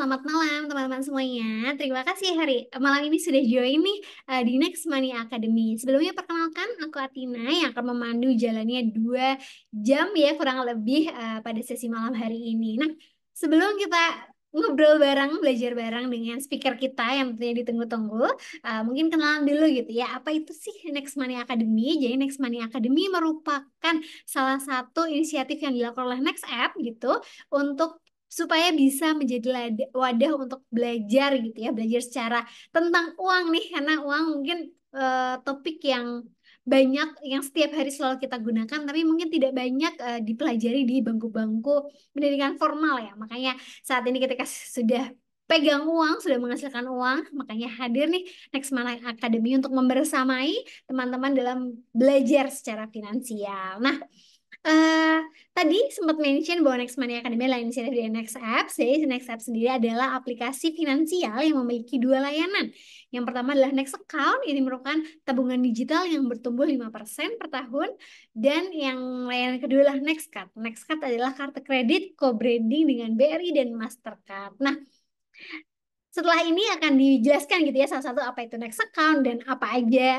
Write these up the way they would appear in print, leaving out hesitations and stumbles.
selamat malam teman-teman semuanya. Terima kasih malam ini sudah join nih di Next Money Academy. Sebelumnya perkenalkan, aku Atina yang akan memandu jalannya 2 jam ya kurang lebih pada sesi malam hari ini. Nah, sebelum kita ngobrol bareng, belajar bareng dengan speaker kita yang tentunya ditunggu-tunggu, mungkin kenalan dulu gitu ya. Apa itu sih Next Money Academy? Jadi Next Money Academy merupakan salah satu inisiatif yang dilakukan oleh Next App gitu untuk supaya bisa menjadi wadah untuk belajar gitu ya, belajar secara tentang uang nih, karena uang mungkin topik yang banyak yang setiap hari selalu kita gunakan, tapi mungkin tidak banyak dipelajari di bangku-bangku pendidikan formal ya. Makanya saat ini ketika sudah pegang uang, sudah menghasilkan uang, makanya hadir nih Next Money Academy untuk membersamai teman-teman dalam belajar secara finansial. Nah, Eh, tadi sempat mention bahwa Next Money Academy adalah inisiatif dari Next Apps. Jadi Next Apps sendiri adalah aplikasi finansial yang memiliki 2 layanan. Yang pertama adalah Next Account, ini merupakan tabungan digital yang bertumbuh 5% per tahun. Dan yang layanan kedua adalah Next Card. Next Card adalah kartu kredit co-branding dengan BRI dan Mastercard. Nah, setelah ini akan dijelaskan gitu ya salah satu apa itu Next Account dan apa aja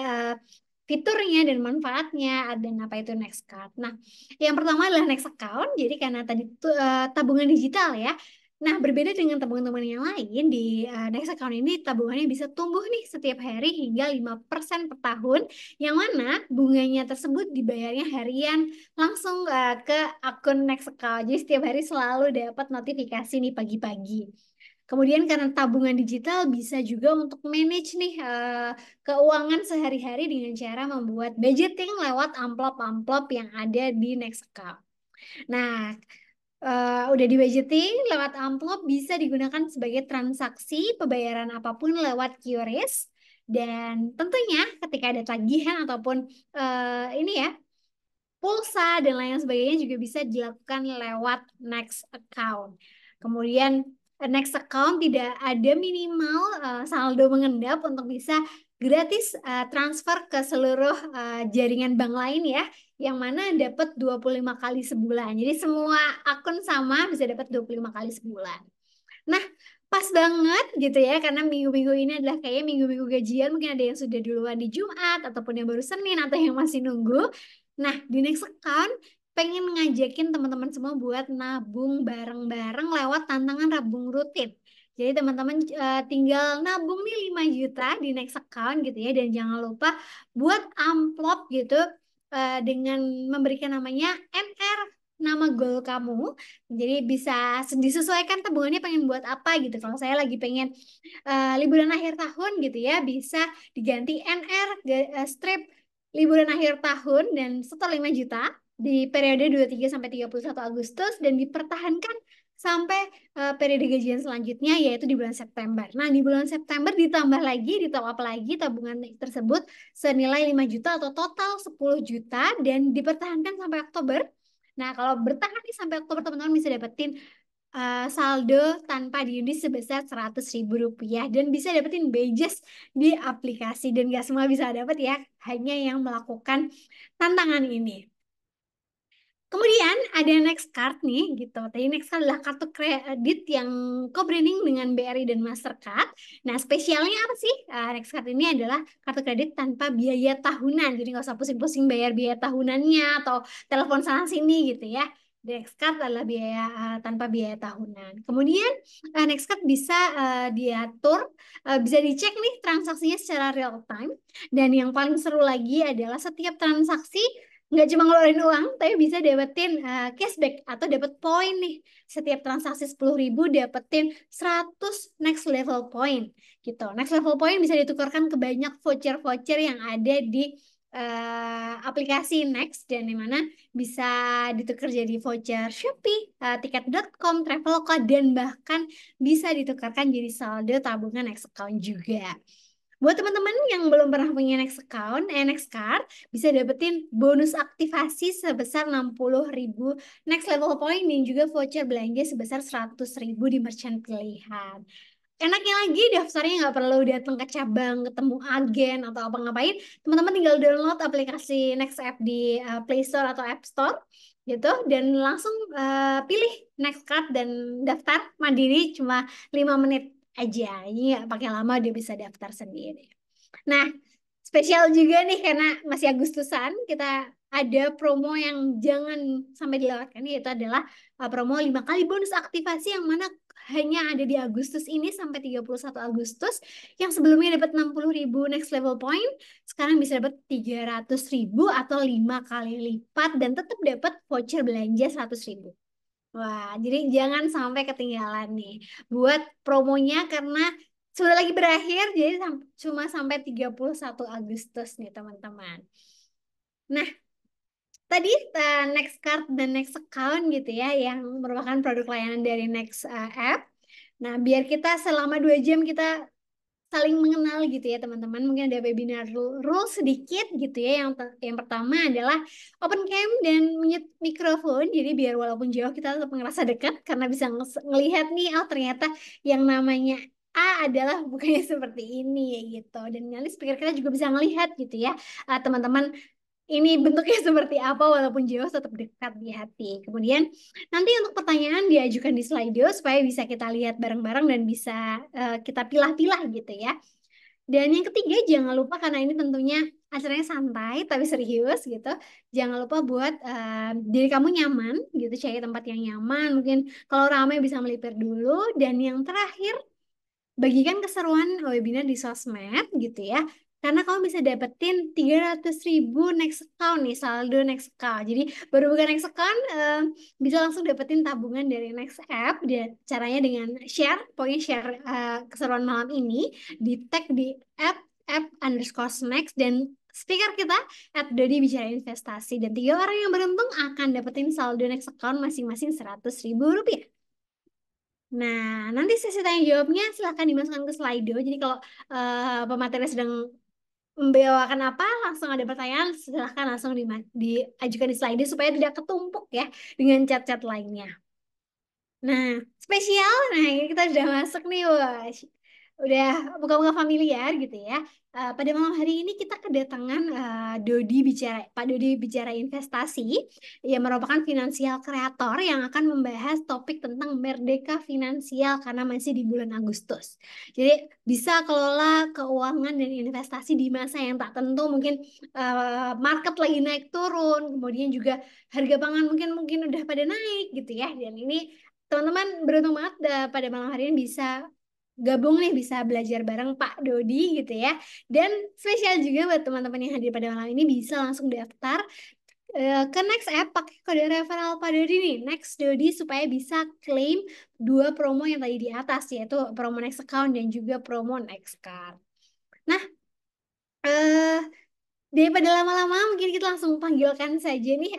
fiturnya dan manfaatnya dan apa itu Next Card. Nah, yang pertama adalah Next Account. Jadi karena tadi itu tabungan digital ya. Nah, berbeda dengan tabungan-tabungan yang lain di Next Account ini tabungannya bisa tumbuh nih setiap hari hingga 5% per tahun, yang mana bunganya tersebut dibayarnya harian langsung ke akun Next Account. Jadi setiap hari selalu dapat notifikasi nih pagi-pagi. Kemudian karena tabungan digital bisa juga untuk manage nih keuangan sehari-hari dengan cara membuat budgeting lewat amplop-amplop yang ada di Next Account. Nah, udah di budgeting lewat amplop bisa digunakan sebagai transaksi pembayaran apapun lewat QRIS, dan tentunya ketika ada tagihan ataupun ini ya pulsa dan lain sebagainya juga bisa dilakukan lewat Next Account. Kemudian Next Account tidak ada minimal saldo mengendap untuk bisa gratis transfer ke seluruh jaringan bank lain ya, yang mana dapat 25 kali sebulan. Jadi semua akun sama bisa dapat 25 kali sebulan. Nah, pas banget gitu ya, karena minggu-minggu ini adalah kayaknya minggu-minggu gajian, mungkin ada yang sudah duluan di Jumat, ataupun yang baru Senin, atau yang masih nunggu. Nah, di Next Account pengen ngajakin teman-teman semua buat nabung bareng-bareng lewat tantangan nabung rutin. Jadi teman-teman tinggal nabung nih 5 juta di Next Account gitu ya, dan jangan lupa buat amplop gitu dengan memberikan namanya NR, nama goal kamu. Jadi bisa disesuaikan tabungannya pengen buat apa gitu. Kalau saya lagi pengen liburan akhir tahun gitu ya, bisa diganti NR strip liburan akhir tahun dan setor 5 juta di periode 23 sampai 31 Agustus, dan dipertahankan sampai periode gajian selanjutnya yaitu di bulan September. Nah, di bulan September ditambah lagi, ditop up lagi tabungan tersebut senilai 5 juta atau total 10 juta dan dipertahankan sampai Oktober. Nah, kalau bertahan nih sampai Oktober, teman-teman bisa dapetin saldo tanpa diundi sebesar 100.000 rupiah dan bisa dapetin badges di aplikasi, dan gak semua bisa dapat ya, hanya yang melakukan tantangan ini. Kemudian ada Next Card nih gitu. Tadi Next Card adalah kartu kredit yang co-branding dengan BRI dan Mastercard. Nah, spesialnya apa sih? Next Card ini adalah kartu kredit tanpa biaya tahunan. Jadi nggak usah pusing-pusing bayar biaya tahunannya atau telepon sana sini gitu ya. Next Card adalah biaya tanpa biaya tahunan. Kemudian Next Card bisa diatur, bisa dicek nih transaksinya secara real time. Dan yang paling seru lagi adalah setiap transaksi nggak cuma ngeluarin uang, tapi bisa dapetin cashback atau dapet poin nih. Setiap transaksi 10.000 dapetin 100 next level point gitu. Next level point bisa ditukarkan ke banyak voucher-voucher yang ada di aplikasi Next, dan dimana bisa ditukar jadi voucher Shopee, tiket.com, Traveloka, dan bahkan bisa ditukarkan jadi saldo tabungan Next Account juga. Buat teman-teman yang belum pernah punya Next Account, Next Card, bisa dapetin bonus aktivasi sebesar 60.000 Next Level Point dan juga voucher belanja sebesar 100.000 di merchant pilihan. Enaknya lagi, daftarnya nggak perlu datang ke cabang, ketemu agen, atau apa ngapain. Teman-teman tinggal download aplikasi Next App di Play Store atau App Store. gitu, dan langsung pilih next card dan daftar mandiri cuma 5 menit aja. Ini nggak pakai lama, dia bisa daftar sendiri. Nah, spesial juga nih karena masih Agustusan, kita ada promo yang jangan sampai dilewatkan, yaitu adalah promo 5 kali bonus aktivasi yang mana hanya ada di Agustus ini sampai 31 Agustus. Yang sebelumnya dapat 60.000 next level point, sekarang bisa dapat 300.000 atau 5 kali lipat dan tetap dapat voucher belanja 100.000. Wah, jadi jangan sampai ketinggalan nih buat promonya karena sudah lagi berakhir, jadi cuma sampai 31 Agustus nih teman-teman. Nah, tadi Next Card dan Next Account gitu ya, yang merupakan produk layanan dari Next App. Nah, biar kita selama 2 jam kita saling mengenal gitu ya teman-teman. Mungkin ada webinar rule sedikit gitu ya. Yang pertama adalah open cam dan mute mikrofon. Jadi biar walaupun jauh kita tetap ngerasa dekat karena bisa ngelihat nih, oh ternyata yang namanya A adalah bukannya seperti ini ya gitu. Dan nanti speaker kita juga bisa ngelihat gitu ya, teman-teman, ini bentuknya seperti apa walaupun jauh tetap dekat di hati. Kemudian nanti untuk pertanyaan diajukan di Slido supaya bisa kita lihat bareng-bareng dan bisa kita pilah-pilah gitu ya. Dan yang ketiga, jangan lupa karena ini tentunya acaranya santai tapi serius gitu. Jangan lupa buat diri kamu nyaman gitu, cari tempat yang nyaman. Mungkin kalau ramai bisa melipir dulu. Dan yang terakhir, bagikan keseruan webinar di sosmed gitu ya. Karena kamu bisa dapetin 300.000 next account nih, saldo next account. Jadi baru buka next account, bisa langsung dapetin tabungan dari next app. Dan caranya dengan share, pokoknya share keseruan malam ini, di tag di app_next dan speaker kita @Dodi Bicara Investasi. Dan 3 orang yang beruntung akan dapetin saldo next account masing-masing 100.000 rupiah. Nah, nanti sesi tanya jawabnya silahkan dimasukkan ke Slido. Jadi kalau pemateri sedang membawakan apa, langsung ada pertanyaan, silahkan langsung diajukan di Slido supaya tidak ketumpuk ya dengan chat-chat lainnya. Nah, spesial, nah ini kita sudah masuk nih, wah, udah buka-buka familiar gitu ya. Pada malam hari ini kita kedatangan Pak Dodi Bicara Investasi, yang merupakan finansial kreator yang akan membahas topik tentang merdeka finansial karena masih di bulan Agustus. Jadi bisa kelola keuangan dan investasi di masa yang tak tentu, mungkin market lagi naik turun, kemudian juga harga pangan mungkin udah pada naik gitu ya. Dan ini teman-teman beruntung banget pada malam hari ini bisa gabung nih, bisa belajar bareng Pak Dodi gitu ya. Dan spesial juga buat teman-teman yang hadir pada malam ini bisa langsung daftar ke Next App pakai kode referral Pak Dodi nih, Next Dodi, supaya bisa claim 2 promo yang tadi di atas, yaitu promo Next Account dan juga promo Next Card. Nah, eh daripada lama-lama, mungkin kita langsung panggilkan saja nih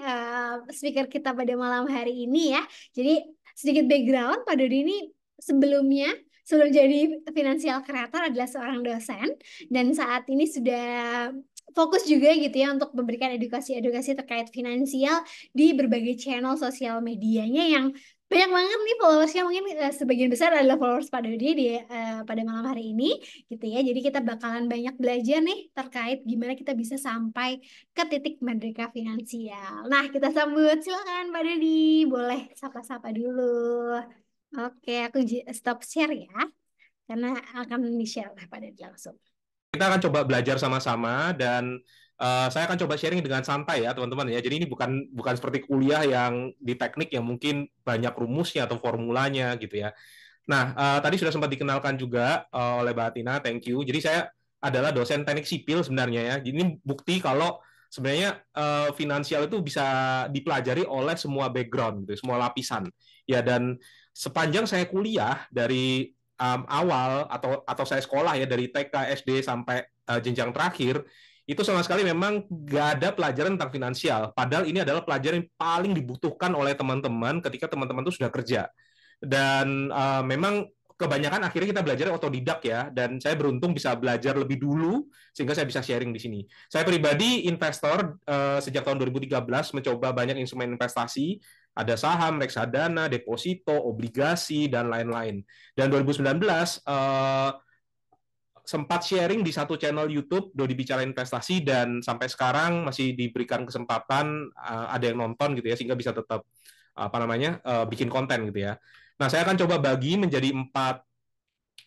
speaker kita pada malam hari ini ya. Jadi sedikit background, Pak Dodi ini sebelumnya, sebelum jadi financial creator, adalah seorang dosen dan saat ini sudah fokus juga gitu ya untuk memberikan edukasi-edukasi terkait finansial di berbagai channel sosial medianya yang banyak banget nih followersnya. Mungkin sebagian besar adalah followers Pak Dodi pada malam hari ini gitu ya. Jadi kita bakalan banyak belajar nih terkait gimana kita bisa sampai ke titik merdeka finansial. Nah, kita sambut, silakan Pak Dodi, boleh sapa-sapa dulu. Oke, aku stop share ya, karena akan di-share oleh Pak Dodi langsung. Kita akan coba belajar sama-sama dan saya akan coba sharing dengan santai ya teman-teman ya. Jadi ini bukan seperti kuliah yang di teknik yang mungkin banyak rumusnya atau formulanya gitu ya. Nah, tadi sudah sempat dikenalkan juga oleh Mbak Tina, thank you. Jadi saya adalah dosen teknik sipil sebenarnya ya. Jadi ini bukti kalau sebenarnya finansial itu bisa dipelajari oleh semua background, gitu, semua lapisan. Ya, dan sepanjang saya kuliah dari awal atau saya sekolah ya dari TK, SD sampai jenjang terakhir, itu sama sekali memang nggak ada pelajaran tentang finansial. Padahal ini adalah pelajaran yang paling dibutuhkan oleh teman-teman ketika teman-teman itu sudah kerja. Dan memang kebanyakan akhirnya kita belajar otodidak ya, dan saya beruntung bisa belajar lebih dulu sehingga saya bisa sharing di sini. Saya pribadi investor sejak tahun 2013 mencoba banyak instrumen investasi, ada saham, reksadana, deposito, obligasi dan lain-lain. Dan 2019 sempat sharing di satu channel YouTube Dodi Bicara Investasi, dan sampai sekarang masih diberikan kesempatan ada yang nonton gitu ya, sehingga bisa tetap bikin konten gitu ya. Nah, saya akan coba bagi menjadi 4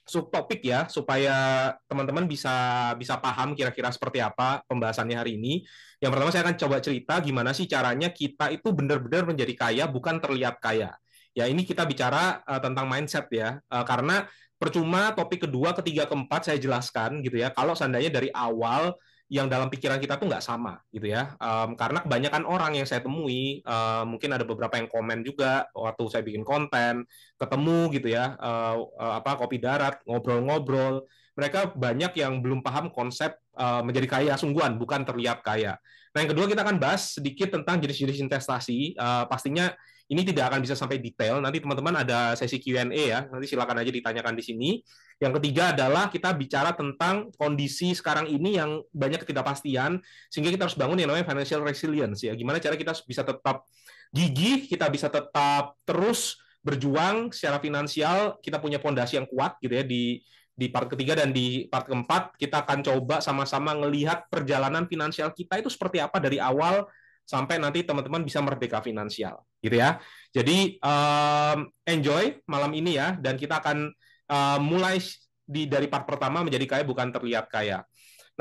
subtopik ya, supaya teman-teman bisa bisa paham kira-kira seperti apa pembahasannya hari ini. Yang pertama, saya akan coba cerita gimana sih caranya kita itu benar-benar menjadi kaya, bukan terlihat kaya. Ya, ini kita bicara tentang mindset ya. Karena percuma topik kedua, ketiga, keempat saya jelaskan gitu ya, kalau seandainya dari awal yang dalam pikiran kita tuh nggak sama gitu ya. Karena kebanyakan orang yang saya temui, mungkin ada beberapa yang komen juga waktu saya bikin konten, ketemu gitu ya, kopi darat, ngobrol-ngobrol, mereka banyak yang belum paham konsep menjadi kaya sungguhan, bukan terlihat kaya. Nah, yang kedua kita akan bahas sedikit tentang jenis-jenis investasi. Pastinya ini tidak akan bisa sampai detail. Nanti teman-teman ada sesi Q&A ya. Nanti silakan aja ditanyakan di sini. Yang ketiga adalah kita bicara tentang kondisi sekarang ini yang banyak ketidakpastian, sehingga kita harus bangun yang namanya financial resilience ya. Gimana cara kita bisa tetap gigih, kita bisa tetap terus berjuang secara finansial, kita punya fondasi yang kuat gitu ya di part ketiga, dan di part keempat kita akan coba sama-sama ngelihat perjalanan finansial kita itu seperti apa dari awal sampai nanti teman-teman bisa merdeka finansial gitu ya. Jadi enjoy malam ini ya, dan kita akan mulai dari part pertama, menjadi kaya bukan terlihat kaya.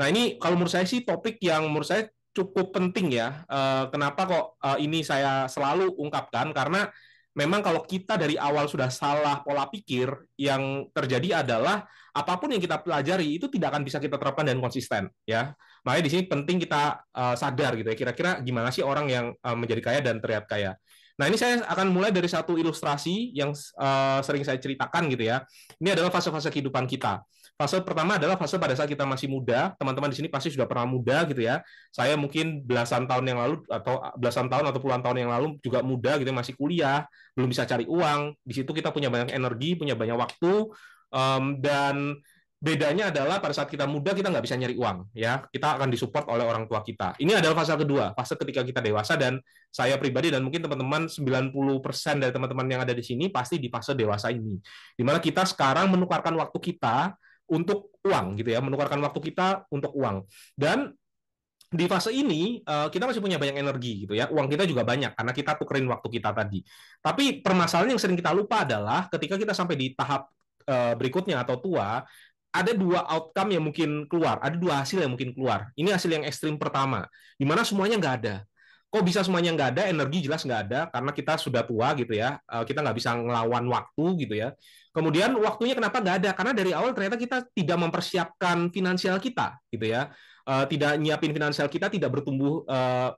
Nah, ini kalau menurut saya sih topik yang menurut saya cukup penting ya. Kenapa kok ini saya selalu ungkapkan? Karena memang kalau kita dari awal sudah salah pola pikir, yang terjadi adalah apapun yang kita pelajari itu tidak akan bisa kita terapkan dan konsisten ya. Makanya di sini penting kita sadar gitu ya, kira-kira gimana sih orang yang menjadi kaya dan terlihat kaya. Nah, ini saya akan mulai dari satu ilustrasi yang sering saya ceritakan gitu ya. Ini adalah fase-fase kehidupan kita. Fase pertama adalah fase pada saat kita masih muda. Teman-teman di sini pasti sudah pernah muda gitu ya. Saya mungkin belasan tahun yang lalu, atau belasan tahun atau puluhan tahun yang lalu juga muda gitu, masih kuliah, belum bisa cari uang. Di situ kita punya banyak energi, punya banyak waktu, dan bedanya adalah pada saat kita muda kita nggak bisa nyari uang ya, kita akan disupport oleh orang tua kita. Ini adalah fase kedua, fase ketika kita dewasa, dan saya pribadi dan mungkin teman-teman 90% dari teman-teman yang ada di sini pasti di fase dewasa ini, dimana kita sekarang menukarkan waktu kita untuk uang gitu ya, menukarkan waktu kita untuk uang. Dan di fase ini kita masih punya banyak energi gitu ya, uang kita juga banyak karena kita tukerin waktu kita tadi. Tapi permasalahan yang sering kita lupa adalah ketika kita sampai di tahap berikutnya atau tua, ada 2 outcome yang mungkin keluar, ada 2 hasil yang mungkin keluar. Ini hasil yang ekstrim pertama, di mana semuanya nggak ada. Kok bisa semuanya nggak ada? Energi jelas nggak ada, karena kita sudah tua gitu ya, kita nggak bisa ngelawan waktu gitu ya. Kemudian waktunya kenapa nggak ada? Karena dari awal ternyata kita tidak mempersiapkan finansial kita gitu ya, tidak nyiapin finansial kita, tidak bertumbuh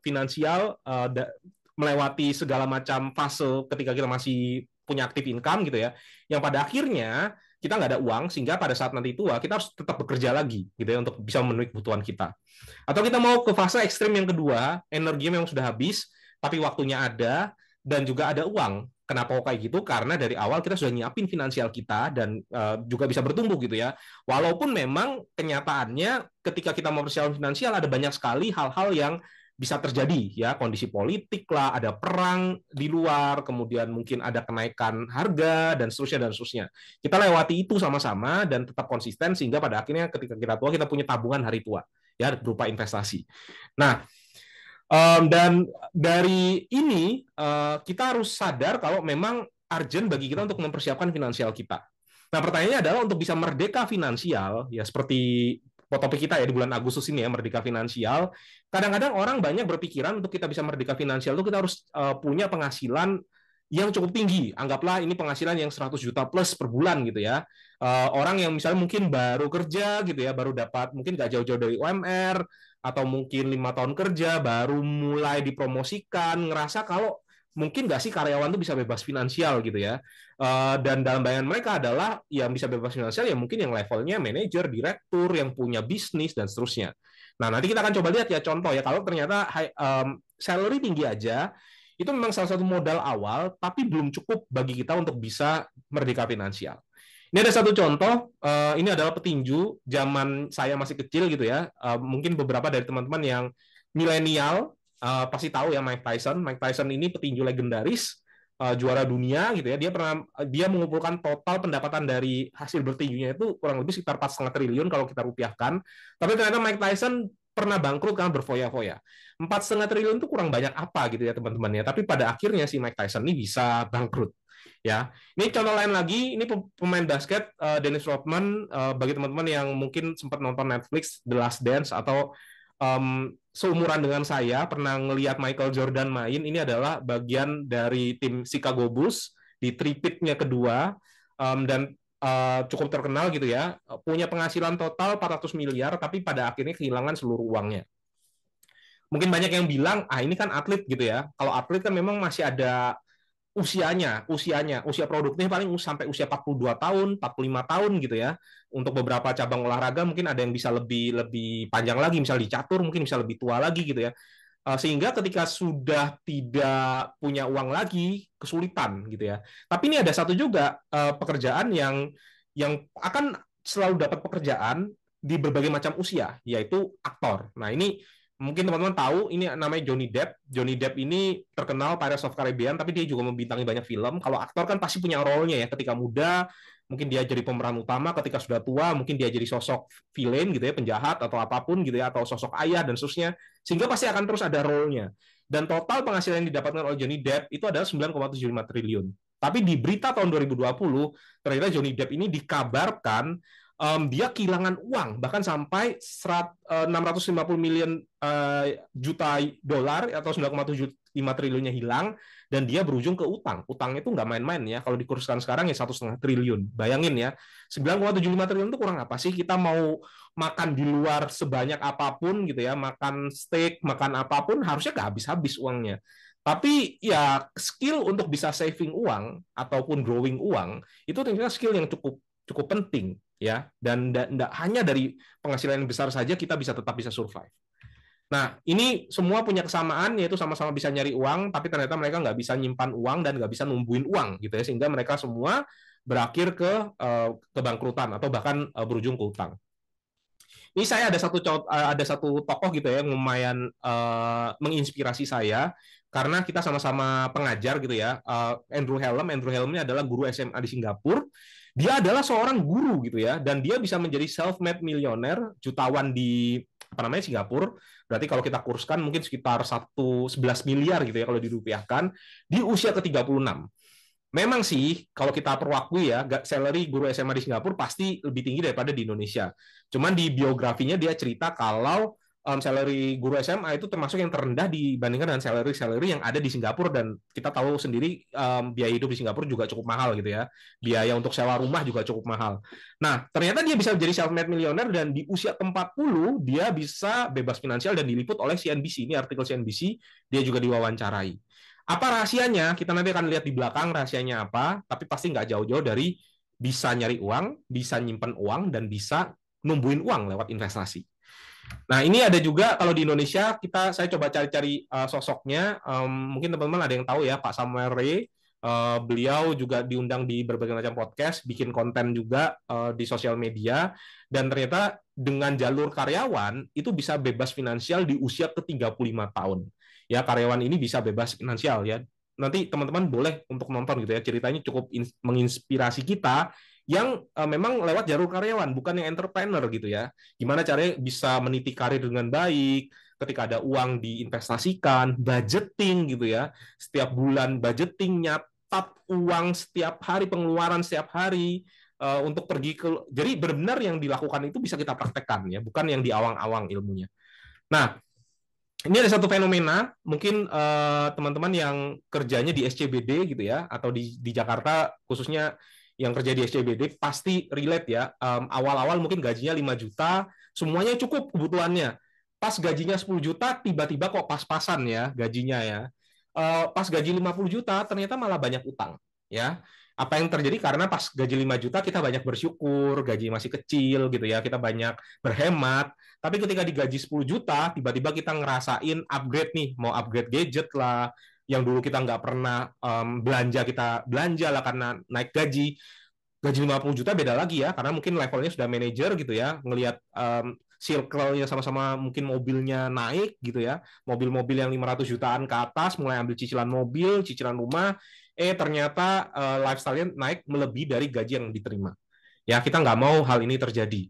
finansial, melewati segala macam fase ketika kita masih punya aktif income gitu ya, yang pada akhirnya kita nggak ada uang, sehingga pada saat nanti tua kita harus tetap bekerja lagi gitu ya untuk bisa memenuhi kebutuhan kita. Atau kita mau ke fase ekstrim yang kedua, energi memang sudah habis tapi waktunya ada dan juga ada uang. Kenapa kayak gitu? Karena dari awal kita sudah nyiapin finansial kita dan juga bisa bertumbuh gitu ya. Walaupun memang kenyataannya ketika kita mempersiapkan finansial ada banyak sekali hal-hal yang bisa terjadi ya, kondisi politik lah, ada perang di luar, kemudian mungkin ada kenaikan harga dan seterusnya. Kita lewati itu sama-sama dan tetap konsisten, sehingga pada akhirnya ketika kita tua kita punya tabungan hari tua ya, berupa investasi. Nah, dan dari ini kita harus sadar kalau memang urgent bagi kita untuk mempersiapkan finansial kita. Nah, pertanyaannya adalah untuk bisa merdeka finansial ya, seperti topik kita ya di bulan Agustus ini ya, merdeka finansial. Kadang-kadang orang banyak berpikiran untuk kita bisa merdeka finansial itu kita harus punya penghasilan yang cukup tinggi. Anggaplah ini penghasilan yang 100 juta plus per bulan gitu ya. Orang yang misalnya mungkin baru kerja gitu ya, baru dapat mungkin nggak jauh-jauh dari UMR, atau mungkin 5 tahun kerja baru mulai dipromosikan, ngerasa kalau mungkin nggak sih karyawan tuh bisa bebas finansial gitu ya. Dan dalam bayangan mereka adalah yang bisa bebas finansial ya mungkin yang levelnya manajer, direktur, yang punya bisnis dan seterusnya. Nah, nanti kita akan coba lihat ya contoh ya, kalau ternyata salary tinggi aja itu memang salah satu modal awal, tapi belum cukup bagi kita untuk bisa merdeka finansial. Ini ada satu contoh, ini adalah petinju zaman saya masih kecil gitu ya. Mungkin beberapa dari teman-teman yang milenial pasti tahu ya Mike Tyson. Mike Tyson ini petinju legendaris, juara dunia gitu ya. Dia mengumpulkan total pendapatan dari hasil bertinjunya itu kurang lebih sekitar 4,5 triliun kalau kita rupiahkan. Tapi ternyata Mike Tyson pernah bangkrut karena berfoya-foya. 4,5 triliun itu kurang banyak apa gitu ya teman-teman ya. Tapi pada akhirnya si Mike Tyson ini bisa bangkrut ya. Ini contoh lain lagi, ini pemain basket Dennis Rodman. Bagi teman-teman yang mungkin sempat nonton Netflix The Last Dance atau seumuran dengan saya pernah ngelihat Michael Jordan main, ini adalah bagian dari tim Chicago Bulls di tripitnya kedua, dan cukup terkenal gitu ya, punya penghasilan total 400 miliar tapi pada akhirnya kehilangan seluruh uangnya. Mungkin banyak yang bilang, ini kan atlet gitu ya. Kalau atlet kan memang masih ada usia produknya paling sampai usia 42 tahun, 45 tahun gitu ya. Untuk beberapa cabang olahraga mungkin ada yang bisa lebih lebih panjang lagi, misal di catur mungkin bisa lebih tua lagi gitu ya. Sehingga ketika sudah tidak punya uang lagi, kesulitan gitu ya. Tapi ini ada satu juga pekerjaan yang akan selalu dapat pekerjaan di berbagai macam usia, yaitu aktor. Nah, ini mungkin teman-teman tahu, ini namanya Johnny Depp. Johnny Depp ini terkenal Pirates of Caribbean, tapi dia juga membintangi banyak film. Kalau aktor kan pasti punya role-nya ya. Ketika muda, mungkin dia jadi pemeran utama. Ketika sudah tua, mungkin dia jadi sosok villain gitu ya, penjahat atau apapun gitu ya, atau sosok ayah dan seterusnya. Sehingga pasti akan terus ada role-nya. Dan total penghasilan yang didapatkan oleh Johnny Depp itu adalah 9,75 triliun. Tapi di berita tahun 2020, ternyata Johnny Depp ini dikabarkan dia kehilangan uang bahkan sampai 650 miliar juta dolar atau 9,75 triliunnya hilang, dan dia berujung ke utang. Utangnya itu nggak main-main ya. Kalau dikurskan sekarang ya 1,5 triliun. Bayangin ya, 9,75 triliun itu kurang apa sih? Kita mau makan di luar sebanyak apapun gitu ya, makan steak, makan apapun, harusnya nggak habis-habis uangnya. Tapi ya skill untuk bisa saving uang ataupun growing uang itu ternyata skill yang cukup cukup penting ya, dan tidak hanya dari penghasilan yang besar saja kita tetap bisa survive. Nah, ini semua punya kesamaan, yaitu sama-sama bisa nyari uang, tapi ternyata mereka nggak bisa nyimpan uang dan nggak bisa numbuhin uang gitu ya, sehingga mereka semua berakhir ke kebangkrutan atau bahkan berujung ke utang. Ini saya ada satu tokoh gitu ya yang lumayan menginspirasi saya karena kita sama-sama pengajar gitu ya. Andrew Helm ini adalah guru SMA di Singapura. Dia adalah seorang guru gitu ya, dan dia bisa menjadi self-made millionaire, jutawan di Singapura. Berarti kalau kita kurskan mungkin sekitar 11 miliar gitu ya kalau dirupiahkan, di usia ke-36. Memang sih, kalau kita perlu akui ya, salary guru SMA di Singapura pasti lebih tinggi daripada di Indonesia. Cuman di biografinya dia cerita kalau salary guru SMA itu termasuk yang terendah dibandingkan dengan salary yang ada di Singapura, dan kita tahu sendiri biaya hidup di Singapura juga cukup mahal gitu ya. Biaya untuk sewa rumah juga cukup mahal. Nah, ternyata dia bisa menjadi self-made millionaire dan di usia ke-40 dia bisa bebas finansial dan diliput oleh CNBC. Ini artikel CNBC, dia juga diwawancarai. Apa rahasianya? Kita nanti akan lihat di belakang rahasianya apa, tapi pasti nggak jauh-jauh dari bisa nyari uang, bisa nyimpen uang, dan bisa numbuhin uang lewat investasi. Nah, ini ada juga kalau di Indonesia, saya coba cari-cari sosoknya. Mungkin teman-teman ada yang tahu ya, Pak Samuel Ray. Beliau juga diundang di berbagai macam podcast, bikin konten juga di sosial media, dan ternyata dengan jalur karyawan itu bisa bebas finansial di usia ke-35 tahun. Ya, karyawan ini bisa bebas finansial ya. Nanti teman-teman boleh untuk nonton gitu ya, ceritanya cukup menginspirasi kita yang memang lewat jalur karyawan, bukan yang entrepreneur gitu ya. Gimana caranya bisa meniti karir dengan baik, ketika ada uang diinvestasikan, budgeting gitu ya. Setiap bulan budgeting, nyatat uang setiap hari, pengeluaran setiap hari, untuk pergi ke... Jadi benar-benar yang dilakukan itu bisa kita praktekkan ya, bukan yang di awang-awang ilmunya. Nah, ini ada satu fenomena, mungkin teman-teman yang kerjanya di SCBD gitu ya, atau di Jakarta khususnya yang kerja di SCBD pasti relate ya. Awal-awal mungkin gajinya 5 juta, semuanya cukup kebutuhannya. Pas gajinya 10 juta, tiba-tiba kok pas-pasan ya gajinya ya. Pas gaji 50 juta, ternyata malah banyak utang ya. Apa yang terjadi? Karena pas gaji 5 juta kita banyak bersyukur, gaji masih kecil gitu ya, kita banyak berhemat. Tapi ketika digaji 10 juta, tiba-tiba kita ngerasain upgrade nih, mau upgrade gadget lah, yang dulu kita nggak pernah belanja, kita belanja lah karena naik gaji. Gaji 50 juta beda lagi ya, karena mungkin levelnya sudah manajer gitu ya, ngelihat circle-nya sama-sama, mungkin mobilnya naik gitu ya, mobil-mobil yang 500 jutaan ke atas, mulai ambil cicilan mobil, cicilan rumah, ternyata lifestyle-nya naik melebihi dari gaji yang diterima. Ya, kita nggak mau hal ini terjadi.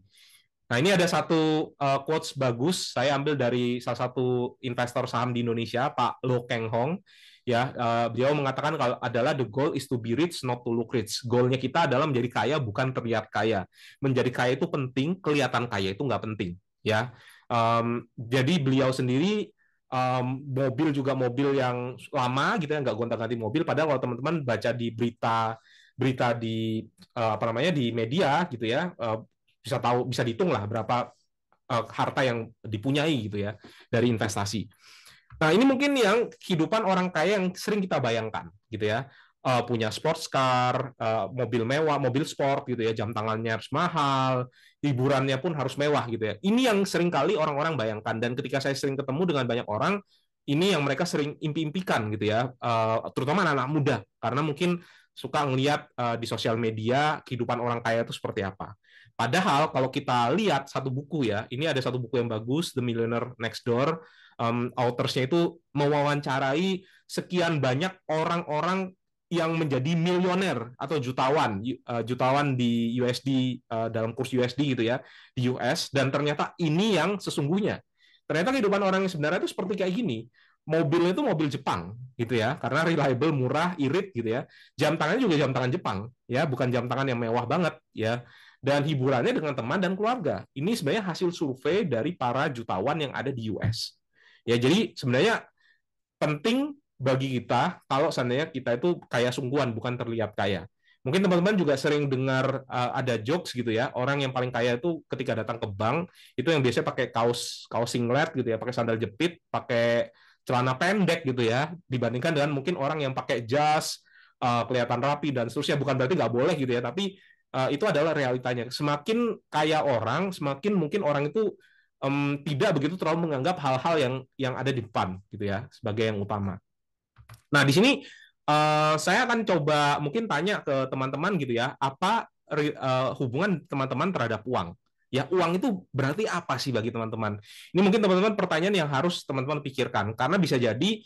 Nah, ini ada satu quotes bagus, saya ambil dari salah satu investor saham di Indonesia, Pak Lo Keng Hong. Ya, beliau mengatakan kalau adalah the goal is to be rich, not to look rich. Goalnya kita adalah menjadi kaya, bukan terlihat kaya. Menjadi kaya itu penting, kelihatan kaya itu nggak penting. Ya, jadi beliau sendiri mobil juga mobil yang lama gitu ya, nggak gonta-ganti mobil. Padahal kalau teman-teman baca di berita di apa namanya di media gitu ya, bisa dihitung lah berapa harta yang dipunyai gitu ya dari investasi. Nah, ini mungkin yang kehidupan orang kaya yang sering kita bayangkan gitu ya. Punya sports car, mobil mewah, mobil sport gitu ya, jam tangannya harus mahal, hiburannya pun harus mewah gitu ya. Ini yang sering kali orang-orang bayangkan, dan ketika saya sering ketemu dengan banyak orang, ini yang mereka sering impi-impikan gitu ya, terutama anak-anak muda, karena mungkin suka ngelihat di sosial media kehidupan orang kaya itu seperti apa. Padahal kalau kita lihat satu buku ya, ini ada satu buku yang bagus, The Millionaire Next Door. Autorsnya itu mewawancarai sekian banyak orang-orang yang menjadi milioner atau jutawan di USD, dalam kurs USD gitu ya, di US, dan ternyata ini yang sesungguhnya. Ternyata kehidupan orang yang sebenarnya itu seperti kayak gini. Mobilnya itu mobil Jepang gitu ya, karena reliable, murah, irit gitu ya. Jam tangannya juga jam tangan Jepang ya, bukan jam tangan yang mewah banget ya. Dan hiburannya dengan teman dan keluarga. Ini sebenarnya hasil survei dari para jutawan yang ada di US. Ya, jadi sebenarnya penting bagi kita kalau seandainya kita itu kaya sungguhan, bukan terlihat kaya. Mungkin teman-teman juga sering dengar ada jokes gitu ya, orang yang paling kaya itu ketika datang ke bank itu yang biasanya pakai kaos singlet gitu ya, pakai sandal jepit, pakai celana pendek gitu ya, dibandingkan dengan mungkin orang yang pakai jas, kelihatan rapi dan seterusnya. Bukan berarti nggak boleh gitu ya, tapi itu adalah realitanya. Semakin kaya orang, semakin mungkin orang itu tidak begitu terlalu menganggap hal-hal yang ada di depan gitu ya sebagai yang utama. Nah, di sini saya akan coba mungkin tanya ke teman-teman gitu ya, apa hubungan teman-teman terhadap uang? Ya, uang itu berarti apa sih bagi teman-teman? Ini mungkin teman-teman pertanyaan yang harus teman-teman pikirkan, karena bisa jadi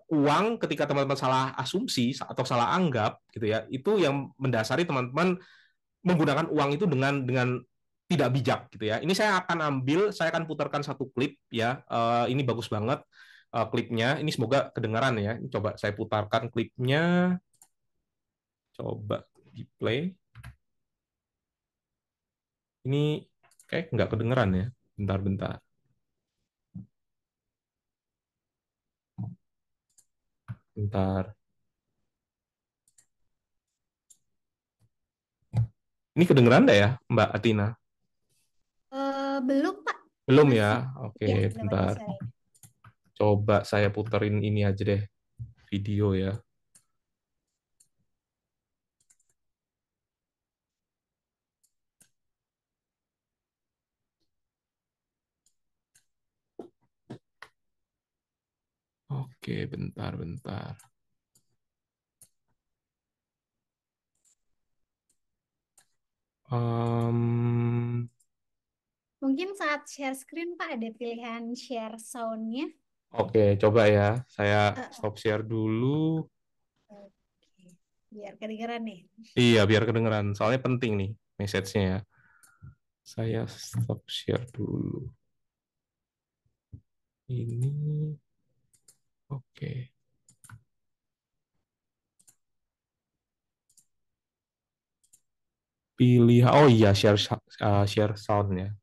uang ketika teman-teman salah asumsi atau salah anggap gitu ya, itu yang mendasari teman-teman menggunakan uang itu dengan tidak bijak gitu ya. Ini saya akan putarkan satu klip ya. Ini bagus banget klipnya. Ini semoga kedengaran ya. Ini coba saya putarkan klipnya. Coba di play. Ini kayak nggak kedengeran ya. Bentar-bentar. Bentar. Ini kedengeran nggak ya, Mbak Atina? Belum, Pak. Belum ya? Masih. Oke, Ya, belum ada bentar. suara. Coba saya puterin ini aja deh, video ya. Oke, bentar-bentar. Mungkin saat share screen, Pak, ada pilihan share sound-nya. Oke, coba ya. Saya Uh, stop share dulu. Oke. Biar kedengeran nih. Iya, biar kedengeran. Soalnya penting nih message-nya ya. Saya stop share dulu. Ini. Oke. Pilih. Oh iya, share sound-nya.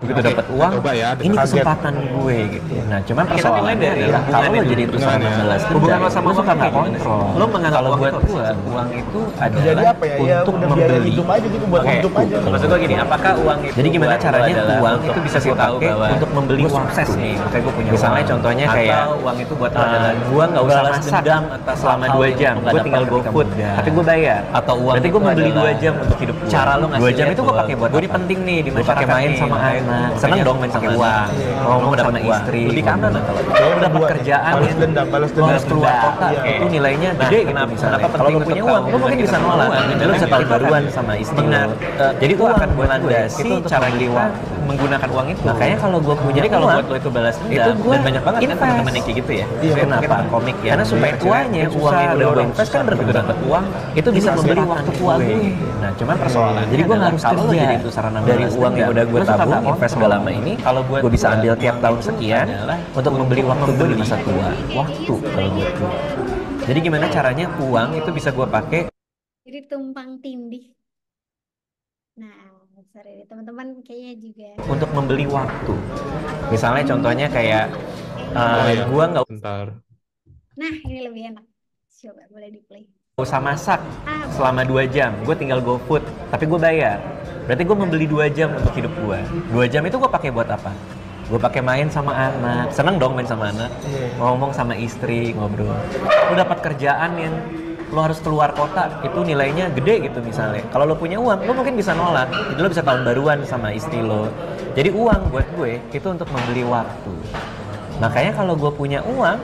Begitu Oke, dapat uang, coba ya, ini kaget. kesempatan gue gitu. Nah, cuman Kita persoalannya mulai dari adalah kalau lo jadi utusan Beneran ya. membalas dendam, Hubungan lo sama lo suka uang nggak kayak gimana sih? kontrol. Lo menganggap Kalau uang buat itu apa gue, sih? uang itu Jadi adalah apa ya? Ya untuk udah biaya membeli. hidup aja gitu buat Oke, hidup aja. maksud gue gini, apakah uang itu Jadi gimana buat lo caranya adalah uang untuk itu bisa kasih gue tahu pakai bahwa untuk membeli gue uang sukses nih, nih, makanya gue punya misalnya uang. contohnya Atau, kayak uang itu buat lo adalah gue nggak usah balas masak dendam atas selama hal 2 yang jam, lo nggak gue tinggal dapat ketika GoFood, muda. tapi gue bayar. Atau uang Berarti itu gue membeli adalah 2 jam untuk hidup gue. cara lo ngasih 2 jam lihat itu gue bahwa pakai buat gue apa? ini penting nih di Gue pakai masyarakat main nih, sama makanya gue anak, seneng dong main sama uang, ngomong dapat sama istri, Lebih ke apa tuh kalau lu dapat kerjaan, balas dendam, lu harus keluar kota, Iya. itu nilainya gede gitu misalnya. Kalau lu punya uang, lu mungkin bisa nolak, lu bisa tahun baruan sama istri lu. Jadi itu akan melandasi cara beli uang menggunakan uang itu. Makanya kalau gue punya Jadi kalau uang, buat lo itu balas dendam, itu gue dan banyak banget kan invest. teman-teman yang kayak gitu ya. Iya, Kenapa? Komik ya. Karena supaya tuanya uang yang udah gue invest kan begitu dapat uang itu bisa membeli waktu tua gue. Nah cuman persoalannya jadi gue harus kalau lo kerja jadi itu sarana dari balas uang yang dendam, udah gue lo suka tabung nggak invest kontrol. udah lama ini, Kalau buat gue bisa gua, ambil tiap tahun itu sekian adalah untuk membeli waktu gue di masa tua. Waktu kalau buat gue. Jadi gimana caranya uang itu bisa gue pakai Jadi tumpang tindih. Nah, sorry teman-teman kayaknya juga. untuk membeli waktu. Misalnya contohnya kayak iya. gue nggak Bentar. Nah, ini lebih enak. Coba boleh di play. usah masak Ah, selama 2 jam, gue tinggal GoFood, tapi gue bayar. Berarti gue membeli 2 jam untuk hidup gue. 2 jam itu gue pakai buat apa? Gue pakai main sama anak, seneng dong main sama anak, ngomong sama istri, ngobrol. Lu dapat kerjaan yang lo harus keluar kota, itu nilainya gede gitu misalnya. Kalau lo punya uang, lo mungkin bisa nolak, jadi lo bisa tahun baruan sama istri lo. Jadi uang buat gue itu untuk membeli waktu. Makanya kalau gue punya uang,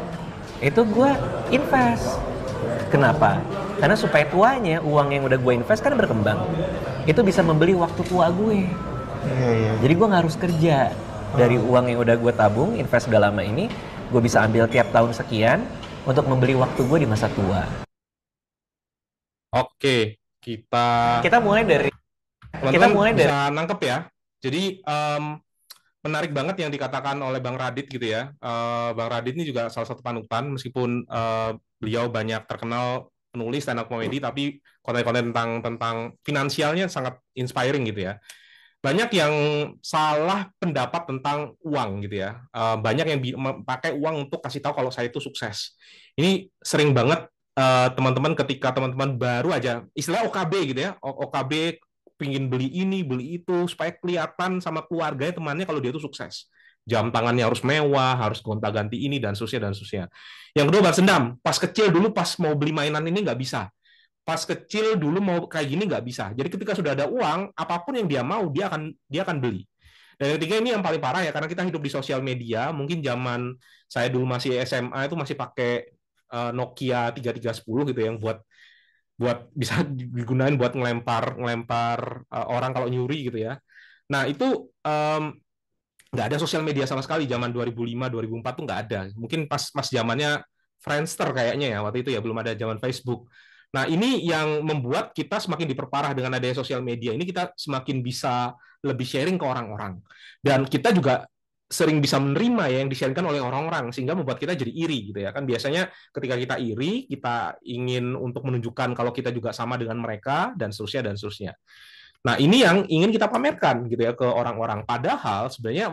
itu gue invest. Kenapa? Karena supaya tuanya uang yang udah gue invest kan berkembang. Itu bisa membeli waktu tua gue. Iya. Jadi gue nggak harus kerja. Dari uang yang udah gue tabung, invest udah lama ini, gue bisa ambil tiap tahun sekian untuk membeli waktu gue di masa tua. Oke, Kita mulai dari teman-teman bisa nangkep ya. Jadi menarik banget yang dikatakan oleh Bang Radit gitu ya. Bang Radit ini juga salah satu panutan, meskipun beliau banyak terkenal penulis stand up comedy, tapi konten-konten tentang finansialnya sangat inspiring gitu ya. Banyak yang salah pendapat tentang uang gitu ya. Banyak yang pakai uang untuk kasih tahu kalau saya itu sukses. Ini sering banget teman-teman ketika teman-teman baru aja, istilah OKB gitu ya, OKB pingin beli ini, beli itu, supaya kelihatan sama keluarganya, temannya kalau dia itu sukses. Jam tangannya harus mewah, harus gonta-ganti ini, dan seterusnya, dan seterusnya. Yang kedua, balas dendam. Pas kecil dulu, pas mau beli mainan ini nggak bisa. Pas kecil dulu mau kayak gini nggak bisa. Jadi ketika sudah ada uang, apapun yang dia mau, dia akan beli. Dan yang ketiga ini yang paling parah ya, karena kita hidup di sosial media, mungkin zaman saya dulu masih SMA itu masih pakai Nokia 3310 gitu yang buat bisa digunain buat ngelempar orang kalau nyuri gitu ya. Nah itu nggak ada sosial media sama sekali zaman 2005 2004 tuh nggak ada. Mungkin pas zamannya Friendster kayaknya ya waktu itu ya, belum ada zaman Facebook. Nah ini yang membuat kita semakin diperparah dengan adanya sosial media ini, kita semakin bisa lebih sharing ke orang-orang, dan kita juga sering bisa menerima ya yang di-sharingkan oleh orang-orang, sehingga membuat kita jadi iri gitu ya kan. Biasanya ketika kita iri, kita ingin untuk menunjukkan kalau kita juga sama dengan mereka, dan seterusnya, dan seterusnya. Nah ini yang ingin kita pamerkan gitu ya ke orang-orang, padahal sebenarnya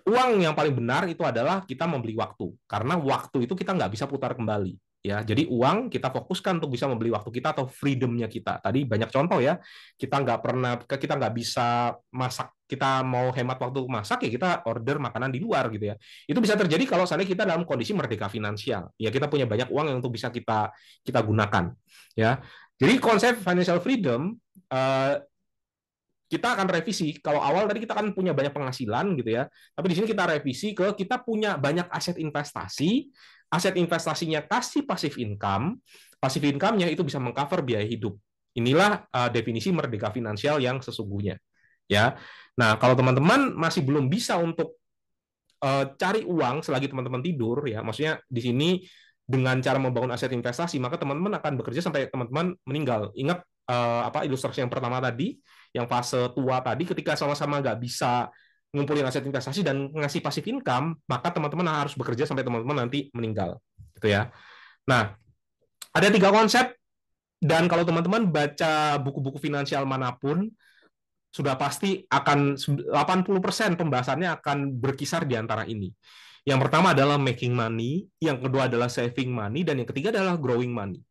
uang yang paling benar itu adalah kita membeli waktu, karena waktu itu kita nggak bisa putar kembali ya. Jadi uang kita fokuskan untuk bisa membeli waktu kita atau freedomnya kita. Tadi banyak contoh ya, kita nggak bisa masak, kita mau hemat waktu masak ya kita order makanan di luar gitu ya. Itu bisa terjadi kalau seandainya kita dalam kondisi merdeka finansial ya, kita punya banyak uang yang untuk bisa kita gunakan ya. Jadi konsep financial freedom kita akan revisi. Kalau awal tadi kita kan punya banyak penghasilan gitu ya, tapi di sini kita revisi ke kita punya banyak aset investasi. Aset investasinya kasih passive income-nya itu bisa mengcover biaya hidup. Inilah definisi merdeka finansial yang sesungguhnya ya. Nah kalau teman-teman masih belum bisa untuk cari uang selagi teman-teman tidur ya, maksudnya di sini dengan cara membangun aset investasi, maka teman-teman akan bekerja sampai teman-teman meninggal. Ingat ilustrasi yang pertama tadi, yang fase tua tadi, ketika sama-sama nggak bisa ngumpulin aset investasi dan ngasih passive income, maka teman-teman harus bekerja sampai teman-teman nanti meninggal, gitu ya. Nah, ada 3 konsep, dan kalau teman-teman baca buku-buku finansial manapun, sudah pasti akan 80% pembahasannya akan berkisar di antara ini. Yang pertama adalah making money, yang kedua adalah saving money, dan yang ketiga adalah growing money.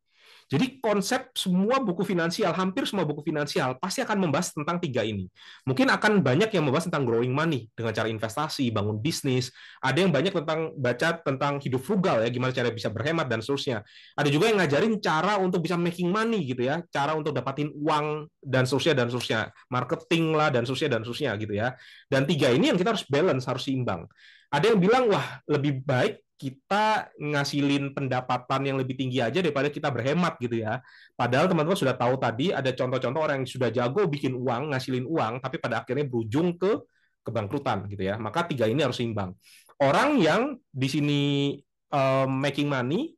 Jadi konsep semua buku finansial, hampir semua buku finansial pasti akan membahas tentang tiga ini. Mungkin akan banyak yang membahas tentang growing money dengan cara investasi, bangun bisnis. Ada yang banyak tentang baca tentang hidup frugal ya, gimana cara bisa berhemat dan seterusnya. Ada juga yang ngajarin cara untuk bisa making money gitu ya, cara untuk dapatin uang dan seterusnya, marketing lah dan seterusnya gitu ya. Dan tiga ini yang kita harus balance, harus seimbang. Ada yang bilang wah lebih baik kita ngasilin pendapatan yang lebih tinggi aja daripada kita berhemat gitu ya. Padahal teman-teman sudah tahu tadi ada contoh-contoh orang yang sudah jago bikin uang, ngasilin uang, tapi pada akhirnya berujung ke kebangkrutan gitu ya. Maka tiga ini harus seimbang. Orang yang di sini making money,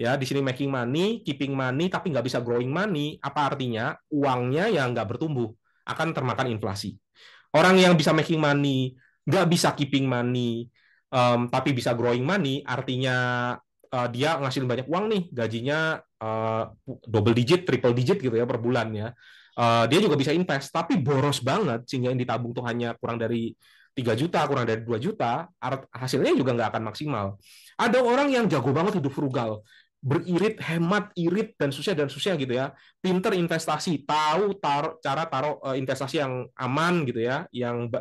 ya di sini making money, keeping money, tapi nggak bisa growing money, apa artinya? Uangnya yang nggak bertumbuh, akan termakan inflasi. Orang yang bisa making money, nggak bisa keeping money, tapi bisa growing money, artinya dia ngasilin banyak uang nih, gajinya double digit, triple digit gitu ya per bulan ya. Dia juga bisa invest, tapi boros banget sehingga yang ditabung tuh hanya kurang dari 3 juta, kurang dari 2 juta, hasilnya juga nggak akan maksimal. Ada orang yang jago banget hidup frugal, beririt, hemat, irit, dan susah gitu ya. Pinter investasi, tahu cara taruh investasi yang aman gitu ya, yang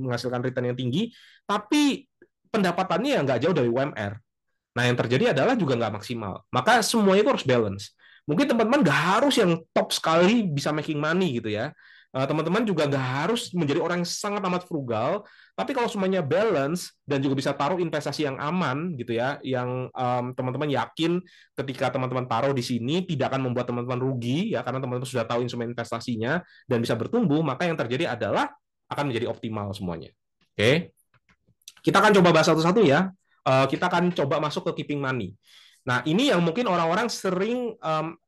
menghasilkan return yang tinggi, tapi pendapatannya nggak jauh dari UMR. Nah, yang terjadi adalah juga nggak maksimal. Maka semuanya itu harus balance. Mungkin teman-teman nggak harus yang top sekali bisa making money gitu ya. Teman-teman juga nggak harus menjadi orang yang sangat amat frugal, tapi kalau semuanya balance dan juga bisa taruh investasi yang aman gitu ya, yang teman-teman yakin ketika teman-teman taruh di sini tidak akan membuat teman-teman rugi ya, karena teman-teman sudah tahu instrumen investasinya dan bisa bertumbuh, maka yang terjadi adalah akan menjadi optimal semuanya. Oke, kita akan coba bahas satu-satu ya. Kita akan coba masuk ke keeping money. Nah, ini yang mungkin orang-orang sering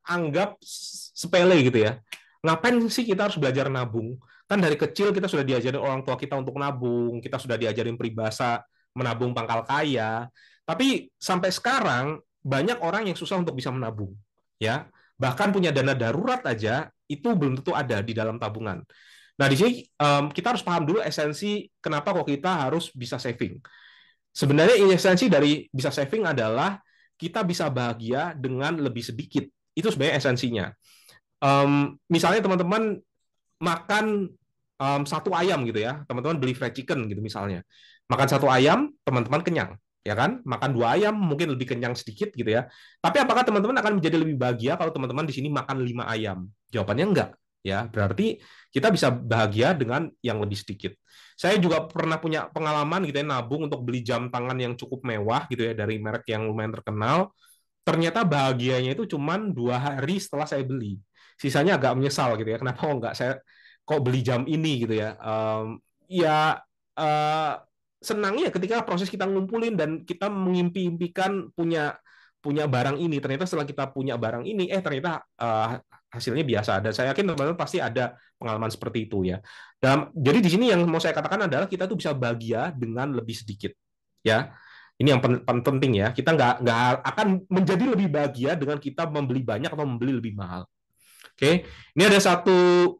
anggap sepele gitu ya. Ngapain sih kita harus belajar nabung? Kan dari kecil kita sudah diajarin orang tua kita untuk nabung, kita sudah diajarin peribahasa menabung pangkal kaya. Tapi sampai sekarang banyak orang yang susah untuk bisa menabung, ya. Bahkan punya dana darurat aja itu belum tentu ada di dalam tabungan. Nah, di sini kita harus paham dulu esensi kenapa kok kita harus bisa saving. Sebenarnya esensi dari bisa saving adalah kita bisa bahagia dengan lebih sedikit. Itu sebenarnya esensinya. Misalnya teman-teman makan satu ayam gitu ya, teman-teman beli fried chicken gitu misalnya. Makan satu ayam, teman-teman kenyang, ya kan? Makan dua ayam mungkin lebih kenyang sedikit gitu ya. Tapi apakah teman-teman akan menjadi lebih bahagia kalau teman-teman di sini makan 5 ayam? Jawabannya enggak. Ya, berarti kita bisa bahagia dengan yang lebih sedikit. Saya juga pernah punya pengalaman gitu ya, nabung untuk beli jam tangan yang cukup mewah gitu ya dari merek yang lumayan terkenal. Ternyata bahagianya itu cuma 2 hari setelah saya beli. Sisanya agak menyesal gitu ya. Kenapa kok beli jam ini gitu ya? Ya uh, senangnya ketika proses kita ngumpulin dan kita mengimpi-impikan punya barang ini. Ternyata setelah kita punya barang ini, ternyata hasilnya biasa. Dan saya yakin teman-teman pasti ada pengalaman seperti itu ya. Jadi di sini yang mau saya katakan adalah kita tuh bisa bahagia dengan lebih sedikit, ya. Ini yang penting ya. Kita nggak akan menjadi lebih bahagia dengan kita membeli banyak atau membeli lebih mahal. Oke, ini ada satu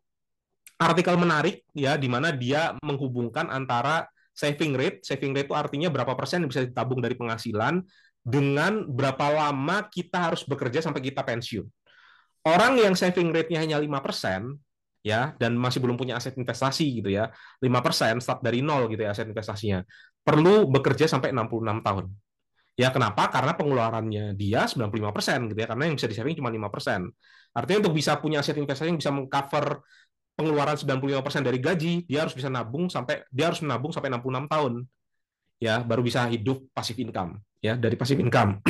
artikel menarik ya, di mana dia menghubungkan antara saving rate itu artinya berapa persen yang bisa ditabung dari penghasilan dengan berapa lama kita harus bekerja sampai kita pensiun. Orang yang saving rate-nya hanya 5%, ya, dan masih belum punya aset investasi gitu ya, 5% start dari nol gitu ya aset investasinya, perlu bekerja sampai 66 tahun. Ya, kenapa? Karena pengeluarannya dia 95% gitu ya, karena yang bisa di-saving cuma 5%. Artinya untuk bisa punya aset investasi yang bisa mengcover pengeluaran 95% dari gaji, dia harus menabung sampai 66 tahun. Ya, baru bisa hidup passive income ya, dari passive income.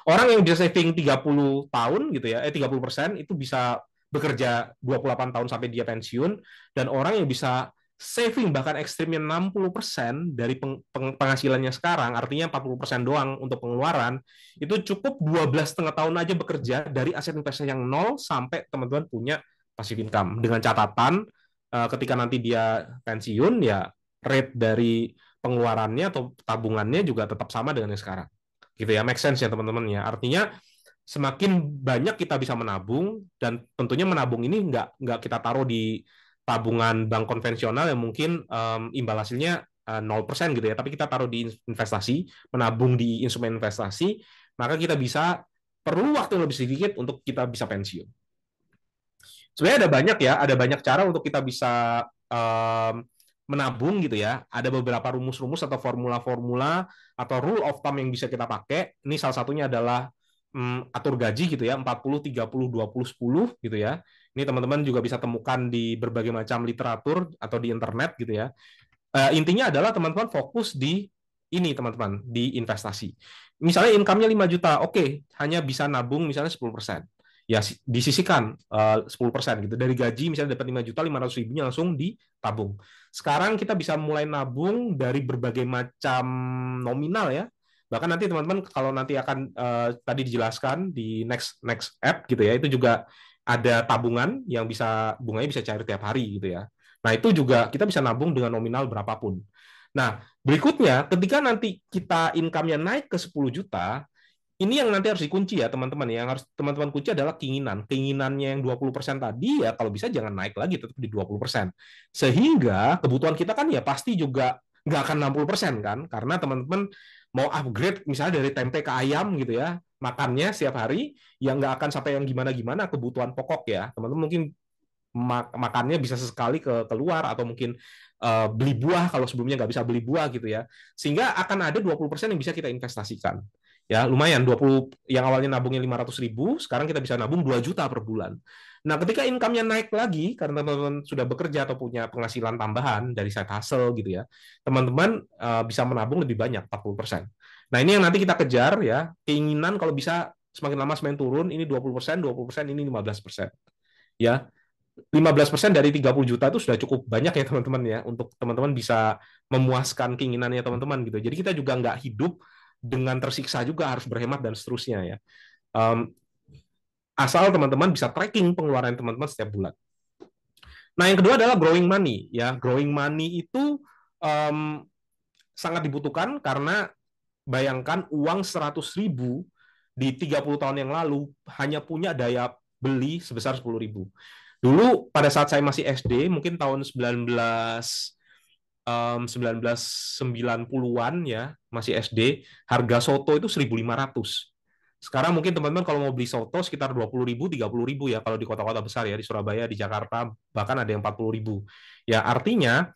Orang yang bisa saving 30 tahun gitu ya, 30% itu bisa bekerja 28 tahun sampai dia pensiun, dan orang yang bisa saving bahkan ekstrimnya 60% dari penghasilannya sekarang, artinya 40% doang untuk pengeluaran, itu cukup 12,5 tahun aja bekerja dari aset investasi yang nol sampai teman-teman punya passive income. Dengan catatan ketika nanti dia pensiun ya rate dari pengeluarannya atau tabungannya juga tetap sama dengan yang sekarang. Gitu ya, make sense ya teman-teman ya. Artinya semakin banyak kita bisa menabung, dan tentunya menabung ini nggak kita taruh di tabungan bank konvensional yang mungkin imbal hasilnya 0% gitu ya, tapi kita taruh di investasi, menabung di instrumen investasi, maka kita bisa perlu waktu yang lebih sedikit untuk kita bisa pensiun. Sebenarnya ada banyak cara untuk kita bisa menabung gitu ya. Ada beberapa rumus-rumus atau formula-formula atau rule of thumb yang bisa kita pakai. Ini salah satunya adalah atur gaji gitu ya, 40 30 20 10 gitu ya. Ini teman-teman juga bisa temukan di berbagai macam literatur atau di internet gitu ya. Intinya adalah teman-teman fokus di ini teman-teman, di investasi. Misalnya income-nya 5 juta, oke, hanya bisa nabung misalnya 10%. Ya disisihkan 10% gitu. Dari gaji misalnya dapat 5 juta, 500 ribunya langsung ditabung. Sekarang kita bisa mulai nabung dari berbagai macam nominal ya. Bahkan nanti teman-teman kalau nanti akan tadi dijelaskan di next app gitu ya, itu juga ada tabungan yang bisa bunganya bisa cair tiap hari gitu ya. Nah, itu juga kita bisa nabung dengan nominal berapapun. Nah, berikutnya ketika nanti kita income-nya naik ke 10 juta, ini yang nanti harus dikunci ya teman-teman. Yang harus teman-teman kunci adalah keinginan. Keinginannya yang 20% tadi ya kalau bisa jangan naik lagi, tetap di 20%. Sehingga kebutuhan kita kan ya pasti juga nggak akan 60% kan. Karena teman-teman mau upgrade misalnya dari tempe ke ayam gitu ya, makannya setiap hari, yang nggak akan sampai yang gimana-gimana kebutuhan pokok ya. Teman-teman mungkin makannya bisa sesekali keluar atau mungkin beli buah kalau sebelumnya nggak bisa beli buah gitu ya. Sehingga akan ada 20% yang bisa kita investasikan. Ya, lumayan 20 yang awalnya nabungnya 500 ribu, sekarang kita bisa nabung 2 juta per bulan. Nah, ketika income-nya naik lagi karena teman-teman sudah bekerja atau punya penghasilan tambahan dari side hustle gitu ya, teman-teman bisa menabung lebih banyak 40%. Nah, ini yang nanti kita kejar ya. Keinginan kalau bisa semakin lama semakin turun, ini 20%, 20%, ini 15%. Ya, 15% dari 30 juta itu sudah cukup banyak ya teman-teman ya untuk teman-teman bisa memuaskan keinginannya teman-teman gitu. Jadi kita juga nggak hidup dengan tersiksa juga harus berhemat dan seterusnya ya. Asal teman-teman bisa tracking pengeluaran teman-teman setiap bulan. Nah, yang kedua adalah growing money ya. Growing money itu sangat dibutuhkan karena bayangkan uang 100 ribu di 30 tahun yang lalu hanya punya daya beli sebesar 10 ribu. Dulu pada saat saya masih SD, mungkin tahun 1990-an ya, masih SD, harga soto itu 1.500. Sekarang mungkin teman-teman kalau mau beli soto sekitar 20 ribu, 30 ribu ya, kalau di kota-kota besar ya, di Surabaya, di Jakarta, bahkan ada yang 40 ribu. Ya, artinya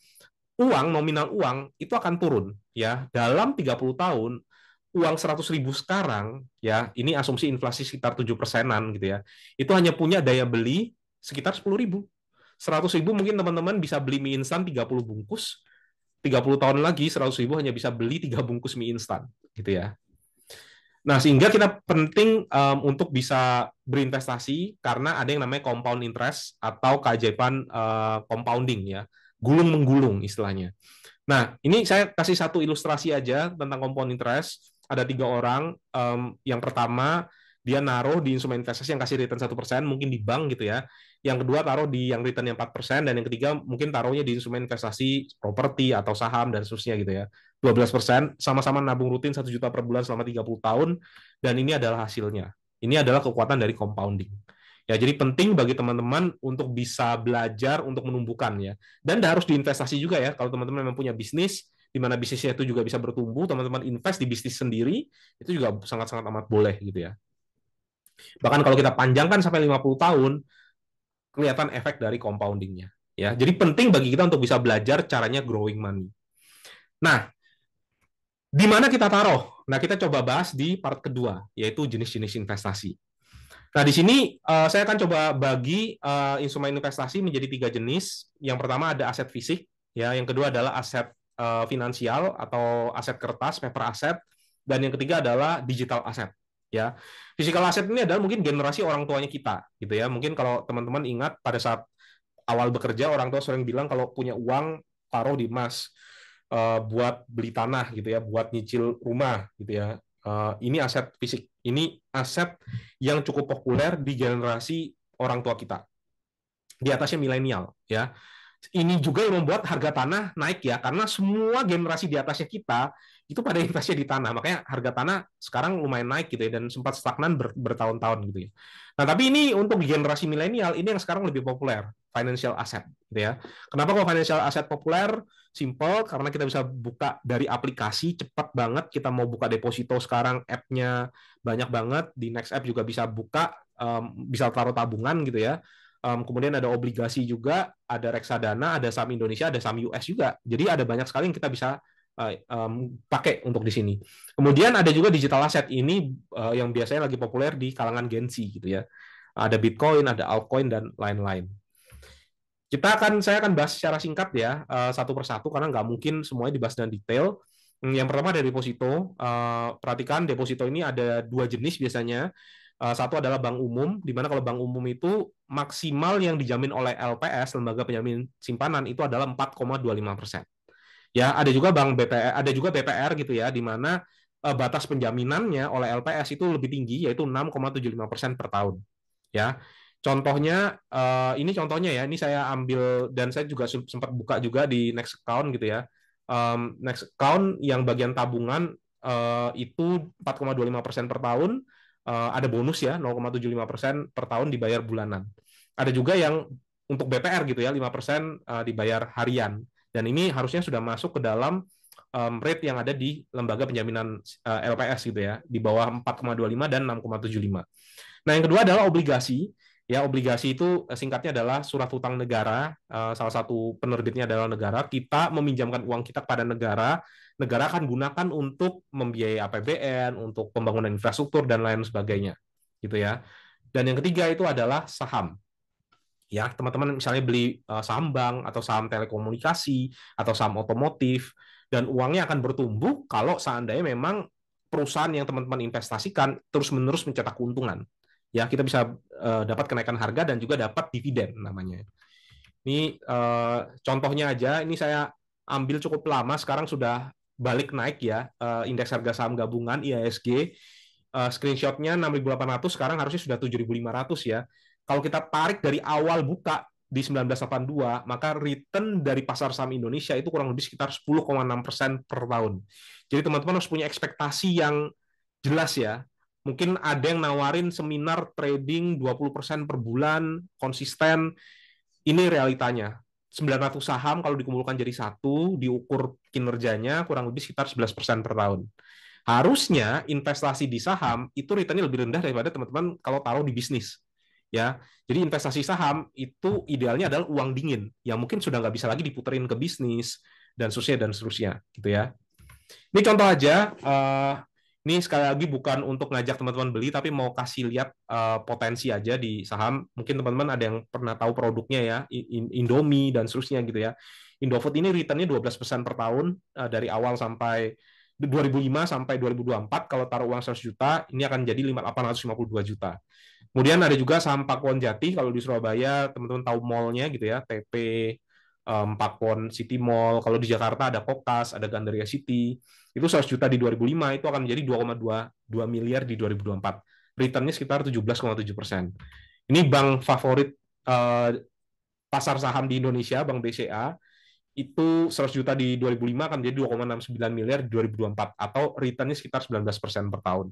nominal uang itu akan turun ya. Dalam 30 tahun, uang 100 ribu sekarang, ya, ini asumsi inflasi sekitar 7%-an gitu ya, itu hanya punya daya beli sekitar 10 ribu. 100 ribu mungkin teman-teman bisa beli mie instan 30 bungkus, 30 tahun lagi 100 ribu hanya bisa beli 3 bungkus mie instan gitu ya. Nah, sehingga kita penting untuk bisa berinvestasi karena ada yang namanya compound interest atau keajaiban compounding ya, gulung menggulung istilahnya. Nah, ini saya kasih satu ilustrasi aja tentang compound interest. Ada 3 orang. Yang pertama dia naruh di instrumen investasi yang kasih return 1%, mungkin di bank gitu ya. Yang kedua taruh di yang return yang 4%, dan yang ketiga mungkin taruhnya di instrumen investasi properti atau saham dan seterusnya gitu ya. 12%, sama-sama nabung rutin 1 juta per bulan selama 30 tahun, dan ini adalah hasilnya. Ini adalah kekuatan dari compounding. Ya, jadi penting bagi teman-teman untuk bisa belajar untuk menumbuhkan ya. Dan harus diinvestasi juga ya. Kalau teman-teman memang punya bisnis, di mana bisnisnya itu juga bisa bertumbuh, teman-teman invest di bisnis sendiri, itu juga sangat-sangat amat boleh gitu ya. Bahkan kalau kita panjangkan sampai 50 tahun, kelihatan efek dari compoundingnya. Ya, jadi penting bagi kita untuk bisa belajar caranya growing money. Nah, di mana kita taruh? Nah, kita coba bahas di part kedua, yaitu jenis-jenis investasi. Nah, di sini saya akan coba bagi instrumen investasi menjadi 3 jenis. Yang pertama ada aset fisik, ya. Yang kedua adalah aset finansial atau aset kertas, paper asset, dan yang ketiga adalah digital asset. Ya, physical asset ini adalah mungkin generasi orang tuanya kita, gitu ya. Mungkin kalau teman-teman ingat pada saat awal bekerja, orang tua sering bilang kalau punya uang taruh di emas, buat beli tanah, gitu ya, buat nyicil rumah, gitu ya. Ini aset fisik. Ini aset yang cukup populer di generasi orang tua kita. Di atasnya milenial, ya. Ini juga yang membuat harga tanah naik ya, karena semua generasi di atasnya kita itu pada investasi di tanah. Makanya harga tanah sekarang lumayan naik gitu ya, dan sempat stagnan bertahun-tahun gitu ya. Nah, tapi ini untuk generasi milenial ini yang sekarang lebih populer. financial asset, gitu ya. Kenapa kok financial asset populer? Simple, karena kita bisa buka dari aplikasi cepat banget. Kita mau buka deposito sekarang, app-nya banyak banget. Di Next App juga bisa buka, bisa taruh tabungan gitu ya. Kemudian ada obligasi juga, ada reksadana, ada saham Indonesia, ada saham US juga. Jadi ada banyak sekali yang kita bisa pakai untuk di sini. Kemudian ada juga digital asset ini yang biasanya lagi populer di kalangan Gen Z gitu ya. Ada Bitcoin, ada altcoin dan lain-lain. Saya akan bahas secara singkat ya, satu persatu karena nggak mungkin semuanya dibahas dengan detail. Yang pertama ada deposito. Perhatikan deposito ini ada dua jenis biasanya. Satu adalah bank umum, di mana kalau bank umum itu maksimal yang dijamin oleh LPS, lembaga penjamin simpanan, itu adalah 4,25%. Ya, ada juga bank BPR, ada juga BPR gitu ya, di mana batas penjaminannya oleh LPS itu lebih tinggi, yaitu 6,75% per tahun. Ya, contohnya ini contohnya ya, ini saya ambil dan saya juga sempat buka juga di Next Account gitu ya. Next Account yang bagian tabungan itu 4,25% per tahun, ada bonus ya 0,75% per tahun dibayar bulanan. Ada juga yang untuk BPR gitu ya 5% dibayar harian. Dan ini harusnya sudah masuk ke dalam rate yang ada di lembaga penjaminan LPS gitu ya, di bawah 4,25 dan 6,75. Nah, yang kedua adalah obligasi. Ya, obligasi itu singkatnya adalah surat hutang negara. Salah satu penerbitnya adalah negara. Kita meminjamkan uang kita kepada negara. Negara akan gunakan untuk membiayai APBN, untuk pembangunan infrastruktur dan lain sebagainya, gitu ya. Dan yang ketiga itu adalah saham. Ya, teman-teman misalnya beli saham bank atau saham telekomunikasi atau saham otomotif, dan uangnya akan bertumbuh kalau seandainya memang perusahaan yang teman-teman investasikan terus-menerus mencetak keuntungan. Ya, kita bisa dapat kenaikan harga dan juga dapat dividen namanya. Ini contohnya aja, ini saya ambil cukup lama, sekarang sudah balik naik ya, indeks harga saham gabungan IHSG, screenshotnya 6.800, sekarang harusnya sudah 7.500 ya. Kalau kita tarik dari awal buka di 1982, maka return dari pasar saham Indonesia itu kurang lebih sekitar 10,6% per tahun. Jadi teman-teman harus punya ekspektasi yang jelas ya. Mungkin ada yang nawarin seminar trading 20% per bulan, konsisten. Ini realitanya. 900 saham kalau dikumpulkan jadi satu, diukur kinerjanya kurang lebih sekitar 11% per tahun. Harusnya investasi di saham itu returnnya lebih rendah daripada teman-teman kalau taruh di bisnis. Ya, jadi investasi saham itu idealnya adalah uang dingin yang mungkin sudah nggak bisa lagi diputerin ke bisnis dan seterusnya gitu ya. Ini contoh aja. Ini sekali lagi bukan untuk ngajak teman-teman beli, tapi mau kasih lihat potensi aja di saham. Mungkin teman-teman ada yang pernah tahu produknya ya, Indomie dan seterusnya gitu ya. Indofood ini returnnya 12% per tahun dari awal sampai 2005 sampai 2024. Kalau taruh uang 100 juta, ini akan jadi 852 juta. Kemudian ada juga saham Pakuwon Jati, kalau di Surabaya teman-teman tahu mall-nya gitu ya, TP, Pakuwon City Mall. Kalau di Jakarta ada Kokas, ada Gandaria City. Itu 100 juta di 2005, itu akan menjadi 2,2 miliar di 2024. Returnnya sekitar 17,7%. Ini bank favorit pasar saham di Indonesia, Bank BCA. Itu 100 juta di 2005 akan menjadi 2,69 miliar di 2024, atau returnnya sekitar 19% per tahun.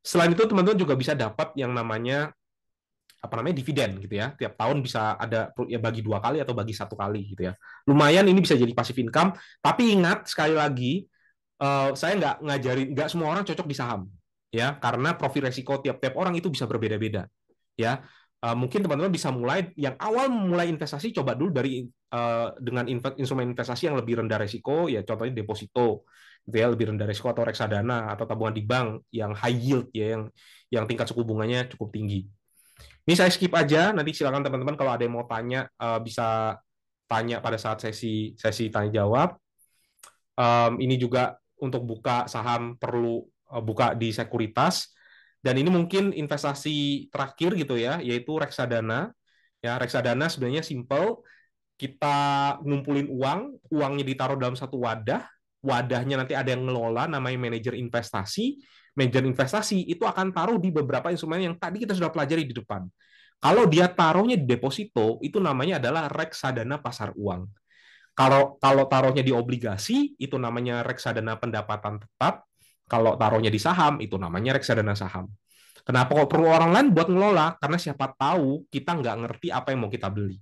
Selain itu, teman-teman juga bisa dapat yang namanya dividen gitu ya. Tiap tahun bisa ada ya, bagi 2 kali atau bagi 1 kali gitu ya. Lumayan, ini bisa jadi passive income. Tapi ingat sekali lagi, saya nggak semua orang cocok di saham ya, karena profil resiko tiap-tiap orang itu bisa berbeda-beda ya. Mungkin teman-teman bisa mulai yang awal memulai investasi, coba dulu dari dengan instrumen investasi yang lebih rendah resiko ya, contohnya deposito gitu ya, lebih rendah resiko, atau reksadana atau tabungan di bank yang high yield ya, yang tingkat suku bunganya cukup tinggi. Ini saya skip aja, nanti silakan teman-teman kalau ada yang mau tanya bisa tanya pada saat sesi tanya jawab. Ini juga untuk buka saham perlu buka di sekuritas, dan ini mungkin investasi terakhir gitu ya, yaitu reksadana. Ya, reksadana sebenarnya simple, kita ngumpulin uangnya ditaruh dalam satu wadah, wadahnya nanti ada yang ngelola namanya manajer investasi. Manajer investasi itu akan taruh di beberapa instrumen yang tadi kita sudah pelajari di depan. Kalau dia taruhnya di deposito, itu namanya adalah reksadana pasar uang. Kalau taruhnya di obligasi, itu namanya reksadana pendapatan tetap. Kalau taruhnya di saham, itu namanya reksadana saham. Kenapa kok perlu orang lain buat ngelola? Karena siapa tahu kita nggak ngerti apa yang mau kita beli.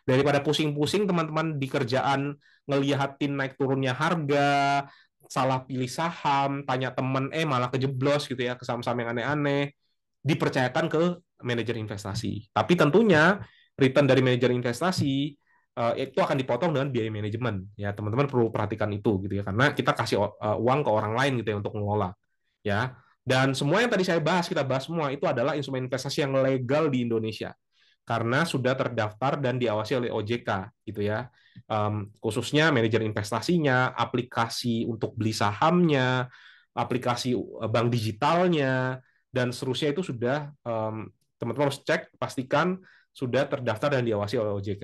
Daripada pusing-pusing teman-teman di kerjaan ngeliatin naik turunnya harga, salah pilih saham, tanya temen, malah kejeblos gitu ya, ke saham-saham yang aneh-aneh, dipercayakan ke manajer investasi. Tapi tentunya return dari manajer investasi itu akan dipotong dengan biaya manajemen. Ya, teman-teman perlu perhatikan itu gitu ya, karena kita kasih uang ke orang lain gitu ya untuk mengelola. Ya, dan semua yang tadi saya bahas, kita bahas semua itu adalah instrumen investasi yang legal di Indonesia karena sudah terdaftar dan diawasi oleh OJK gitu ya. Khususnya manajer investasinya, aplikasi untuk beli sahamnya, aplikasi bank digitalnya, dan seterusnya itu sudah teman-teman harus cek, pastikan sudah terdaftar dan diawasi oleh OJK.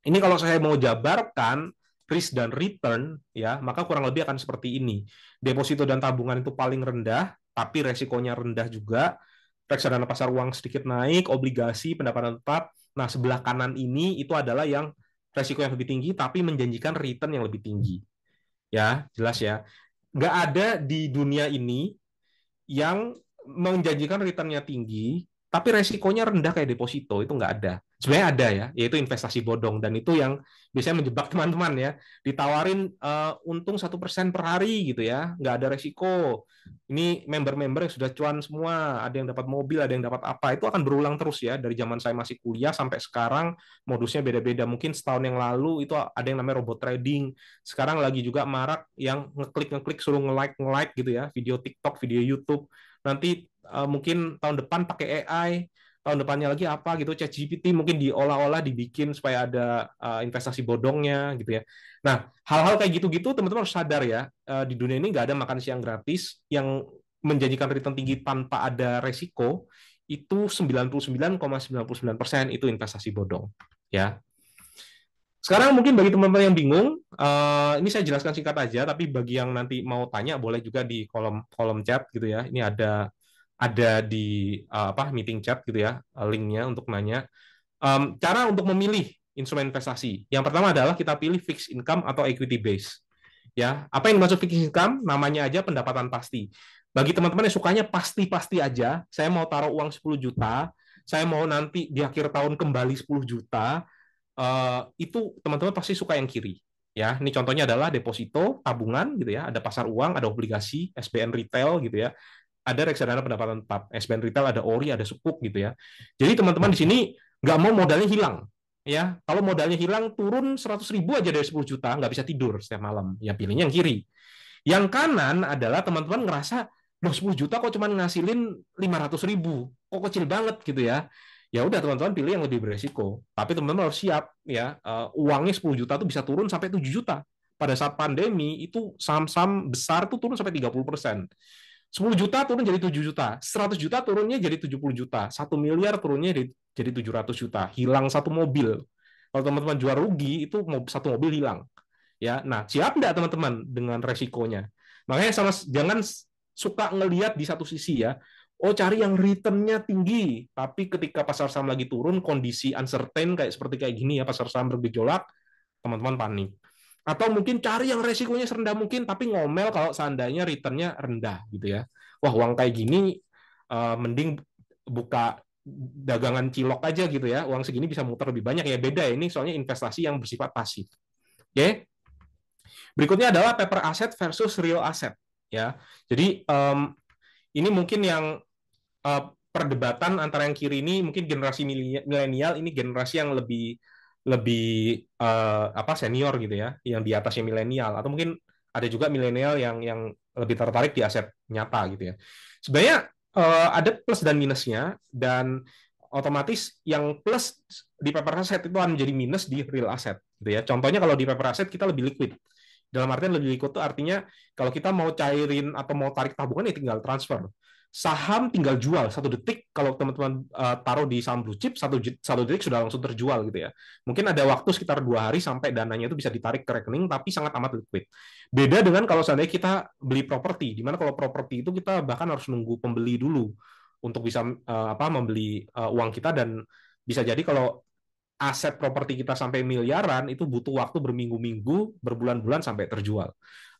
Ini kalau saya mau jabarkan risk dan return, ya maka kurang lebih akan seperti ini. Deposito dan tabungan itu paling rendah, tapi resikonya rendah juga. Reksadana pasar uang sedikit naik, obligasi, pendapatan tetap. Nah, sebelah kanan ini itu adalah yang resiko yang lebih tinggi, tapi menjanjikan return yang lebih tinggi. Ya, jelas ya. Nggak ada di dunia ini yang menjanjikan return-nya tinggi, tapi resikonya rendah kayak deposito, itu nggak ada. Sebenarnya ada ya, yaitu investasi bodong, dan itu yang biasanya menjebak teman-teman ya. Ditawarin untung 1% per hari gitu ya, nggak ada resiko. Ini member-member yang sudah cuan semua, ada yang dapat mobil, ada yang dapat apa, itu akan berulang terus ya, dari zaman saya masih kuliah sampai sekarang, modusnya beda-beda. Mungkin setahun yang lalu itu ada yang namanya robot trading, sekarang lagi juga marak yang ngeklik suruh nge-like gitu ya, video TikTok, video YouTube. Nanti mungkin tahun depan pakai AI, tahun depannya lagi apa gitu, ChatGPT mungkin diolah-olah, dibikin supaya ada investasi bodongnya gitu ya. Nah, hal-hal kayak gitu-gitu teman-teman harus sadar ya, di dunia ini nggak ada makan siang gratis. Yang menjanjikan return tinggi tanpa ada resiko itu 99,99% itu investasi bodong ya. Sekarang mungkin bagi teman-teman yang bingung, ini saya jelaskan singkat aja, tapi bagi yang nanti mau tanya boleh juga di kolom chat gitu ya. Ini ada di meeting chat gitu ya, linknya untuk nanya. Cara untuk memilih instrumen investasi. Yang pertama adalah kita pilih fixed income atau equity base. Ya, apa yang dimaksud fixed income? Namanya aja pendapatan pasti. Bagi teman-teman yang sukanya pasti-pasti aja, saya mau taruh uang 10 juta, saya mau nanti di akhir tahun kembali 10 juta, itu teman-teman pasti suka yang kiri. Ya, ini contohnya adalah deposito, tabungan gitu ya, ada pasar uang, ada obligasi, SBN retail gitu ya, ada reksadana pendapatan tetap, SBN retail, ada ORI, ada sukuk gitu ya. Jadi teman-teman di sini nggak mau modalnya hilang. Ya, kalau modalnya hilang turun 100.000 aja dari 10 juta, nggak bisa tidur setiap malam. Ya pilihnya yang kiri. Yang kanan adalah teman-teman ngerasa, loh 10 juta kok cuma ngasilin 500.000, kok kecil banget gitu ya. Ya udah teman-teman pilih yang lebih beresiko. Tapi teman-teman harus siap ya, uangnya 10 juta tuh bisa turun sampai 7 juta. Pada saat pandemi itu saham-saham besar tuh turun sampai 30%. 10 juta turun jadi 7 juta, 100 juta turunnya jadi 70 juta, 1 miliar turunnya jadi 700 juta, hilang satu mobil. Kalau teman-teman jual rugi, itu satu mobil hilang. Ya, nah siap nggak teman-teman dengan resikonya? Makanya jangan suka ngelihat di satu sisi ya. Oh, cari yang return-nya tinggi, tapi ketika pasar saham lagi turun, kondisi uncertain seperti kayak gini ya, pasar saham bergejolak, teman-teman panik. Atau mungkin cari yang resikonya serendah mungkin, tapi ngomel kalau seandainya return-nya rendah gitu ya. Wah, uang kayak gini mending buka dagangan cilok aja gitu ya. Uang segini bisa muter lebih banyak ya. Beda ya, ini soalnya investasi yang bersifat pasif. Oke. Berikutnya adalah paper asset versus real asset ya. Jadi ini mungkin yang perdebatan antara yang kiri ini mungkin generasi milenial, ini generasi yang lebih senior gitu ya, yang di atasnya milenial, atau mungkin ada juga milenial yang lebih tertarik di aset nyata gitu ya. Sebenarnya ada plus dan minusnya, dan otomatis yang plus di paper asset itu akan menjadi minus di real asset gitu ya. Contohnya kalau di paper asset kita lebih liquid. Dalam artian lebih liquid itu artinya kalau kita mau cairin atau mau tarik tabungan ya tinggal transfer. Saham tinggal jual 1 detik. Kalau teman-teman taruh di saham blue chip, 1 detik sudah langsung terjual gitu ya. Mungkin ada waktu sekitar 2 hari sampai dananya itu bisa ditarik ke rekening, tapi sangat amat liquid. Beda dengan kalau seandainya kita beli properti, di mana kalau properti itu kita bahkan harus nunggu pembeli dulu untuk bisa membeli uang kita, dan bisa jadi kalau aset properti kita sampai miliaran itu butuh waktu berminggu-minggu, berbulan-bulan sampai terjual.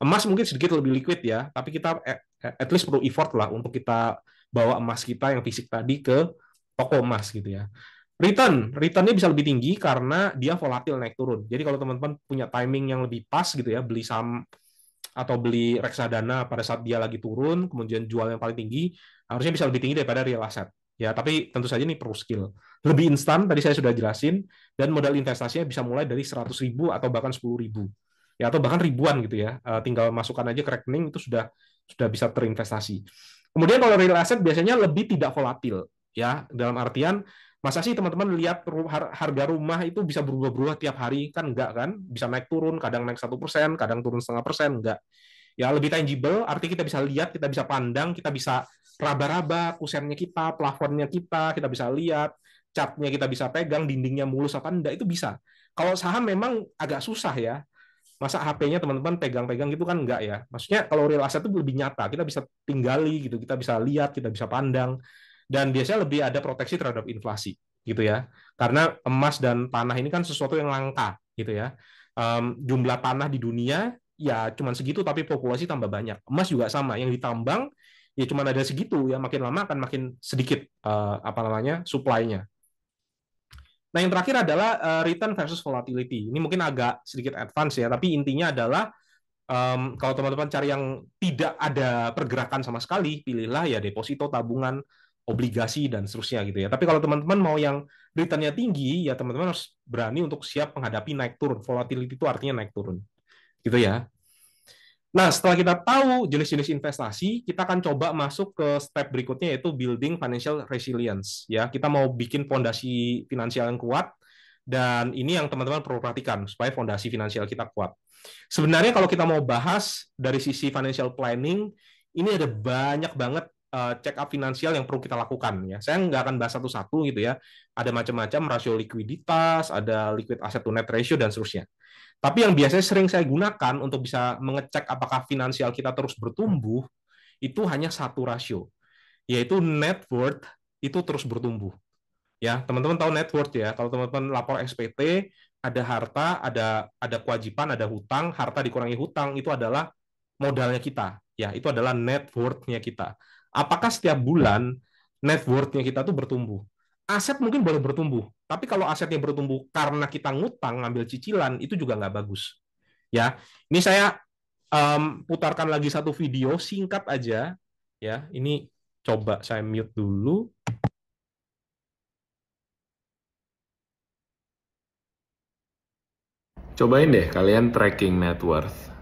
Emas mungkin sedikit lebih liquid ya, tapi kita at least perlu effort lah untuk kita bawa emas kita yang fisik tadi ke toko emas gitu ya. Returnnya bisa lebih tinggi karena dia volatil naik turun. Jadi kalau teman-teman punya timing yang lebih pas gitu ya, beli saham atau beli reksadana pada saat dia lagi turun, kemudian jual yang paling tinggi, harusnya bisa lebih tinggi daripada real asset. Ya, tapi tentu saja ini perlu skill. Lebih instan, tadi saya sudah jelasin, dan modal investasinya bisa mulai dari 100.000 atau bahkan 10.000. Ya, atau bahkan ribuan gitu ya. Tinggal masukkan aja ke rekening, itu sudah bisa terinvestasi. Kemudian kalau real asset biasanya lebih tidak volatil. Ya, dalam artian, masa sih teman-teman lihat harga rumah itu bisa berubah-ubah tiap hari? Kan enggak kan? Bisa naik turun, kadang naik 1%, kadang turun 0,5%, enggak. Ya lebih tangible, artinya kita bisa lihat, kita bisa pandang, kita bisa raba-raba kusennya kita, plafonnya kita bisa lihat, catnya kita bisa pegang, dindingnya mulus apa enggak, itu bisa. Kalau saham memang agak susah ya. Masa HP-nya teman-teman pegang-pegang gitu kan enggak ya. Maksudnya kalau real asset itu lebih nyata, kita bisa tinggali gitu, kita bisa lihat, kita bisa pandang, dan biasanya lebih ada proteksi terhadap inflasi gitu ya. Karena emas dan tanah ini kan sesuatu yang langka gitu ya. Jumlah tanah di dunia ya cuma segitu tapi populasi tambah banyak. Emas juga sama, yang ditambang ya cuma ada segitu ya, makin lama akan makin sedikit apa namanya supply-nya. Nah, yang terakhir adalah return versus volatility. Ini mungkin agak sedikit advance ya, tapi intinya adalah kalau teman-teman cari yang tidak ada pergerakan sama sekali, pilihlah ya deposito, tabungan, obligasi, dan seterusnya gitu ya. Tapi kalau teman-teman mau yang return-nya tinggi, ya teman-teman harus berani untuk siap menghadapi naik turun. Volatility itu artinya naik turun. Gitu ya. Nah, setelah kita tahu jenis-jenis investasi, kita akan coba masuk ke step berikutnya yaitu building financial resilience. Ya, kita mau bikin fondasi finansial yang kuat, dan ini yang teman-teman perlu perhatikan supaya fondasi finansial kita kuat. Sebenarnya kalau kita mau bahas dari sisi financial planning, ini ada banyak banget check up finansial yang perlu kita lakukan ya. Saya nggak akan bahas satu-satu gitu ya. Ada macam-macam rasio likuiditas, ada liquid asset to net ratio dan seterusnya. Tapi yang biasanya sering saya gunakan untuk bisa mengecek apakah finansial kita terus bertumbuh, itu hanya satu rasio, yaitu net worth itu terus bertumbuh. Ya, teman-teman tahu net worth ya. Kalau teman-teman lapor SPT, ada harta, ada kewajiban, ada hutang, harta dikurangi hutang itu adalah modalnya kita. Ya, itu adalah net worth-nya kita. Apakah setiap bulan net worth-nya kita tuh bertumbuh? Aset mungkin boleh bertumbuh, tapi kalau asetnya bertumbuh karena kita ngutang, ngambil cicilan, itu juga nggak bagus. Ya, ini saya putarkan lagi satu video singkat aja. Ya, ini coba saya mute dulu. Cobain deh kalian tracking net worth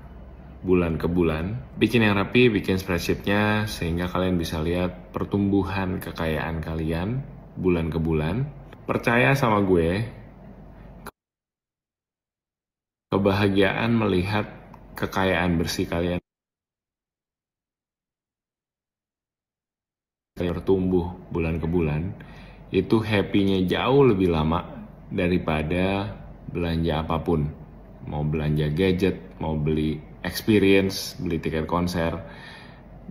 bulan ke bulan. Bikin yang rapi, bikin spreadsheetnya sehingga kalian bisa lihat pertumbuhan kekayaan kalian bulan ke bulan. Percaya sama gue, kebahagiaan melihat kekayaan bersih kalian bertumbuh bulan ke bulan, itu happy-nya jauh lebih lama daripada belanja apapun. Mau belanja gadget, mau beli experience, beli tiket konser,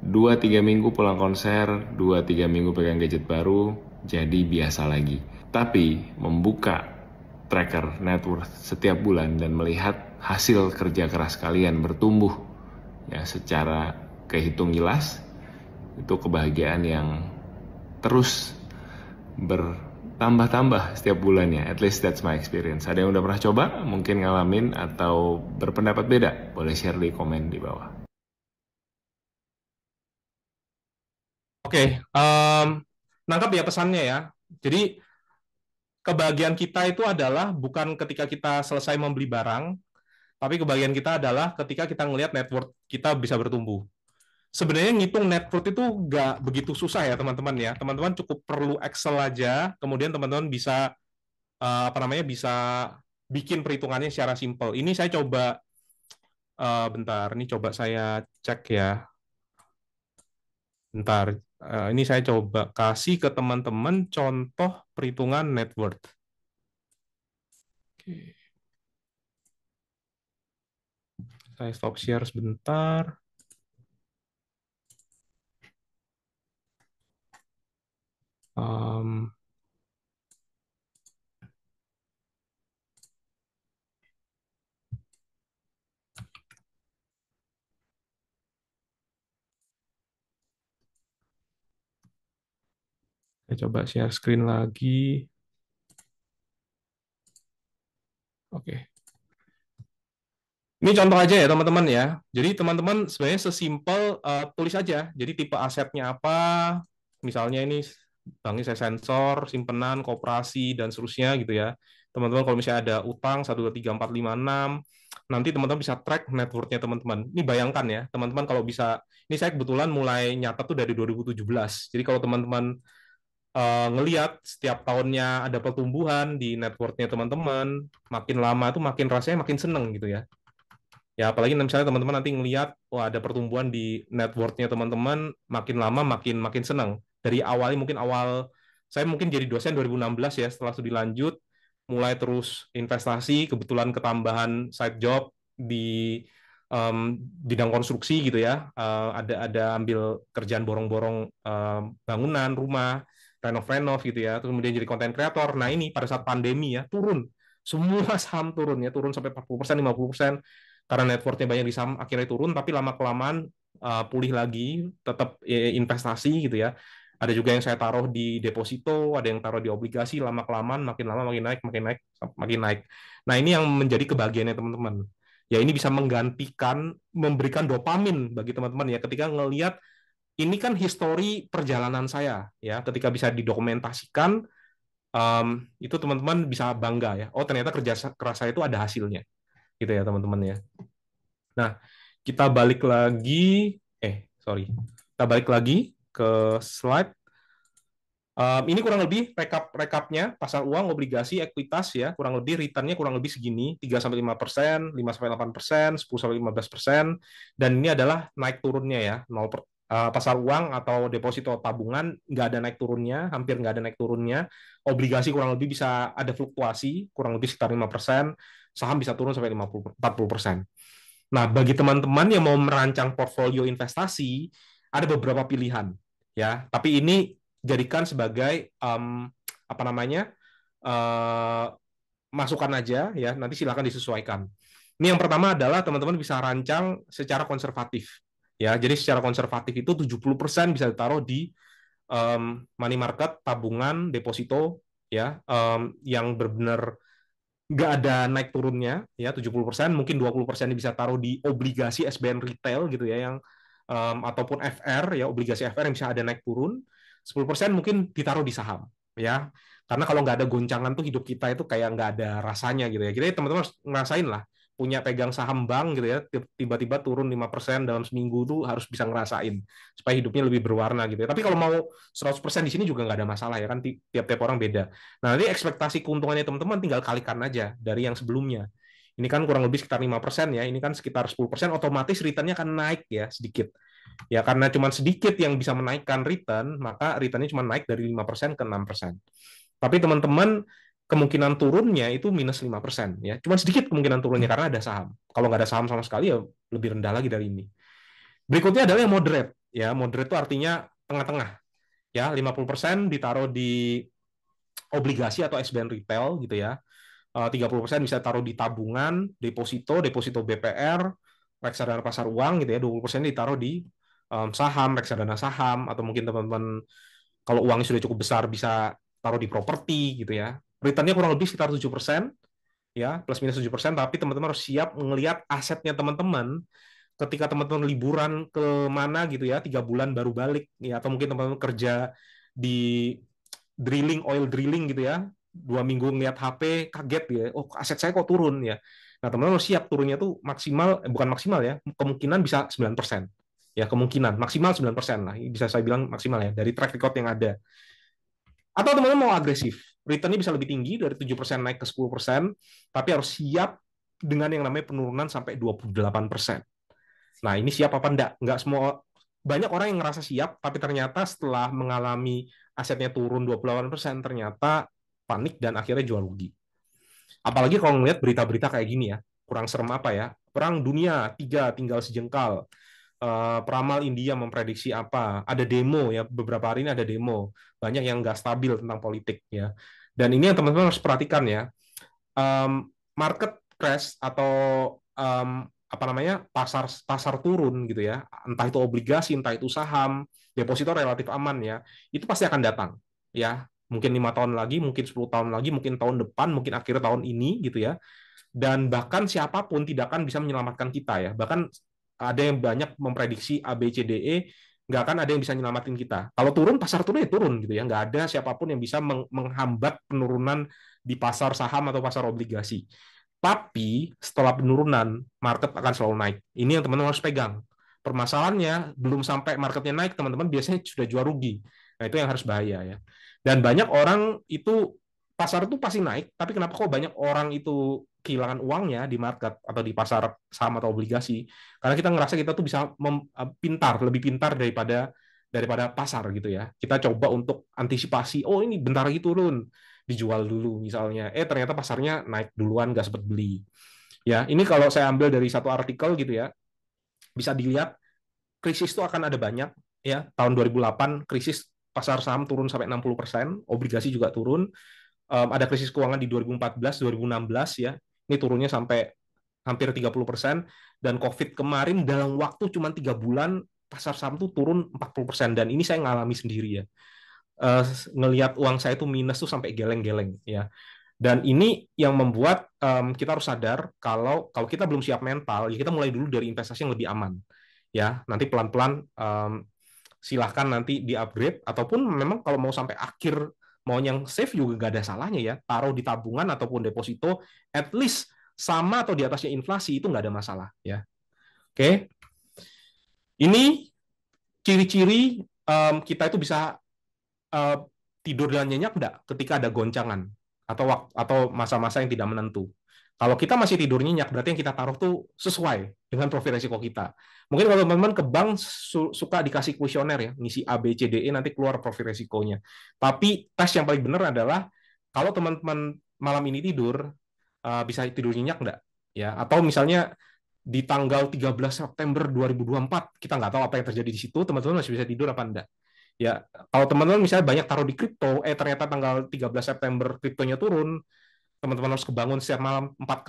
2-3 minggu pulang konser, 2-3 minggu pegang gadget baru, jadi biasa lagi. Tapi membuka tracker net worth setiap bulan dan melihat hasil kerja keras kalian bertumbuh ya secara kehitung jelas, itu kebahagiaan yang terus bertambah-tambah setiap bulannya. At least that's my experience. Ada yang udah pernah coba, mungkin ngalamin atau berpendapat beda, boleh share di komen di bawah. Oke, nangkap ya pesannya ya. Jadi kebahagiaan kita itu adalah bukan ketika kita selesai membeli barang, tapi kebahagiaan kita adalah ketika kita ngelihat net worth kita bisa bertumbuh. Sebenarnya ngitung net worth itu nggak begitu susah ya teman-teman ya. Teman-teman cukup perlu Excel aja, kemudian teman-teman bisa apa namanya bisa bikin perhitungannya secara simpel. Ini saya coba bentar, ini coba saya cek ya. Bentar, ini saya coba kasih ke teman-teman contoh perhitungan net worth. Oke. Saya stop share sebentar. Um, saya coba share screen lagi. Oke. Ini contoh aja ya teman-teman ya. Jadi teman-teman sebenarnya sesimpel tulis aja. Jadi tipe asetnya apa, misalnya ini banknya saya sensor, simpenan, koperasi dan seterusnya gitu ya. Teman-teman kalau misalnya ada utang 1 2 3 4 5 6, nanti teman-teman bisa track net worth-nya teman-teman. Ini bayangkan ya, teman-teman kalau bisa, ini saya kebetulan mulai nyatet tuh dari 2017. Jadi kalau teman-teman ngelihat setiap tahunnya ada pertumbuhan di net worth-nya teman-teman, makin lama tuh makin rasanya makin seneng gitu ya. Ya, apalagi misalnya teman-teman nanti ngelihat, wah ada pertumbuhan di net worth-nya teman-teman, makin lama makin makin senang. Dari awalnya mungkin saya mungkin jadi dosen 2016 ya, setelah studi lanjut, mulai terus investasi, kebetulan ketambahan side job di bidang konstruksi gitu ya, ada ambil kerjaan borong-borong bangunan, rumah, renov-renov gitu ya, terus kemudian jadi content creator. Nah ini pada saat pandemi ya, turun. Semua saham turun ya, turun sampai 40%, 50%, karena networknya banyak di saham akhirnya turun, tapi lama kelamaan pulih lagi, tetap investasi gitu ya. Ada juga yang saya taruh di deposito, ada yang taruh di obligasi, lama makin naik, makin naik, makin naik. Nah ini yang menjadi kebahagiaannya teman-teman. Ya ini bisa menggantikan, memberikan dopamin bagi teman-teman ya, ketika ngelihat ini kan histori perjalanan saya ya, ketika bisa didokumentasikan, itu teman-teman bisa bangga ya. Oh ternyata kerja keras saya itu ada hasilnya, gitu ya teman-teman ya. Nah, kita balik lagi, sorry, kita balik lagi ke slide. Ini kurang lebih rekapnya pasar uang, obligasi, ekuitas ya, kurang lebih returnnya kurang lebih segini, 3-5%, 5-8%, 10-15%, dan ini adalah naik turunnya ya, pasar uang atau deposito tabungan nggak ada naik turunnya, hampir nggak ada naik turunnya, obligasi kurang lebih bisa ada fluktuasi, kurang lebih sekitar 5%, saham bisa turun sampai 40%. Nah, bagi teman-teman yang mau merancang portfolio investasi, ada beberapa pilihan, ya. Tapi ini jadikan sebagai apa namanya masukan aja, ya. Nanti silakan disesuaikan. Ini yang pertama adalah teman-teman bisa rancang secara konservatif, ya. Jadi secara konservatif itu 70% bisa ditaruh di money market, tabungan, deposito, ya, yang benar-benar nggak ada naik turunnya ya, 70%, mungkin 20% bisa taruh di obligasi SBN retail gitu ya, yang ataupun FR ya, obligasi FR yang bisa ada naik turun, 10% mungkin ditaruh di saham ya, karena kalau nggak ada goncangan tuh hidup kita itu kayak nggak ada rasanya gitu ya. Jadi teman-teman harus ngerasain lah, punya pegang saham bank gitu ya, tiba-tiba turun 5% dalam seminggu tuh harus bisa ngerasain supaya hidupnya lebih berwarna gitu ya. Tapi kalau mau 100% di sini juga nggak ada masalah ya kan, tiap-tiap orang beda. Nah, nanti ekspektasi keuntungannya teman-teman tinggal kalikan aja dari yang sebelumnya. Ini kan kurang lebih sekitar 5% ya, ini kan sekitar 10%, otomatis return-nya akan naik ya sedikit. Ya karena cuma sedikit yang bisa menaikkan return, maka return-nya cuma naik dari 5% ke 6%. Tapi teman-teman, kemungkinan turunnya itu minus 5% ya. Cuma sedikit kemungkinan turunnya karena ada saham. Kalau nggak ada saham sama sekali ya lebih rendah lagi dari ini. Berikutnya adalah yang moderate. Ya, moderate itu artinya tengah-tengah. Ya, 50% ditaruh di obligasi atau SBN retail gitu ya. 30% bisa taruh di tabungan, deposito BPR, reksadana pasar uang gitu ya. 20% ditaruh di saham, reksadana saham, atau mungkin teman-teman kalau uangnya sudah cukup besar bisa taruh di properti gitu ya. Returnnya kurang lebih sekitar 7%, ya, plus minus 7%, tapi teman-teman harus siap melihat asetnya teman-teman ketika teman-teman liburan ke mana gitu ya, 3 bulan baru balik ya, atau mungkin teman-teman kerja di oil drilling gitu ya, 2 minggu ngeliat HP kaget ya, oh aset saya kok turun ya. Nah teman-teman harus siap turunnya tuh maksimal, bukan maksimal ya, kemungkinan bisa 9%. Ya kemungkinan maksimal 9% lah, bisa saya bilang maksimal ya dari track record yang ada. Atau teman-teman mau agresif, returnnya bisa lebih tinggi dari 7% naik ke 10%, tapi harus siap dengan yang namanya penurunan sampai 28%. Nah, ini siap apa enggak? Enggak semua, banyak orang yang ngerasa siap, tapi ternyata setelah mengalami asetnya turun 28%, ternyata panik dan akhirnya jual rugi. Apalagi kalau ngelihat berita-berita kayak gini ya, kurang serem apa ya? Perang dunia 3 tinggal sejengkal. Peramal India memprediksi apa? Ada demo ya, beberapa hari ini ada demo. Banyak yang nggak stabil tentang politik ya. Dan ini yang teman-teman harus perhatikan ya. Market crash atau apa namanya, pasar turun gitu ya, entah itu obligasi, entah itu saham, deposito relatif aman ya, itu pasti akan datang ya, mungkin 5 tahun lagi, mungkin 10 tahun lagi, mungkin tahun depan, mungkin akhir tahun ini gitu ya. dan bahkan siapapun tidak akan bisa menyelamatkan kita ya. Bahkan ada yang banyak memprediksi A, B, C, D, E, nggak akan ada yang bisa menyelamatin kita. Kalau turun, pasar turun ya turun gitu ya. Nggak ada siapapun yang bisa menghambat penurunan di pasar saham atau pasar obligasi. Tapi setelah penurunan, market akan selalu naik. Ini yang teman-teman harus pegang. Permasalahannya, belum sampai marketnya naik, teman-teman biasanya sudah jual rugi. Nah, itu yang harus bahaya ya. Dan banyak orang itu, pasar itu pasti naik, tapi kenapa kok banyak orang itu kehilangan uangnya di market atau di pasar saham atau obligasi? Karena kita ngerasa kita tuh bisa lebih pintar daripada pasar gitu ya. Kita coba untuk antisipasi, oh ini bentar lagi turun, dijual dulu misalnya. Ternyata pasarnya naik duluan, nggak sempat beli. Ya, ini kalau saya ambil dari satu artikel gitu ya, bisa dilihat krisis itu akan ada banyak ya. Tahun 2008 krisis pasar saham turun sampai 60%, obligasi juga turun. Ada krisis keuangan di 2014, 2016 ya. Ini turunnya sampai hampir 30%, dan COVID kemarin dalam waktu cuma 3 bulan pasar saham tuh turun 40%, dan ini saya ngalami sendiri ya. Ngelihat uang saya itu minus tuh sampai geleng-geleng ya. Dan ini yang membuat kita harus sadar kalau kita belum siap mental, ya kita mulai dulu dari investasi yang lebih aman. Ya, nanti pelan-pelan silahkan nanti di-upgrade, ataupun memang kalau mau sampai akhir mau yang safe juga nggak ada salahnya ya, taruh di tabungan ataupun deposito, at least sama atau di atasnya inflasi, itu nggak ada masalah ya. Oke, ini ciri-ciri kita itu bisa tidur dengan nyenyak enggak ketika ada goncangan atau masa-masa yang tidak menentu. Kalau kita masih tidur nyenyak, berarti yang kita taruh tuh sesuai dengan profil resiko kita. Mungkin kalau teman-teman ke bank suka dikasih kuesioner ya, ngisi A, B, C, D, E, nanti keluar profil resikonya. Tapi tes yang paling benar adalah kalau teman-teman malam ini tidur, bisa tidur nyenyak enggak? Ya, atau misalnya di tanggal 13 September 2024, kita nggak tahu apa yang terjadi di situ, teman-teman masih bisa tidur apa enggak? Ya, kalau teman-teman misalnya banyak taruh di kripto, ternyata tanggal 13 September kriptonya turun, teman-teman harus kebangun setiap malam 4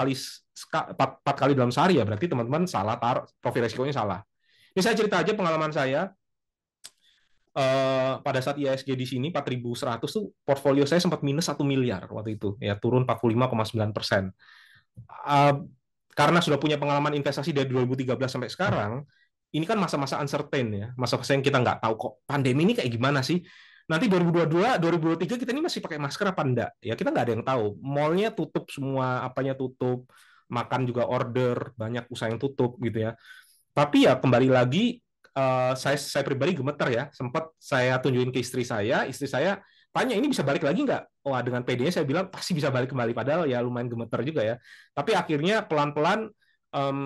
kali dalam sehari, ya berarti teman-teman salah taruh, profil resikonya salah. Ini saya cerita aja pengalaman saya. Pada saat IISG di sini 4.100 tuh portfolio saya sempat minus 1 miliar waktu itu, ya turun 45,9%. Karena sudah punya pengalaman investasi dari 2013 sampai sekarang, ini kan masa-masa uncertain ya, masa-masa yang kita nggak tahu kok pandemi ini kayak gimana sih. Nanti 2022, 2023 kita ini masih pakai masker apa enggak? Ya kita nggak ada yang tahu. Mallnya tutup semua, apanya tutup, makan juga order, banyak usaha yang tutup gitu ya. Tapi ya kembali lagi, saya pribadi gemeter ya. Sempat saya tunjukin ke istri saya tanya ini bisa balik lagi nggak? Wah, dengan PD-nya saya bilang pasti bisa balik kembali, padahal ya lumayan gemeter juga ya. Tapi akhirnya pelan-pelan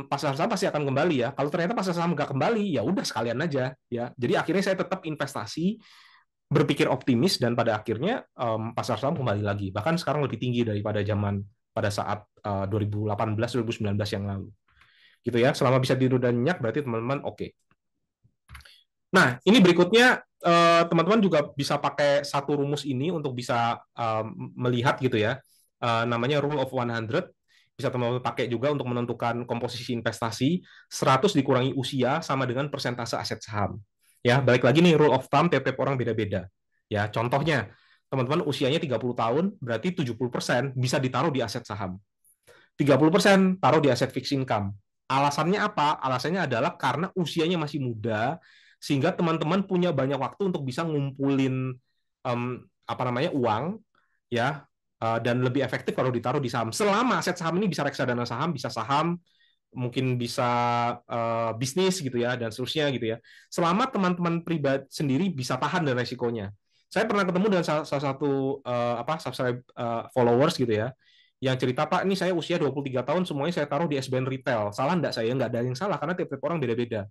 pasar saham pasti akan kembali ya. Kalau ternyata pasar saham nggak kembali, ya udah sekalian aja ya. Jadi akhirnya saya tetap investasi, berpikir optimis, dan pada akhirnya pasar saham kembali lagi. Bahkan sekarang lebih tinggi daripada zaman pada saat 2018-2019 yang lalu. Gitu ya. Selama bisa tidur dan nyenyak, berarti teman-teman oke. Nah, ini berikutnya teman-teman juga bisa pakai satu rumus ini untuk bisa melihat gitu ya. Namanya Rule of 100. Bisa teman-teman pakai juga untuk menentukan komposisi investasi. 100 dikurangi usia sama dengan persentase aset saham. Ya, balik lagi nih rule of thumb, tiap-tiap orang beda-beda. Ya, contohnya, teman-teman usianya 30 tahun, berarti 70% bisa ditaruh di aset saham. 30% taruh di aset fixed income. Alasannya apa? Alasannya adalah karena usianya masih muda, sehingga teman-teman punya banyak waktu untuk bisa ngumpulin uang ya, dan lebih efektif kalau ditaruh di saham. Selama aset saham ini bisa reksadana saham, bisa saham, mungkin bisa bisnis gitu ya, dan seterusnya gitu ya. Selama teman-teman pribadi sendiri bisa tahan dengan resikonya. Saya pernah ketemu dengan salah satu subscribe followers gitu ya, yang cerita, Pak, ini saya usia 23 tahun, semuanya saya taruh di SBN Retail. Salah enggak saya? Enggak ada yang salah, karena tiap-tiap orang beda-beda.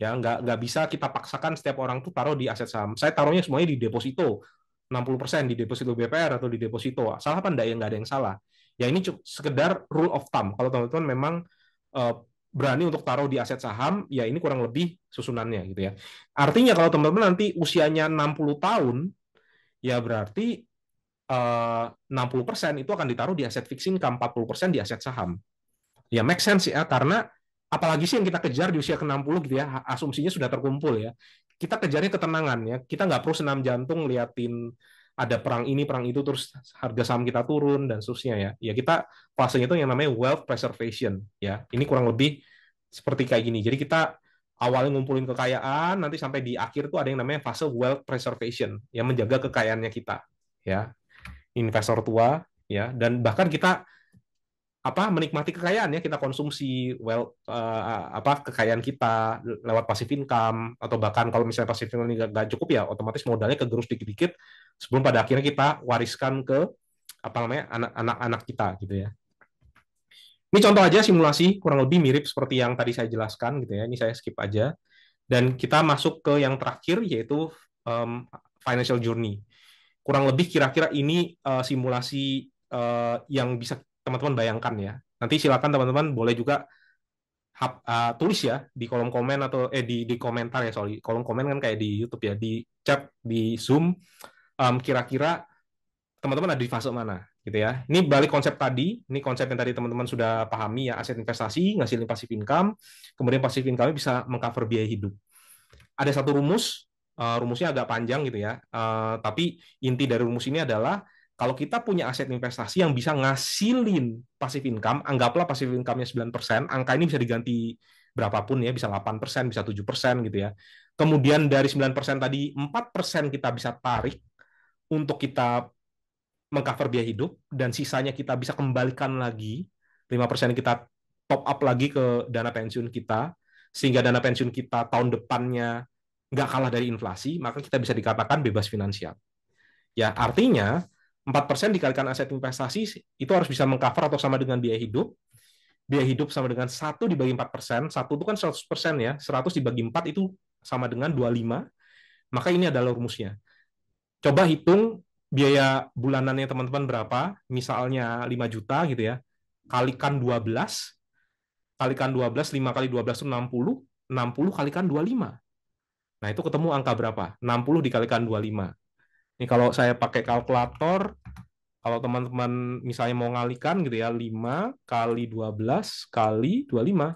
Ya, enggak bisa kita paksakan setiap orang tuh taruh di aset saham. Saya taruhnya semuanya di deposito. 60% di deposito BPR atau di deposito. Salah apa enggak? Ya enggak ada yang salah. Ya ini sekedar rule of thumb. Kalau teman-teman memang berani untuk taruh di aset saham, ya ini kurang lebih susunannya gitu ya. Artinya kalau teman-teman nanti usianya 60 tahun, ya berarti 60% itu akan ditaruh di aset fixed income, 40% di aset saham. Ya make sense ya, karena apalagi sih yang kita kejar di usia ke-60 gitu ya, asumsinya sudah terkumpul ya. Kita kejarnya ketenangan ya, kita nggak perlu senam jantung liatin ada perang ini, perang itu, terus harga saham kita turun dan seterusnya ya. Ya kita fasenya itu yang namanya wealth preservation ya. Ini kurang lebih seperti kayak gini. Jadi kita awalnya ngumpulin kekayaan, nanti sampai di akhir tuh ada yang namanya fase wealth preservation, yang menjaga kekayaannya kita ya. Investor tua ya, dan bahkan kita menikmati kekayaan ya, kita konsumsi kekayaan kita lewat passive income, atau bahkan kalau misalnya passive income nggak cukup ya otomatis modalnya kegerus dikit-dikit sebelum pada akhirnya kita wariskan ke anak-anak kita gitu ya. Ini contoh aja simulasi kurang lebih mirip seperti yang tadi saya jelaskan gitu ya. Ini saya skip aja dan kita masuk ke yang terakhir yaitu financial journey. Kurang lebih kira-kira ini simulasi yang bisa teman-teman bayangkan ya. Nanti silakan teman-teman boleh juga tulis ya di kolom komen atau di komentar ya, kolom komen kan kayak di YouTube ya, di chat, di Zoom, kira-kira teman-teman ada di fase mana gitu ya. Ini balik konsep tadi, ini konsep yang tadi teman-teman sudah pahami ya, aset investasi ngasilin passive income, kemudian passive income bisa mengcover biaya hidup. Ada satu rumus, rumusnya agak panjang gitu ya, tapi inti dari rumus ini adalah kalau kita punya aset investasi yang bisa ngasilin passive income, anggaplah passive income-nya 9%, angka ini bisa diganti berapapun ya, bisa 8%, bisa 7% gitu ya. Kemudian dari 9% tadi, 4% kita bisa tarik untuk kita mengcover biaya hidup, dan sisanya kita bisa kembalikan lagi, 5% kita top up lagi ke dana pensiun kita, sehingga dana pensiun kita tahun depannya nggak kalah dari inflasi, maka kita bisa dikatakan bebas finansial. Ya, artinya 4% dikalikan aset investasi itu harus bisa mengcover atau sama dengan biaya hidup. Biaya hidup sama dengan 1 dibagi 4%, 1 itu kan 100% ya, 100 dibagi 4 itu sama dengan 25, maka ini adalah rumusnya. Coba hitung biaya bulanannya teman-teman berapa, misalnya 5 juta gitu ya, kalikan 12, 5 kali 12 itu 60, 60 kalikan 25. Nah, itu ketemu angka berapa? 60 dikalikan 25. Ini kalau saya pakai kalkulator, kalau teman-teman misalnya mau ngalikan gitu ya, 5 kali 12 kali 25.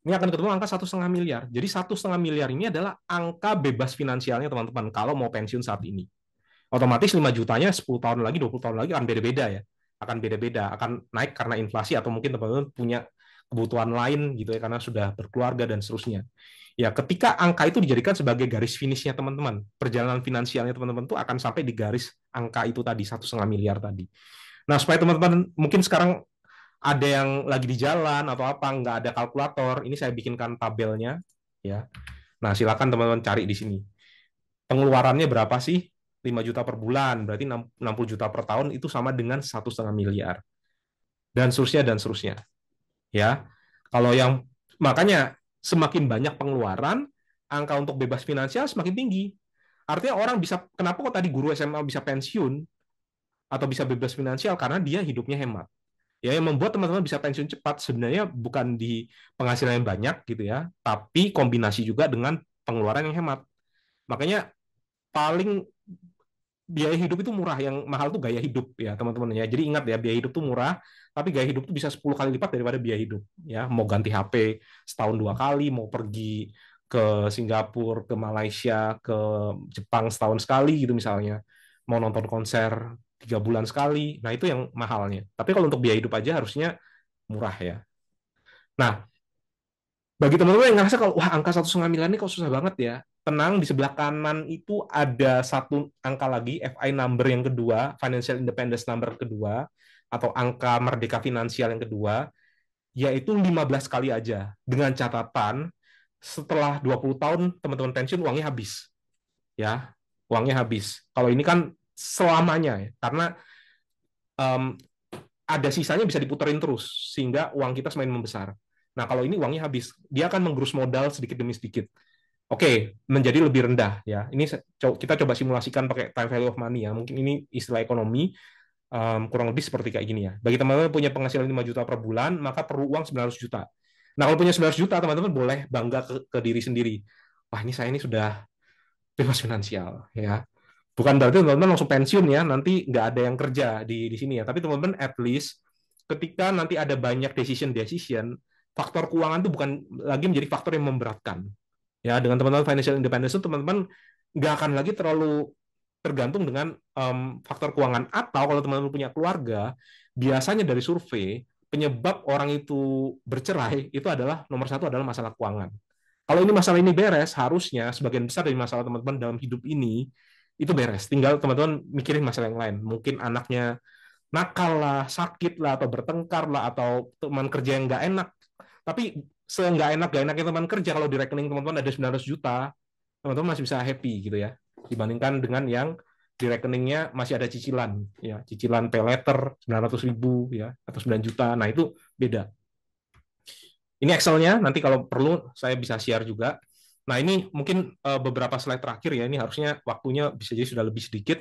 Ini akan ketemu angka 1,5 miliar. Jadi 1,5 miliar ini adalah angka bebas finansialnya teman-teman kalau mau pensiun saat ini. Otomatis 5 jutanya 10 tahun lagi, 20 tahun lagi akan beda-beda ya. Akan beda-beda, akan naik karena inflasi atau mungkin teman-teman punya kebutuhan lain gitu ya, karena sudah berkeluarga dan seterusnya. Ya, ketika angka itu dijadikan sebagai garis finishnya teman-teman, perjalanan finansialnya teman-teman itu akan sampai di garis angka itu tadi, 1,5 miliar tadi. Nah, supaya teman-teman mungkin sekarang ada yang lagi di jalan atau apa, nggak ada kalkulator, ini saya bikinkan tabelnya. Ya. Nah, silakan teman-teman cari di sini. Pengeluarannya berapa sih? 5 juta per bulan, berarti 60 juta per tahun, itu sama dengan 1,5 miliar. Dan seterusnya, dan seterusnya. Ya, kalau yang, makanya semakin banyak pengeluaran, angka untuk bebas finansial semakin tinggi. Artinya orang bisa, kenapa kok tadi guru SMA bisa pensiun atau bisa bebas finansial? Karena dia hidupnya hemat. Ya, yang membuat teman-teman bisa pensiun cepat sebenarnya bukan di penghasilan yang banyak gitu ya, tapi kombinasi juga dengan pengeluaran yang hemat. Makanya paling biaya hidup itu murah, yang mahal tuh gaya hidup ya teman-teman ya. Jadi ingat ya, biaya hidup tuh murah, tapi gaya hidup tuh bisa 10 kali lipat daripada biaya hidup ya. Mau ganti HP setahun 2 kali, mau pergi ke Singapura, ke Malaysia, ke Jepang setahun sekali gitu misalnya, mau nonton konser 3 bulan sekali, nah itu yang mahalnya. Tapi kalau untuk biaya hidup aja harusnya murah ya. Nah, bagi teman-teman yang ngerasa kalau wah angka 1,5 miliar ini kok susah banget ya, tenang, di sebelah kanan itu ada satu angka lagi, FI number yang kedua, Financial Independence number kedua, atau angka merdeka finansial yang kedua, yaitu 15 kali aja. Dengan catatan, setelah 20 tahun teman-teman pensiun, uangnya habis. Ya, uangnya habis. Kalau ini kan selamanya, ya, karena ada sisanya bisa diputerin terus, sehingga uang kita semakin membesar. Nah, kalau ini uangnya habis, dia akan menggerus modal sedikit demi sedikit. Oke, menjadi lebih rendah ya. Ini kita coba simulasikan pakai time value of money ya. Mungkin ini istilah ekonomi, kurang lebih seperti kayak gini ya. Bagi teman-teman punya penghasilan 5 juta per bulan, maka perlu uang 900 juta. Nah, kalau punya 900 juta, teman-teman boleh bangga ke diri sendiri. Wah, ini saya ini sudah bebas finansial ya. Bukan berarti teman-teman langsung pensiun ya, nanti nggak ada yang kerja di sini ya. Tapi teman-teman at least ketika nanti ada banyak decision, faktor keuangan itu bukan lagi menjadi faktor yang memberatkan. Ya, dengan teman-teman financial independence itu teman-teman nggak akan lagi terlalu tergantung dengan faktor keuangan. Atau kalau teman-teman punya keluarga, biasanya dari survei penyebab orang itu bercerai itu adalah nomor satu adalah masalah keuangan. Kalau ini masalah ini beres, harusnya sebagian besar dari masalah teman-teman dalam hidup ini itu beres. Tinggal teman-teman mikirin masalah yang lain. Mungkin anaknya nakal lah, sakit lah, atau bertengkar lah, atau teman kerja yang nggak enak. Tapi seenggak enaknya teman kerja, kalau di rekening teman-teman ada 900 juta, teman-teman masih bisa happy gitu ya. Dibandingkan dengan yang di rekeningnya masih ada cicilan, ya cicilan pay letter 900.000 ya, atau 9 juta. Nah itu beda. Ini Excel-nya, nanti kalau perlu saya bisa share juga. Nah ini mungkin beberapa slide terakhir ya, ini harusnya waktunya bisa jadi sudah lebih sedikit.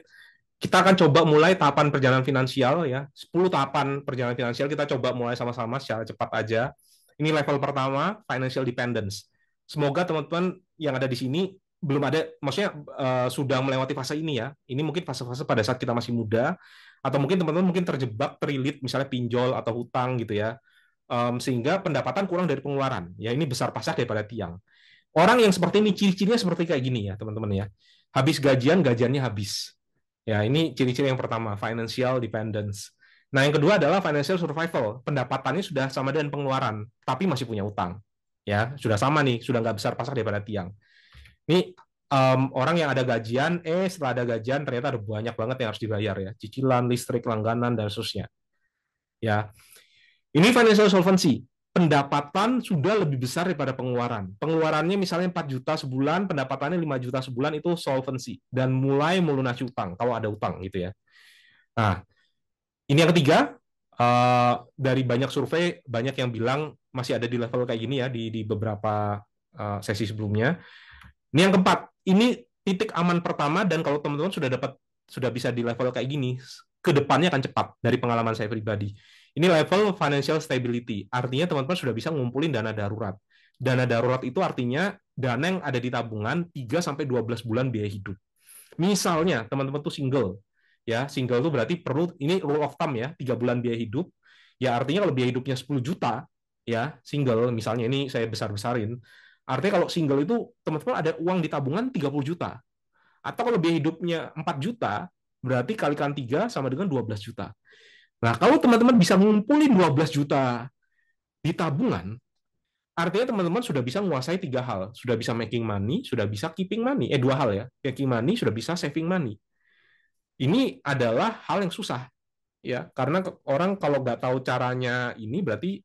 Kita akan coba mulai tahapan perjalanan finansial ya, 10 tahapan perjalanan finansial kita coba mulai sama-sama secara cepat aja. Ini level pertama, financial dependence. Semoga teman-teman yang ada di sini belum ada, maksudnya sudah melewati fase ini ya. Ini mungkin fase-fase pada saat kita masih muda, atau mungkin teman-teman mungkin terjebak, terlilit, misalnya pinjol atau hutang gitu ya. Sehingga pendapatan kurang dari pengeluaran. Ya ini besar pasak daripada tiang. Orang yang seperti ini, ciri-cirinya seperti kayak gini ya teman-teman ya. Habis gajian, gajiannya habis. Ya, ini ciri-ciri yang pertama, financial dependence. Nah, yang kedua adalah financial survival. Pendapatannya sudah sama dengan pengeluaran, tapi masih punya utang. Ya, sudah sama nih, sudah nggak besar pasak daripada tiang. Ini orang yang ada gajian, setelah ada gajian ternyata ada banyak banget yang harus dibayar ya, cicilan, listrik, langganan, dan seterusnya. Ya, ini financial solvency. Pendapatan sudah lebih besar daripada pengeluaran. Pengeluarannya misalnya 4 juta sebulan, pendapatannya 5 juta sebulan, itu solvency. Dan mulai melunasi utang, kalau ada utang gitu ya. Nah, ini yang ketiga, dari banyak survei, banyak yang bilang masih ada di level kayak gini ya, di beberapa sesi sebelumnya. Ini yang keempat, ini titik aman pertama, dan kalau teman-teman sudah bisa di level kayak gini, ke depannya akan cepat dari pengalaman saya pribadi. Ini level financial stability. Artinya teman-teman sudah bisa ngumpulin dana darurat. Dana darurat itu artinya dana yang ada di tabungan 3-12 bulan biaya hidup. Misalnya teman-teman tuh single. Ya, single itu berarti perlu, ini rule of thumb ya, 3 bulan biaya hidup. Ya artinya kalau biaya hidupnya 10 juta, ya single, misalnya ini saya besar-besarin. Artinya kalau single itu teman-teman ada uang di tabungan 30 juta. Atau kalau biaya hidupnya 4 juta, berarti kalikan 3 sama dengan 12 juta. Nah, kalau teman-teman bisa ngumpulin 12 juta di tabungan, artinya teman-teman sudah bisa menguasai 3 hal. Sudah bisa making money, sudah bisa keeping money. 2 hal ya. Making money, sudah bisa saving money. Ini adalah hal yang susah. Ya, karena orang kalau nggak tahu caranya ini, berarti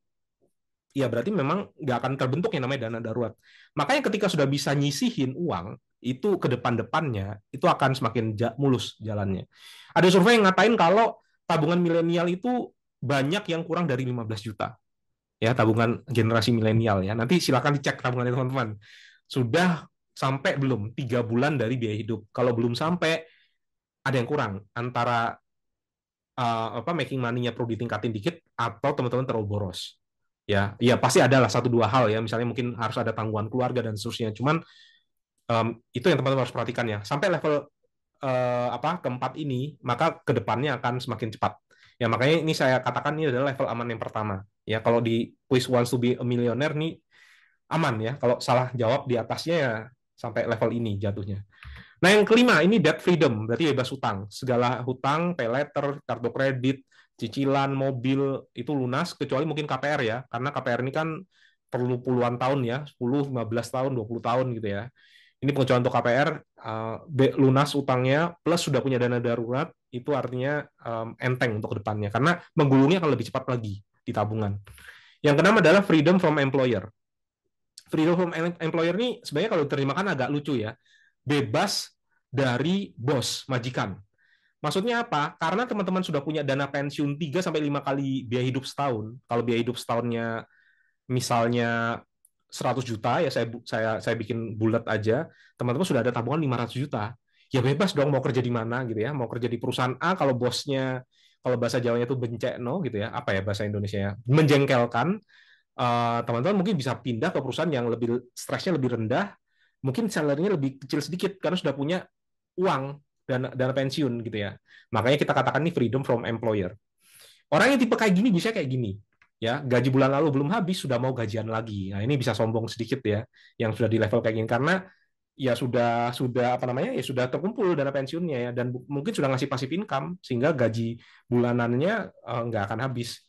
memang nggak akan terbentuk yang namanya dana darurat. Makanya ketika sudah bisa nyisihin uang, itu ke depan-depannya, itu akan semakin mulus jalannya. Ada survei yang ngatain kalau tabungan milenial itu banyak yang kurang dari 15 juta. Ya, tabungan generasi milenial ya. Nanti silakan dicek tabungannya teman-teman. Sudah sampai belum 3 bulan dari biaya hidup. Kalau belum sampai, ada yang kurang antara making money-nya perlu ditingkatin dikit atau teman-teman terlalu boros. Ya, pasti ada lah 1-2 hal ya. Misalnya mungkin harus ada tanggungan keluarga dan seterusnya. Cuman itu yang teman-teman harus perhatikan ya. Sampai level keempat ini, maka kedepannya akan semakin cepat. Ya makanya ini saya katakan ini adalah level aman yang pertama. Ya kalau di quiz wants to be a millionaire nih aman ya. Kalau salah jawab di atasnya ya sampai level ini jatuhnya. Nah yang kelima ini debt freedom, berarti bebas hutang. Segala hutang, pay letter, kartu kredit, cicilan, mobil itu lunas kecuali mungkin KPR ya. Karena KPR ini kan perlu puluhan tahun ya, 10, 15 tahun, 20 tahun gitu ya. Ini pengecualian untuk KPR, lunas utangnya, plus sudah punya dana darurat, itu artinya enteng untuk depannya. Karena menggulungnya akan lebih cepat lagi di tabungan. Yang keenam adalah freedom from employer. Freedom from employer ini sebenarnya kalau diterjemahkan agak lucu ya. Bebas dari bos, majikan. Maksudnya apa? Karena teman-teman sudah punya dana pensiun 3-5 kali biaya hidup setahun. Kalau biaya hidup setahunnya misalnya 100 juta ya saya bikin bulat aja, teman-teman sudah ada tabungan 500 juta. Ya bebas dong mau kerja di mana gitu ya. Mau kerja di perusahaan A kalau bosnya, kalau bahasa Jawanya itu bencekno gitu ya. Apa ya bahasa Indonesianya? Menjengkelkan. Teman-teman mungkin bisa pindah ke perusahaan yang lebih stresnya lebih rendah, mungkin salary-nya lebih kecil sedikit karena sudah punya uang dana pensiun gitu ya. Makanya kita katakan ini freedom from employer. Orang yang tipe kayak gini bisa kayak gini. Ya, gaji bulan lalu belum habis sudah mau gajian lagi. Nah, ini bisa sombong sedikit ya, yang sudah di level kayak gini karena ya sudah apa namanya ya sudah terkumpul dana pensiunnya ya dan mungkin sudah ngasih passive income sehingga gaji bulanannya nggak akan habis.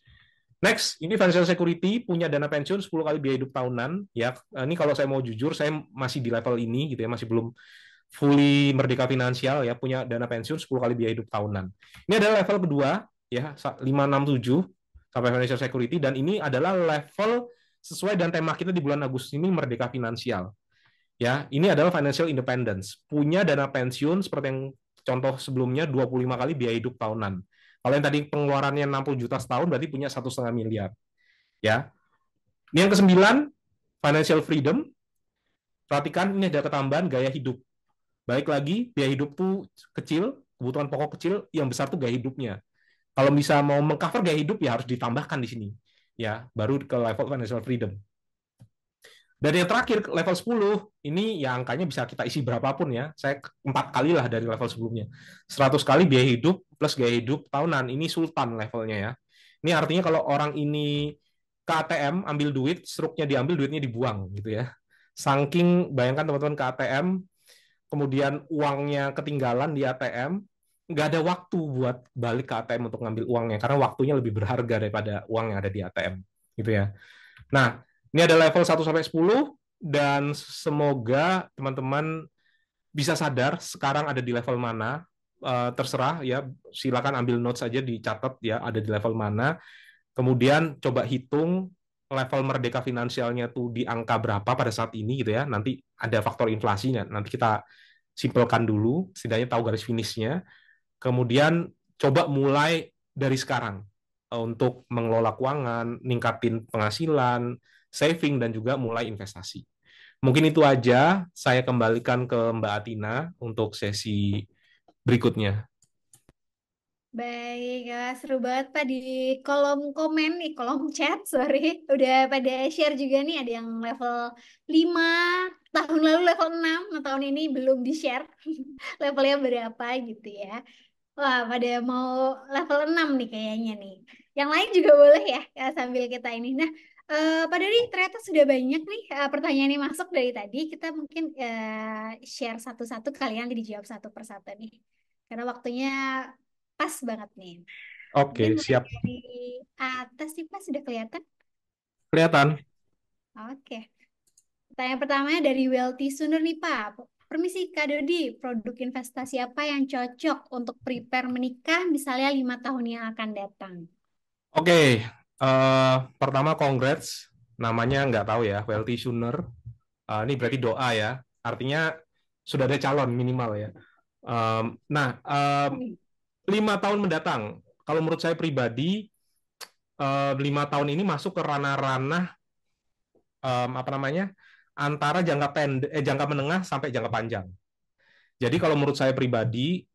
Next, ini financial security punya dana pensiun 10 kali biaya hidup tahunan ya. Ini kalau saya mau jujur saya masih di level ini gitu ya, masih belum fully merdeka finansial ya, punya dana pensiun 10 kali biaya hidup tahunan. Ini adalah level kedua ya, 567 sampai financial security dan ini adalah level sesuai dengan tema kita di bulan Agustus ini merdeka finansial. Ya, ini adalah financial independence. Punya dana pensiun seperti yang contoh sebelumnya 25 kali biaya hidup tahunan. Kalau yang tadi pengeluarannya 60 juta setahun berarti punya 1,5 miliar. Ya. Ini yang kesembilan, financial freedom. Perhatikan ini ada ketambahan gaya hidup. Baik lagi, biaya hidup tuh kecil, kebutuhan pokok kecil, yang besar tuh gaya hidupnya. Kalau bisa mau mengcover gaya hidup ya harus ditambahkan di sini. Ya, baru ke level financial freedom. Dan yang terakhir level 10 ini ya angkanya bisa kita isi berapapun ya. Saya 4 kali lah dari level sebelumnya. 100 kali biaya hidup plus gaya hidup tahunan. Ini sultan levelnya ya. Ini artinya kalau orang ini ke ATM ambil duit, struknya diambil, duitnya dibuang gitu ya. Saking bayangkan teman-teman ke ATM, kemudian uangnya ketinggalan di ATM, nggak ada waktu buat balik ke ATM untuk ngambil uangnya karena waktunya lebih berharga daripada uang yang ada di ATM gitu ya. Nah, ini ada level 1 sampai 10 dan semoga teman-teman bisa sadar sekarang ada di level mana. Terserah ya, silakan ambil notes saja dicatat ya ada di level mana. Kemudian coba hitung level merdeka finansialnya tuh di angka berapa pada saat ini gitu ya. Nanti ada faktor inflasinya. Nanti kita simpelkan dulu, setidaknya tahu garis finishnya. Kemudian coba mulai dari sekarang untuk mengelola keuangan, ningkatin penghasilan, saving, dan juga mulai investasi. Mungkin itu aja, saya kembalikan ke Mbak Atina untuk sesi berikutnya. Baik, seru banget Pak di kolom komen nih, kolom chat, sorry. Udah pada share juga nih, ada yang level 5 tahun lalu level 6, nah tahun ini belum di-share levelnya berapa gitu ya. Wah, pada mau level 6 nih kayaknya nih. Yang lain juga boleh ya, sambil kita ini. Nah, Pak Dodi ternyata sudah banyak nih pertanyaan yang masuk dari tadi. Kita mungkin share satu-satu kali nanti dijawab satu persatu nih. Karena waktunya pas banget nih. Mungkin Oke, mulai siap. dari atas nih Pak, sudah kelihatan? Kelihatan? Oke. Pertanyaan pertamanya dari Wealthy Sooner nih Pak. Permisi Kak Dodi, produk investasi apa yang cocok untuk prepare menikah misalnya 5 tahun yang akan datang? Oke, pertama congrats, namanya nggak tahu ya, Wealthy Sooner. Ini berarti doa ya, artinya sudah ada calon minimal ya. Nah, 5 tahun mendatang, kalau menurut saya pribadi, 5 tahun ini masuk ke ranah-ranah apa namanya antara jangka menengah sampai jangka panjang. Jadi kalau menurut saya pribadi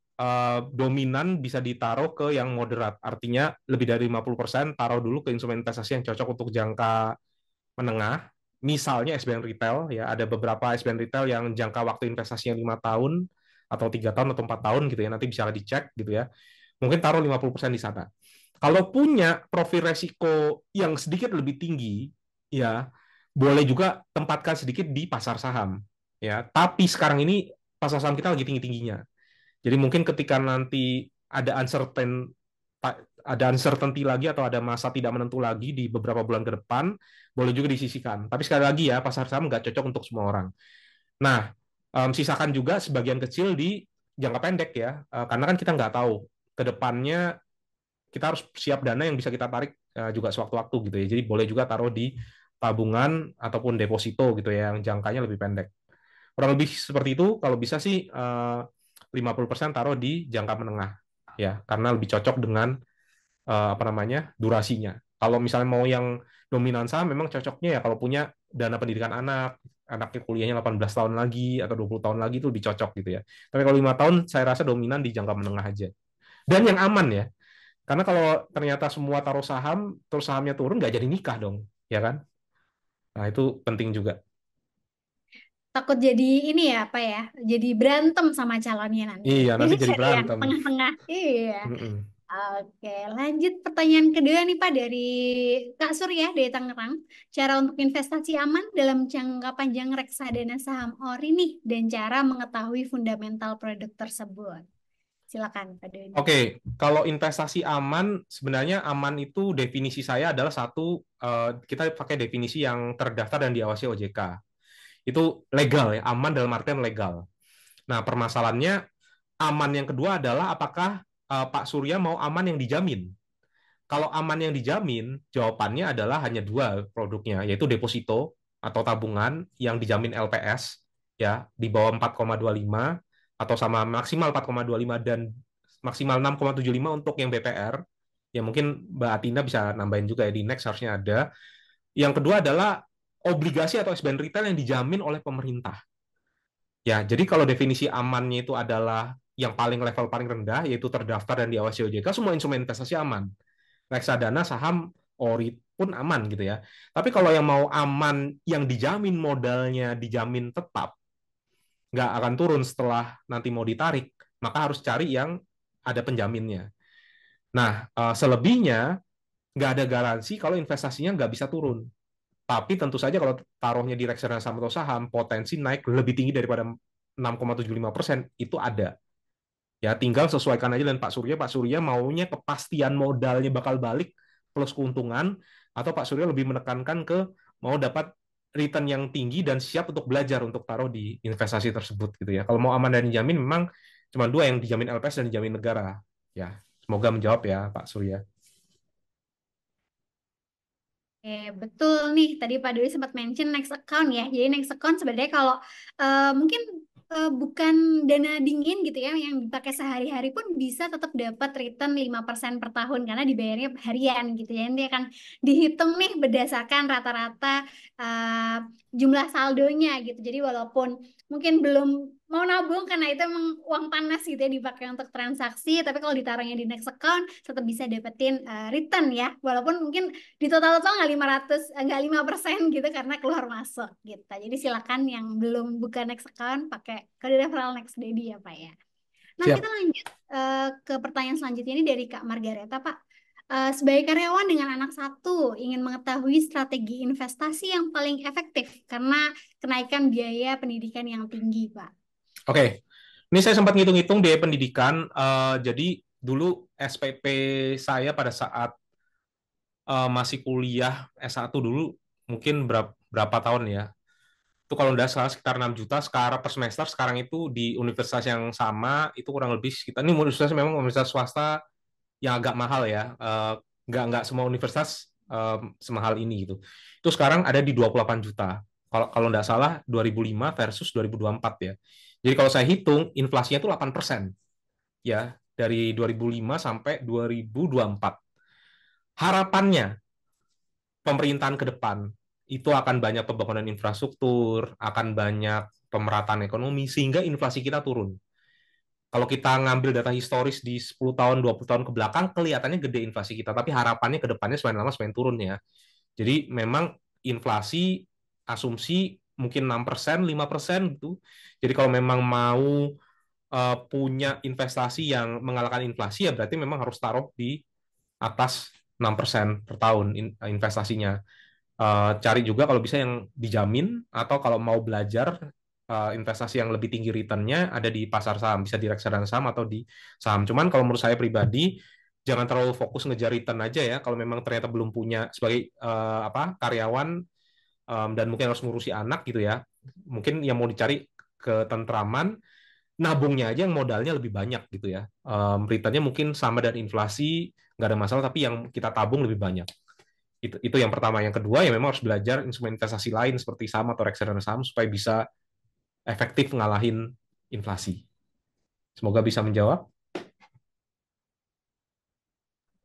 dominan bisa ditaruh ke yang moderat, artinya lebih dari 50% taruh dulu ke instrumen investasi yang cocok untuk jangka menengah. Misalnya SBN Retail ya, ada beberapa SBN Retail yang jangka waktu investasinya 5 tahun atau 3 tahun atau 4 tahun gitu ya, nanti bisa dicek gitu ya. Mungkin taruh 50% di sana. Kalau punya profil resiko yang sedikit lebih tinggi, ya boleh juga tempatkan sedikit di pasar saham. Ya, tapi sekarang ini pasar saham kita lagi tinggi-tingginya. Jadi mungkin ketika nanti ada uncertainty lagi atau ada masa tidak menentu lagi di beberapa bulan ke depan, boleh juga disisihkan. Tapi sekali lagi ya, pasar saham nggak cocok untuk semua orang. Nah, sisakan juga sebagian kecil di jangka pendek ya, karena kan kita nggak tahu ke depannya kita harus siap dana yang bisa kita tarik juga sewaktu-waktu gitu ya. Jadi boleh juga taruh di tabungan ataupun deposito gitu ya yang jangkanya lebih pendek. Kurang lebih seperti itu, kalau bisa sih 50% taruh di jangka menengah ya, karena lebih cocok dengan apa namanya durasinya. Kalau misalnya mau yang dominan saham memang cocoknya ya kalau punya dana pendidikan anaknya kuliahnya 18 tahun lagi atau 20 tahun lagi itu lebih cocok gitu ya. Tapi kalau 5 tahun saya rasa dominan di jangka menengah aja. Dan yang aman ya. Karena kalau ternyata semua taruh saham, terus sahamnya turun, nggak jadi nikah dong, ya kan? Nah, itu penting juga. Takut jadi ini ya apa ya? Jadi berantem sama calonnya nanti. Iya, Jadi nanti jadi cari yang berantem. tengah-tengah. Iya. Mm-mm. Oke, lanjut pertanyaan kedua nih Pak dari Kak Surya dari Tangerang. Cara untuk investasi aman dalam jangka panjang reksadana saham ORI nih dan cara mengetahui fundamental produk tersebut. Silakan Pak Dodi. Oke, kalau investasi aman, sebenarnya aman itu definisi saya adalah satu, kita pakai definisi yang terdaftar dan diawasi OJK. Itu legal ya, aman dalam artian legal. Nah, permasalahannya aman yang kedua adalah apakah Pak Surya mau aman yang dijamin? Kalau aman yang dijamin, jawabannya adalah hanya dua produknya, yaitu deposito atau tabungan yang dijamin LPS ya di bawah 4,25 atau sama maksimal 4,25 dan maksimal 6,75 untuk yang BPR. Ya mungkin Mbak Atina bisa nambahin juga ya di next harusnya ada. Yang kedua adalah obligasi atau SBN retail yang dijamin oleh pemerintah. Ya, jadi kalau definisi amannya itu adalah yang paling level paling rendah, yaitu terdaftar dan diawasi OJK, semua instrumen investasi aman. Reksadana, saham, ORI pun aman gitu ya. Tapi kalau yang mau aman, yang dijamin modalnya dijamin tetap, nggak akan turun setelah nanti mau ditarik, maka harus cari yang ada penjaminnya. Nah, selebihnya nggak ada garansi kalau investasinya nggak bisa turun. Tapi tentu saja kalau taruhnya di reksadana saham atau saham, potensi naik lebih tinggi daripada 6,75% itu ada. Ya, tinggal sesuaikan aja dengan Pak Surya. Pak Surya maunya kepastian modalnya bakal balik plus keuntungan, atau Pak Surya lebih menekankan ke mau dapat return yang tinggi dan siap untuk belajar untuk taruh di investasi tersebut gitu ya. Kalau mau aman dan dijamin memang cuma dua, yang dijamin LPS dan dijamin negara. Ya, semoga menjawab ya Pak Surya. Betul nih, tadi Pak Dwi sempat mention next account ya. Jadi next account sebenarnya kalau mungkin bukan dana dingin gitu ya, yang dipakai sehari-hari pun bisa tetap dapat return 5% per tahun karena dibayarnya harian gitu ya. Nanti akan dihitung nih berdasarkan rata-rata uh, jumlah saldonya gitu. Jadi walaupun mungkin belum mau nabung karena itu emang uang panas gitu ya dipakai untuk transaksi, tapi kalau ditaruhnya di next account tetap bisa dapetin return ya. Walaupun mungkin di total-total nggak 500 nggak 5% gitu karena keluar masuk gitu. Jadi silakan yang belum buka next account pakai kode referral next Daddy ya Pak ya. Nah kita Siap. lanjut ke pertanyaan selanjutnya ini dari Kak Margareta Pak. Sebagai karyawan dengan anak satu ingin mengetahui strategi investasi yang paling efektif karena kenaikan biaya pendidikan yang tinggi Pak. Oke. Ini saya sempat ngitung-ngitung biaya pendidikan. Jadi dulu SPP saya pada saat masih kuliah S1 dulu mungkin berapa tahun ya. Itu kalau udah salah sekitar 6 juta sekarang per semester. Sekarang itu di universitas yang sama itu kurang lebih sekitar, ini universitas memang universitas swasta yang agak mahal ya. Nggak semua universitas semahal ini gitu. Itu sekarang ada di 28 juta. Kalau nggak salah 2005 versus 2024 ya. Jadi kalau saya hitung inflasinya itu 8% ya dari 2005 sampai 2024. Harapannya pemerintahan ke depan itu akan banyak pembangunan infrastruktur, akan banyak pemerataan ekonomi, sehingga inflasi kita turun. Kalau kita ngambil data historis di 10 tahun, 20 tahun ke belakang, kelihatannya gede inflasi kita, tapi harapannya ke depannya semakin lama semakin turun ya. Jadi memang inflasi, asumsi mungkin 6%, 5% gitu. Jadi kalau memang mau punya investasi yang mengalahkan inflasi, ya berarti memang harus taruh di atas 6% per tahun investasinya. Cari juga kalau bisa yang dijamin, atau kalau mau belajar investasi yang lebih tinggi returnnya ada di pasar saham, bisa di reksadana saham atau di saham. Cuman kalau menurut saya pribadi jangan terlalu fokus ngejar return aja ya. Kalau memang ternyata belum punya sebagai karyawan, dan mungkin harus ngurusi anak gitu ya, mungkin yang mau dicari ketentraman, nabungnya aja yang modalnya lebih banyak gitu ya. Returnnya mungkin sama dan inflasi, nggak ada masalah, tapi yang kita tabung lebih banyak. Itu yang pertama. Yang kedua ya memang harus belajar instrumen investasi lain seperti saham atau reksadana saham supaya bisa efektif ngalahin inflasi. Semoga bisa menjawab.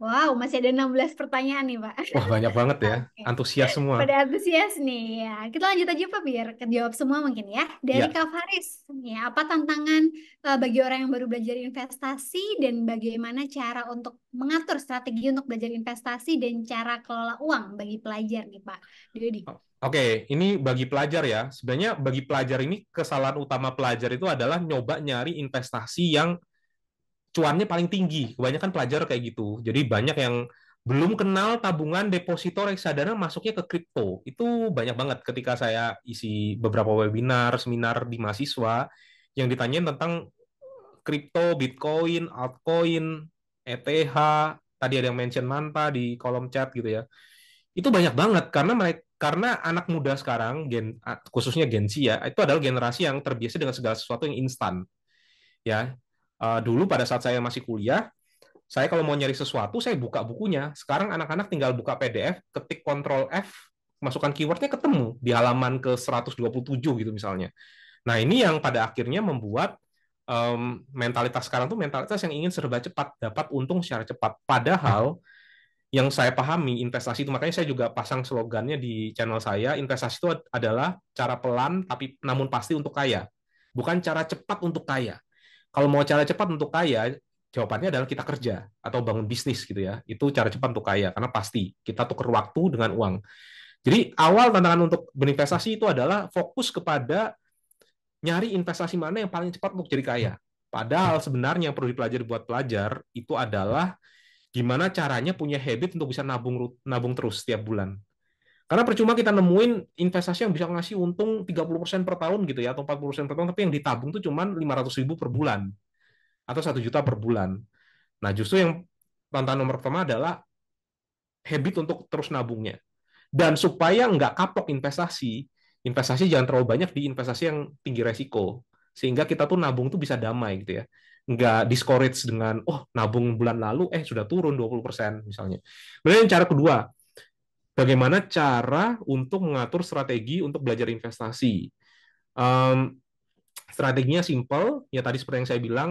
Wow, masih ada 16 pertanyaan nih Pak. Wah, banyak banget ya. Oke. Antusias semua. Pada antusias nih ya. Kita lanjut aja Pak biar kejawab semua mungkin ya. Dari Ya, Kak Faris, ya apa tantangan bagi orang yang baru belajar investasi dan bagaimana cara untuk mengatur strategi untuk belajar investasi dan cara kelola uang bagi pelajar nih Pak Dodi. oke, ini bagi pelajar ya. Sebenarnya bagi pelajar ini kesalahan utama pelajar itu adalah nyoba nyari investasi yang cuannya paling tinggi. Kebanyakan pelajar kayak gitu. Jadi banyak yang belum kenal tabungan, deposito, reksadana, masuknya ke kripto. Itu banyak banget ketika saya isi beberapa webinar, seminar di mahasiswa yang ditanyain tentang kripto, Bitcoin, altcoin, ETH, tadi ada yang mention Manta di kolom chat gitu ya. Itu banyak banget karena anak muda sekarang khususnya Gen Z ya, itu adalah generasi yang terbiasa dengan segala sesuatu yang instan ya. Dulu pada saat saya masih kuliah, saya kalau mau nyari sesuatu saya buka bukunya. Sekarang anak-anak tinggal buka PDF, ketik Ctrl F, masukkan keywordnya, ketemu di halaman ke 127 gitu misalnya. Nah, ini yang pada akhirnya membuat mentalitas sekarang tuh mentalitas yang ingin serba cepat, dapat untung secara cepat. Padahal yang saya pahami investasi itu, makanya saya juga pasang slogannya di channel saya, investasi itu adalah cara pelan tapi namun pasti untuk kaya, bukan cara cepat untuk kaya. Kalau mau cara cepat untuk kaya, jawabannya adalah kita kerja atau bangun bisnis gitu ya. Itu cara cepat untuk kaya karena pasti kita tukar waktu dengan uang. Jadi awal tantangan untuk berinvestasi itu adalah fokus kepada nyari investasi mana yang paling cepat untuk jadi kaya. Padahal sebenarnya yang perlu dipelajari buat pelajar itu adalah gimana caranya punya habit untuk bisa nabung nabung terus setiap bulan. Karena percuma kita nemuin investasi yang bisa ngasih untung 30% per tahun gitu ya, atau 40% per tahun, tapi yang ditabung tuh cuma 500.000 per bulan, atau 1 juta per bulan. Nah, justru yang tantangan nomor pertama adalah habit untuk terus nabungnya. Dan supaya nggak kapok investasi, investasi jangan terlalu banyak di investasi yang tinggi resiko. Sehingga kita tuh nabung tuh bisa damai gitu ya. Nggak discourage dengan, oh nabung bulan lalu, sudah turun 20% misalnya. Kemudian cara kedua, bagaimana cara untuk mengatur strategi untuk belajar investasi. Um, Strateginya simple, ya tadi seperti yang saya bilang,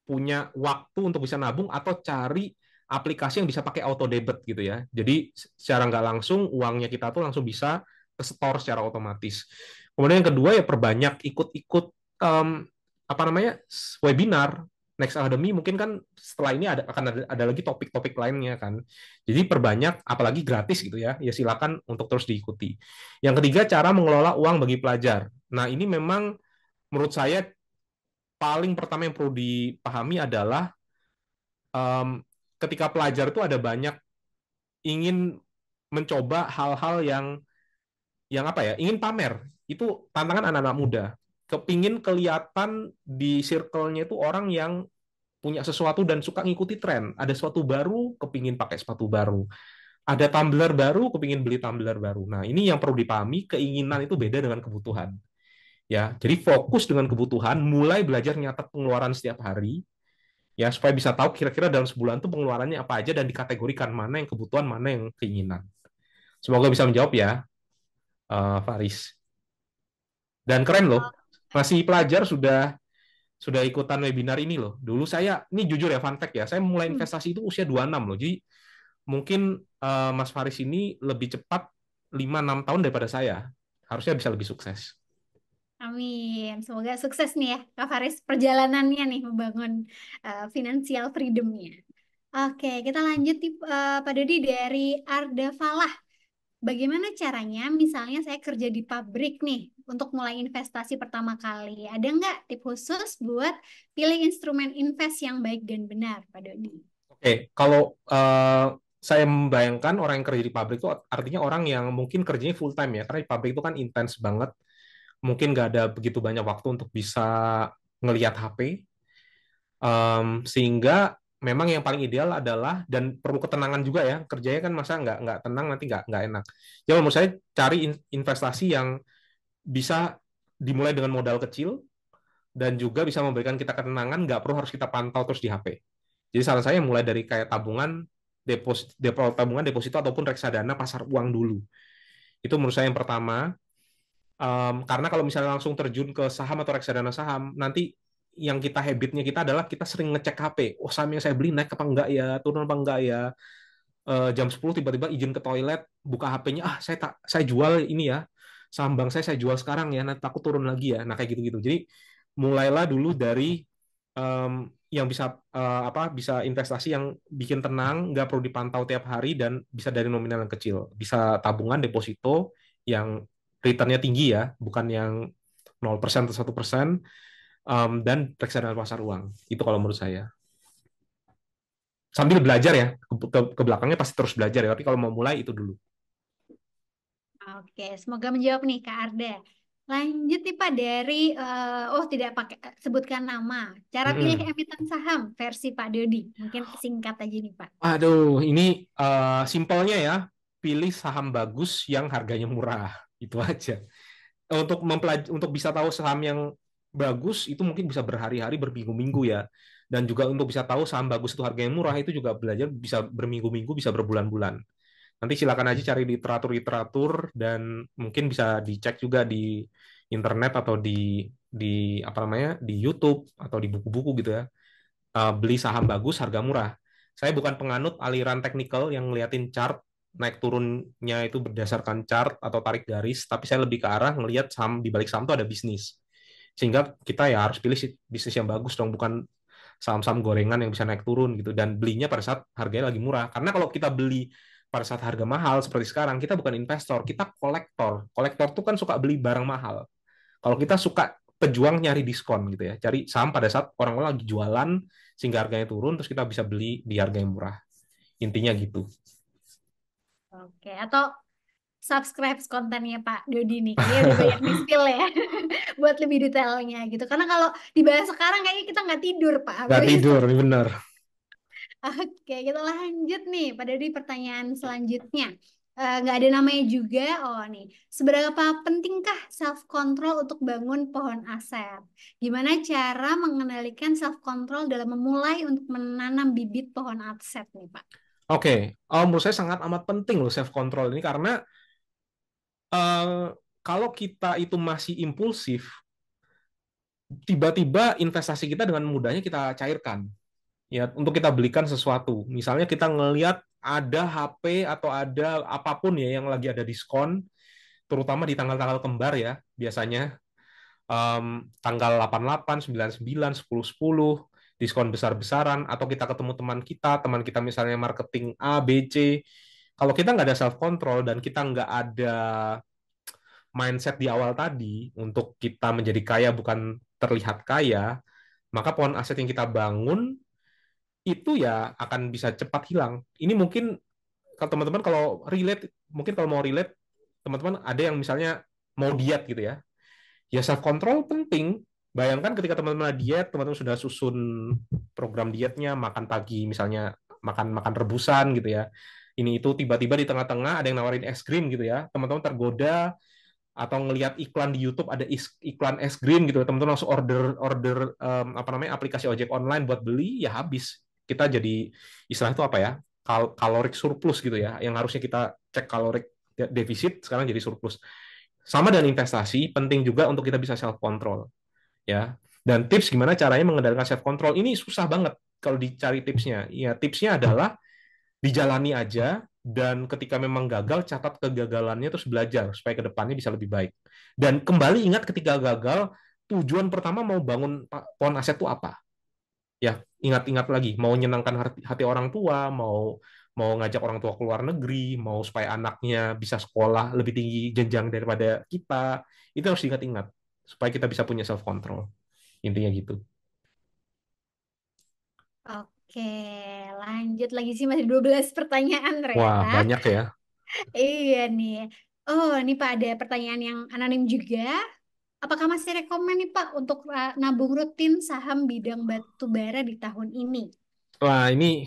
punya waktu untuk bisa nabung atau cari aplikasi yang bisa pakai auto debit gitu ya. Jadi secara nggak langsung uangnya kita tuh langsung bisa ke store secara otomatis. Kemudian yang kedua ya perbanyak ikut-ikut um, apa namanya webinar. Next Academy mungkin kan setelah ini akan ada lagi topik-topik lainnya kan. Jadi perbanyak apalagi gratis gitu ya. Ya silakan untuk terus diikuti. Yang ketiga cara mengelola uang bagi pelajar. Nah, ini memang menurut saya paling pertama yang perlu dipahami adalah um, ketika pelajar itu ada banyak ingin mencoba hal-hal yang apa ya, ingin pamer. Itu tantangan anak-anak muda. Kepingin kelihatan di circle-nya itu orang yang punya sesuatu dan suka ngikuti tren. Ada sesuatu baru, kepingin pakai sepatu baru. Ada tumbler baru, kepingin beli tumbler baru. Nah, ini yang perlu dipahami, keinginan itu beda dengan kebutuhan. Ya, jadi fokus dengan kebutuhan, mulai belajar nyatet pengeluaran setiap hari, ya supaya bisa tahu kira-kira dalam sebulan tuh pengeluarannya apa aja dan dikategorikan mana yang kebutuhan, mana yang keinginan. Semoga bisa menjawab ya, Faris. Dan keren loh, masih pelajar sudah ikutan webinar ini loh. Dulu saya, ini jujur ya, fun fact ya, saya mulai investasi itu usia 26 loh. Jadi mungkin Mas Faris ini lebih cepat 5-6 tahun daripada saya. Harusnya bisa lebih sukses. Amin. Semoga sukses nih ya, Kak Faris, perjalanannya nih membangun financial freedom-nya. Oke, kita lanjut nih, Pak Dodi dari Arda Falah. Bagaimana caranya, misalnya saya kerja di pabrik nih, untuk mulai investasi pertama kali. Ada nggak tip khusus buat pilih instrumen invest yang baik dan benar, Pak Dodi? Oke, kalau saya membayangkan orang yang kerja di pabrik itu artinya orang yang mungkin kerjanya full time ya, karena di pabrik itu kan intens banget, mungkin nggak ada begitu banyak waktu untuk bisa ngelihat HP, sehingga memang yang paling ideal adalah dan perlu ketenangan juga ya, kerjanya kan masa nggak tenang nanti nggak enak. Jadi menurut saya cari investasi yang bisa dimulai dengan modal kecil dan juga bisa memberikan kita ketenangan, nggak perlu harus kita pantau terus di HP. Jadi saran saya mulai dari kayak tabungan, tabungan deposito ataupun reksadana pasar uang dulu. Itu menurut saya yang pertama. Karena kalau misalnya langsung terjun ke saham atau reksadana saham, nanti yang kita habitnya kita adalah kita sering ngecek HP. Oh, saham yang saya beli naik apa enggak ya, turun apa enggak ya. Jam 10 tiba-tiba izin ke toilet, buka HP-nya, saya jual ini ya, saham bank saya jual sekarang ya, nanti takut turun lagi ya. Nah, kayak gitu-gitu. Jadi mulailah dulu dari yang bisa bisa investasi yang bikin tenang, nggak perlu dipantau tiap hari dan bisa dari nominal yang kecil. Bisa tabungan, deposito yang returnnya tinggi ya, bukan yang 0% atau 1%, dan reksadana pasar uang. Itu kalau menurut saya. Sambil belajar ya, ke belakangnya pasti terus belajar ya, tapi kalau mau mulai itu dulu. Oke, semoga menjawab nih Kak Arda. Lanjut nih Pak dari oh tidak pakai sebutkan nama. Cara pilih Mm-mm. emiten saham versi Pak Dodi. Mungkin singkat aja nih Pak. Aduh, ini simpelnya ya, pilih saham bagus yang harganya murah, itu aja. Untuk bisa tahu saham yang bagus itu mungkin bisa berhari-hari, berminggu-minggu ya. Dan juga untuk bisa tahu saham bagus itu harganya murah itu juga belajar bisa berminggu-minggu, bisa berbulan-bulan. Nanti silakan aja cari literatur-literatur dan mungkin bisa dicek juga di internet atau di apa namanya di YouTube atau di buku-buku gitu ya. Beli saham bagus harga murah. Saya bukan penganut aliran teknikal yang ngeliatin chart naik turunnya itu berdasarkan chart atau tarik garis, tapi saya lebih ke arah ngelihat saham di balik saham itu ada bisnis. Sehingga kita ya harus pilih bisnis yang bagus dong, bukan saham-saham gorengan yang bisa naik turun gitu dan belinya pada saat harganya lagi murah. Karena kalau kita beli pada saat harga mahal seperti sekarang, kita bukan investor, kita kolektor. Kolektor tuh kan suka beli barang mahal. Kalau kita suka pejuang nyari diskon gitu ya, cari saham pada saat orang-orang lagi jualan sehingga harganya turun, terus kita bisa beli di harga yang murah. Intinya gitu. Oke, atau subscribe kontennya Pak Dodi nih. Kayaknya udah banyak di spill ya. Buat lebih detailnya gitu. Karena kalau dibahas sekarang kayaknya kita nggak tidur Pak. Nggak Habis. tidur, ini bener. Oke, kita lanjut nih pada di pertanyaan selanjutnya. Nggak ada namanya juga. Oh nih, seberapa pentingkah self control untuk bangun pohon aset? Gimana cara mengendalikan self control dalam memulai untuk menanam bibit pohon aset nih Pak? Oke, menurut saya sangat amat penting loh self control ini karena eh, kalau kita itu masih impulsif, tiba-tiba investasi kita dengan mudahnya kita cairkan. Ya, untuk kita belikan sesuatu. Misalnya kita ngelihat ada HP atau ada apapun ya yang lagi ada diskon, terutama di tanggal-tanggal kembar ya, biasanya tanggal 88, 99, 10, 10, diskon besar-besaran, atau kita ketemu teman kita misalnya marketing A, B, C. Kalau kita nggak ada self control dan kita nggak ada mindset di awal tadi untuk kita menjadi kaya bukan terlihat kaya, maka pohon aset yang kita bangun itu ya akan bisa cepat hilang. Ini mungkin kalau teman-teman kalau relate, mungkin kalau mau relate, teman-teman ada yang misalnya mau diet gitu ya. Ya self control penting. Bayangkan ketika teman-teman diet, teman-teman sudah susun program dietnya, makan pagi misalnya makan makan rebusan gitu ya. Ini itu tiba-tiba di tengah-tengah ada yang nawarin es krim gitu ya. Teman-teman tergoda atau ngelihat iklan di YouTube ada iklan es krim gitu, teman-teman langsung order order apa namanya aplikasi ojek online buat beli, ya habis. Kita jadi istilah itu apa ya? Kalorik surplus gitu ya. Yang harusnya kita cek kalorik defisit sekarang jadi surplus. Sama dengan investasi, penting juga untuk kita bisa self control ya. Dan tips gimana caranya mengendalikan self control ini susah banget kalau dicari tipsnya. Ya, tipsnya adalah dijalani aja dan ketika memang gagal catat kegagalannya terus belajar supaya ke depannya bisa lebih baik. Dan kembali ingat ketika gagal, tujuan pertama mau bangun pohon aset itu apa? Ya, ingat-ingat lagi, mau menyenangkan hati orang tua, mau mau ngajak orang tua ke luar negeri, mau supaya anaknya bisa sekolah lebih tinggi jenjang daripada kita, itu harus diingat-ingat supaya kita bisa punya self control. Intinya gitu. Oke, lanjut lagi sih masih 12 pertanyaan Wah, ternyata. banyak ya. Iya nih. Oh, ini Pak ada pertanyaan yang anonim juga. Apakah masih rekomen nih Pak untuk nabung rutin saham bidang batu bara di tahun ini? Wah, ini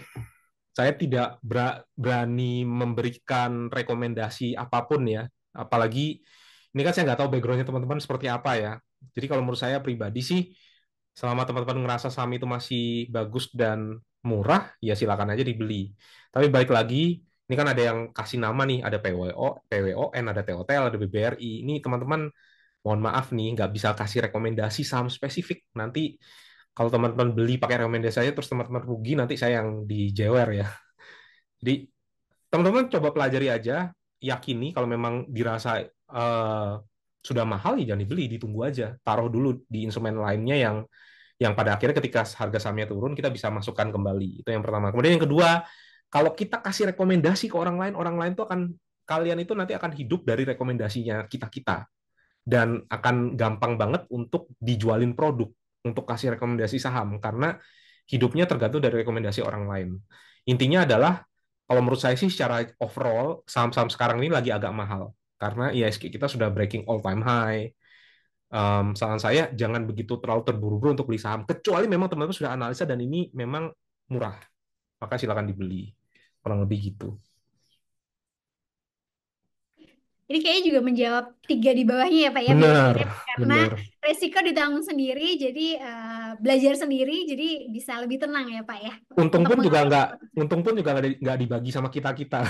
saya tidak berani memberikan rekomendasi apapun ya. Apalagi ini kan saya nggak tahu backgroundnya teman-teman seperti apa ya. Jadi kalau menurut saya pribadi sih, selama teman-teman ngerasa saham itu masih bagus dan murah, ya silakan aja dibeli. Tapi balik lagi, ini kan ada yang kasih nama nih, ada PWO, PWON, ada TOTL, ada BBRI. Ini teman-teman mohon maaf nih, nggak bisa kasih rekomendasi saham spesifik. Nanti kalau teman-teman beli pakai rekomendasi saya, terus teman-teman rugi, nanti saya yang dijewer ya. Jadi teman-teman coba pelajari aja, yakini kalau memang dirasa sudah mahal ya jangan dibeli, ditunggu aja, taruh dulu di instrumen lainnya yang pada akhirnya ketika harga sahamnya turun kita bisa masukkan kembali. Itu yang pertama. Kemudian yang kedua, kalau kita kasih rekomendasi ke orang lain tuh akan kalian itu nanti akan hidup dari rekomendasinya kita-kita dan akan gampang banget untuk dijualin produk untuk kasih rekomendasi saham karena hidupnya tergantung dari rekomendasi orang lain. Intinya adalah kalau menurut saya sih secara overall saham-saham sekarang ini lagi agak mahal karena IHSG kita sudah breaking all time high. Saran saya jangan begitu terlalu terburu-buru untuk beli saham kecuali memang teman-teman sudah analisa dan ini memang murah, maka silakan dibeli. Kurang lebih gitu. Ini kayaknya juga menjawab tiga di bawahnya ya Pak ya Benar, mirip-mirip karena benar. resiko ditanggung sendiri jadi belajar sendiri jadi bisa lebih tenang ya Pak ya Untung untuk pun juga mengatur. nggak dibagi sama kita-kita.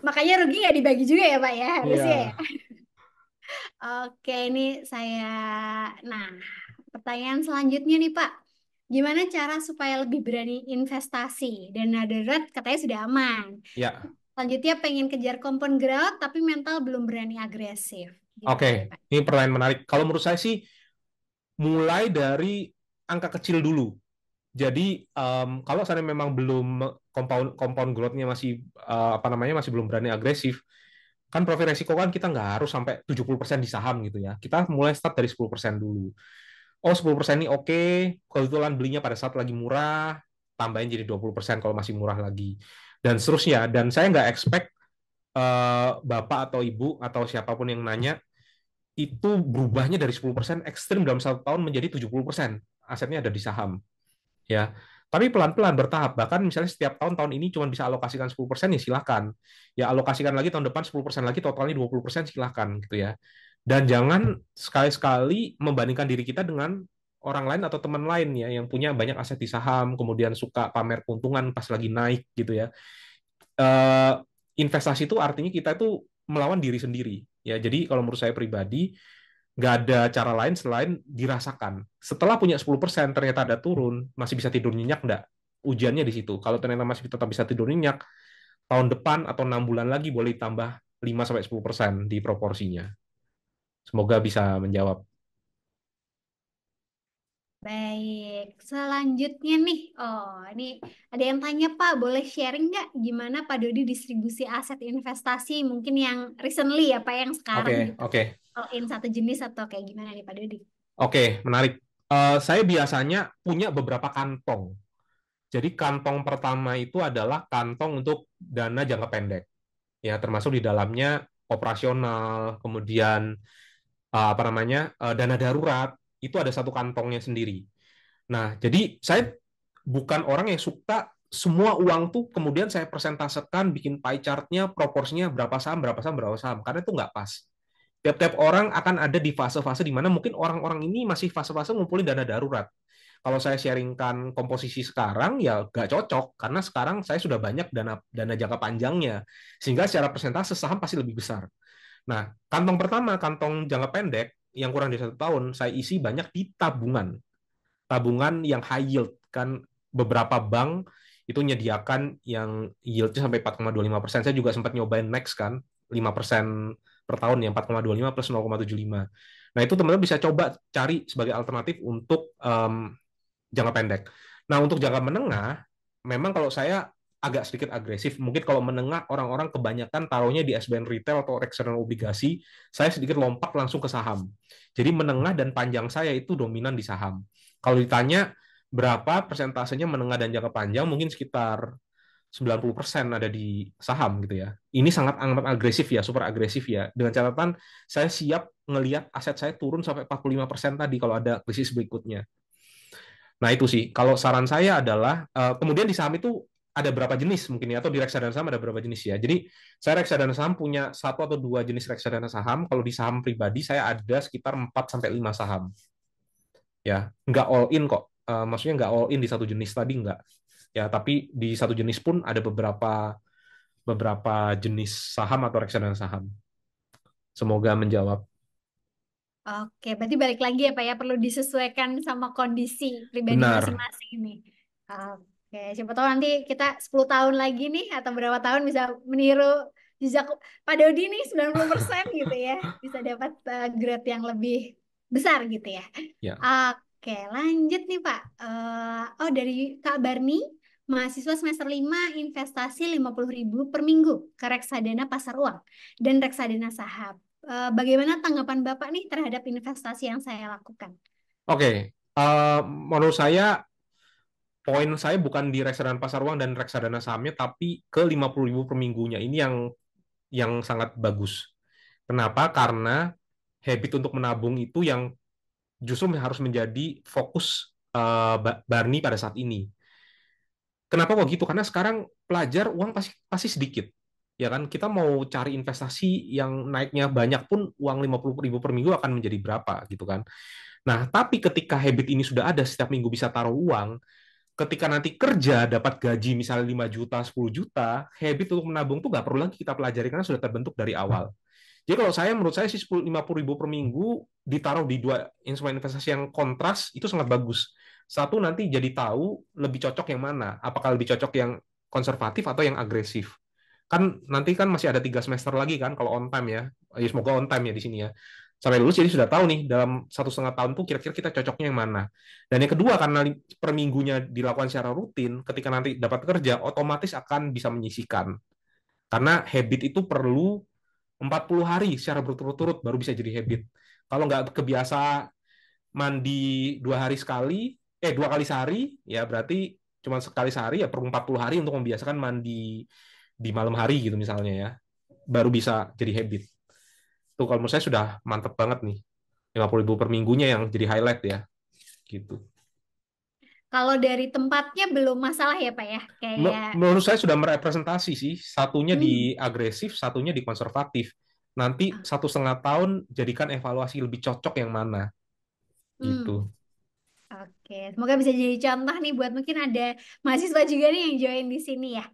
Makanya rugi nggak dibagi juga ya Pak ya harusnya ya. Iya. Oke ini saya. Nah pertanyaan selanjutnya nih Pak. Gimana cara supaya lebih berani investasi? Dana darurat katanya sudah aman. Ya, Selanjutnya pengen kejar compound growth tapi mental belum berani agresif. Gimana oke. nih Pak? Ini pertanyaan menarik. Kalau menurut saya sih mulai dari angka kecil dulu. Jadi kalau saya memang belum compound growth-nya masih apa namanya masih belum berani agresif, kan profil resiko kan kita nggak harus sampai 70% di saham gitu ya. Kita mulai start dari 10% dulu. Oh, 10% ini oke, kebetulan belinya pada saat lagi murah, tambahin jadi 20% kalau masih murah lagi. Dan seterusnya. Dan saya nggak expect Bapak atau Ibu atau siapapun yang nanya itu berubahnya dari 10% ekstrim dalam 1 tahun menjadi 70% asetnya ada di saham. Ya, tapi pelan-pelan bertahap. Bahkan misalnya setiap tahun ini cuma bisa alokasikan 10% ya silakan. Ya alokasikan lagi tahun depan 10% lagi totalnya 20% silakan gitu ya. Dan jangan sekali-sekali membandingkan diri kita dengan orang lain atau teman lain ya yang punya banyak aset di saham kemudian suka pamer keuntungan pas lagi naik gitu ya. Eh, investasi itu artinya kita itu melawan diri sendiri ya. Jadi kalau menurut saya pribadi nggak ada cara lain selain dirasakan. Setelah punya 10% ternyata ada turun, masih bisa tidur nyenyak nggak? Ujiannya di situ. Kalau ternyata masih tetap bisa tidur nyenyak, tahun depan atau 6 bulan lagi boleh tambah 5-10% di proporsinya. Semoga bisa menjawab. Baik, selanjutnya nih. Oh, ini ada yang tanya Pak, boleh sharing nggak gimana Pak Dodi distribusi aset investasi mungkin yang recently ya Pak, yang sekarang Oke, gitu. oke, All in satu jenis atau kayak gimana nih Pak Dodi? oke, menarik. Saya biasanya punya beberapa kantong. Jadi kantong pertama itu adalah kantong untuk dana jangka pendek. Ya, termasuk di dalamnya operasional, kemudian apa namanya dana darurat itu ada satu kantongnya sendiri. Nah, jadi saya bukan orang yang suka semua uang tuh kemudian saya presentasekan, bikin pie chart-nya, proporsinya berapa saham, berapa saham, berapa saham, karena itu nggak pas. Tiap-tiap orang akan ada di fase-fase di mana mungkin orang-orang ini masih fase-fase ngumpulin dana darurat. Kalau saya sharingkan komposisi sekarang, ya nggak cocok, karena sekarang saya sudah banyak dana dana jangka panjangnya, sehingga secara persentase saham pasti lebih besar. Nah, kantong pertama, kantong jangka pendek, yang kurang dari 1 tahun, saya isi banyak di tabungan. Tabungan yang high yield. Kan beberapa bank itu menyediakan yang yieldnya sampai 4,25%. Saya juga sempat nyobain Next kan, 5% per tahun, yang 4,25 plus 0,75. Nah, itu teman-teman bisa coba cari sebagai alternatif untuk jangka pendek. Nah, untuk jangka menengah, memang kalau saya agak sedikit agresif. Mungkin kalau menengah orang-orang kebanyakan taruhnya di SBN retail atau reksadana obligasi, saya sedikit lompat langsung ke saham. Jadi menengah dan panjang saya itu dominan di saham. Kalau ditanya berapa persentasenya menengah dan jangka panjang, mungkin sekitar 90% ada di saham gitu ya. Ini sangat amat agresif ya, super agresif ya. Dengan catatan saya siap ngelihat aset saya turun sampai 45% tadi kalau ada krisis berikutnya. Nah, itu sih. Kalau saran saya adalah kemudian di saham itu ada berapa jenis mungkin ya, atau di reksadana saham ada berapa jenis ya. Jadi saya reksadana saham punya 1 atau 2 jenis reksadana saham. Kalau di saham pribadi saya ada sekitar 4 sampai 5 saham. Ya, nggak all in kok. Maksudnya nggak all in di satu jenis tadi nggak. Ya, tapi di satu jenis pun ada beberapa beberapa jenis saham atau reksadana saham. Semoga menjawab. Oke, berarti balik lagi ya Pak ya, perlu disesuaikan sama kondisi pribadi Benar. masing-masing nih. Oke, siapa tahu nanti kita 10 tahun lagi nih atau berapa tahun bisa meniru jejak Pak Dodi nih 90% gitu ya. Bisa dapat grade yang lebih besar gitu ya. Ya. Oke, lanjut nih Pak. Oh dari Kak Barni, mahasiswa semester 5 investasi 50.000 per minggu ke reksadana pasar uang dan reksadana saham. Bagaimana tanggapan Bapak nih terhadap investasi yang saya lakukan? Oke. Menurut saya poin saya bukan di reksadana pasar uang dan reksadana sahamnya, tapi ke 50.000 per minggunya. Ini yang sangat bagus. Kenapa? Karena habit untuk menabung itu yang justru harus menjadi fokus Barney pada saat ini. Kenapa kok gitu? Karena sekarang pelajar uang pasti pasti sedikit. Ya kan, kita mau cari investasi yang naiknya banyak pun uang 50.000 per minggu akan menjadi berapa gitu kan. Nah, tapi ketika habit ini sudah ada, setiap minggu bisa taruh uang, ketika nanti kerja dapat gaji misalnya 5 juta, 10 juta, habit untuk menabung tuh nggak perlu lagi kita pelajari karena sudah terbentuk dari awal. Jadi kalau menurut saya sih 50.000 per minggu ditaruh di dua instrumen investasi yang kontras itu sangat bagus. Satu nanti jadi tahu lebih cocok yang mana. Apakah lebih cocok yang konservatif atau yang agresif. Kan nanti kan masih ada 3 semester lagi kan kalau on time ya. Ya semoga on time ya di sini ya. Sampai lulus jadi sudah tahu nih dalam 1,5 tahun tuh kira-kira kita cocoknya yang mana. Dan yang kedua karena per minggunya dilakukan secara rutin, ketika nanti dapat kerja otomatis akan bisa menyisihkan. Karena habit itu perlu 40 hari secara berturut-turut baru bisa jadi habit. Kalau nggak kebiasa mandi 2 hari sekali, 2 kali sehari, ya berarti cuma sekali sehari ya perlu 40 hari untuk membiasakan mandi di malam hari gitu misalnya ya. Baru bisa jadi habit. Tuh kalau menurut saya sudah mantep banget nih. 50.000 per minggunya yang jadi highlight ya. Gitu. Kalau dari tempatnya belum masalah ya Pak ya, kayak Menurut saya sudah merepresentasi sih. Satunya hmm, di agresif, satunya di konservatif. Nanti 1,5 tahun jadikan evaluasi lebih cocok yang mana. hmm. Gitu. Oke, semoga bisa jadi contoh nih buat mungkin ada mahasiswa juga nih yang join di sini ya.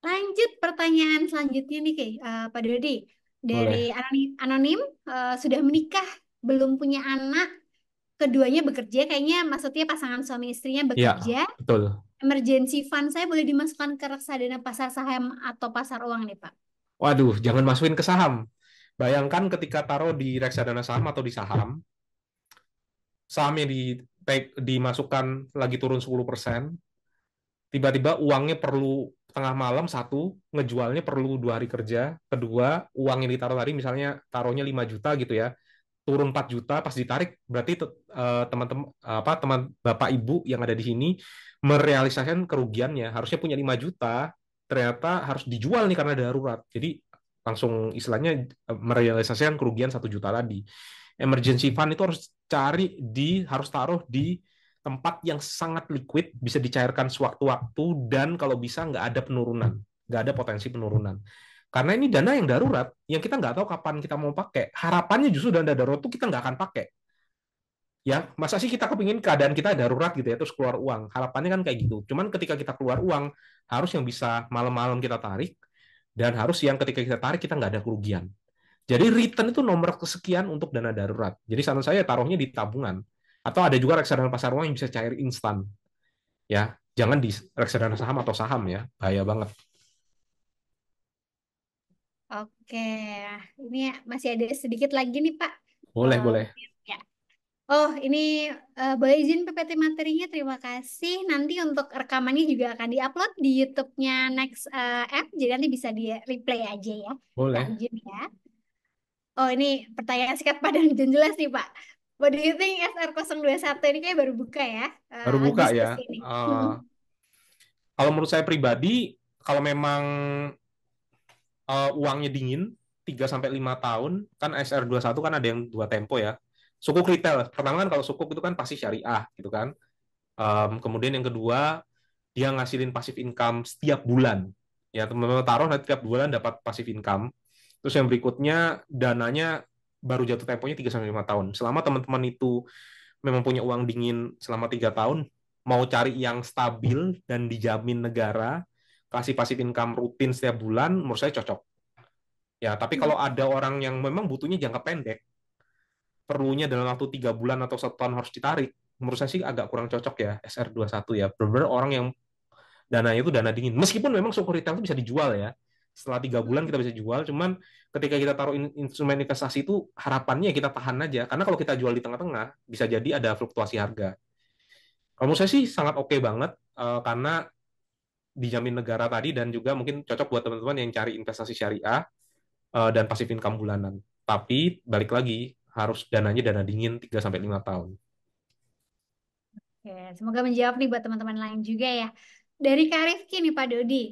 Lanjut pertanyaan selanjutnya nih, Pak Dodi. Dari Boleh. anonim, sudah menikah, belum punya anak, keduanya bekerja, kayaknya maksudnya pasangan suami istrinya bekerja. Ya, betul. Emergency fund saya boleh dimasukkan ke reksadana pasar saham atau pasar uang nih, Pak. Waduh, jangan masukin ke saham. Bayangkan ketika taruh di reksadana saham atau di saham, sahamnya dimasukkan lagi turun 10%, tiba-tiba uangnya perlu tengah malam satu, ngejualnya perlu 2 hari kerja, kedua, uang yang ditaruh tadi misalnya taruhnya 5 juta gitu ya, turun 4 juta pas ditarik berarti teman-teman teman bapak ibu yang ada di sini merealisasikan kerugiannya harusnya punya 5 juta ternyata harus dijual nih karena darurat jadi langsung istilahnya merealisasikan kerugian 1 juta tadi. Emergency fund itu harus taruh di tempat yang sangat liquid, bisa dicairkan sewaktu-waktu dan kalau bisa nggak ada penurunan, nggak ada potensi penurunan. Karena ini dana yang darurat, yang kita nggak tahu kapan kita mau pakai. Harapannya justru dana darurat itu kita nggak akan pakai. Ya, masa sih kita kepingin keadaan kita darurat gitu ya, terus keluar uang. Harapannya kan kayak gitu. Cuman ketika kita keluar uang, harus yang bisa malam-malam kita tarik, dan harus yang ketika kita tarik kita nggak ada kerugian. Jadi return itu nomor kesekian untuk dana darurat. Jadi saran saya taruhnya di tabungan. Atau ada juga reksadana pasar uang yang bisa cair instan. Ya, jangan di reksadana saham atau saham ya, bahaya banget. Oke, ini masih ada sedikit lagi nih, Pak. Boleh, Eh, boleh. ya. Oh, ini boleh izin PPT materinya. Terima kasih. Nanti untuk rekamannya juga akan diupload di YouTube-nya Next App. Jadi nanti bisa di replay aja ya. Kak Boleh. Jun ya. Oh, ini pertanyaan singkat padat dan jelas nih, Pak. What do you think SR021 ini kayak baru buka ya Baru buka ya. diskusi ini. Kalau menurut saya pribadi, kalau memang uangnya dingin 3 sampai 5 tahun, kan SR21 kan ada yang 2 tempo ya. Sukuk retail. Pertama kan kalau sukuk itu kan pasti syariah gitu kan. Kemudian yang kedua, dia ngasilin pasif income setiap bulan. Ya, teman-teman taruh nanti tiap bulan dapat pasif income. Terus yang berikutnya dananya baru jatuh temponya 3 sampai 5 tahun. Selama teman-teman itu memang punya uang dingin selama 3 tahun, mau cari yang stabil dan dijamin negara, kasih pasif income rutin setiap bulan, menurut saya cocok. Ya, tapi kalau ada orang yang memang butuhnya jangka pendek, perlunya dalam waktu 3 bulan atau 1 tahun harus ditarik, menurut saya sih agak kurang cocok ya SR21 ya. Benar-benar orang yang dananya itu dana dingin. Meskipun memang suku retail itu bisa dijual ya. Setelah 3 bulan kita bisa jual, cuman ketika kita taruh instrumen investasi itu harapannya kita tahan aja. Karena kalau kita jual di tengah-tengah, bisa jadi ada fluktuasi harga. Kalau menurut saya sih sangat oke banget, karena dijamin negara tadi dan juga mungkin cocok buat teman-teman yang cari investasi syariah dan pasif income bulanan. Tapi balik lagi, harus dananya dana dingin 3 sampai 5 tahun. Semoga menjawab nih buat teman-teman lain juga ya. Dari Kak Rifki nih Pak Dodi,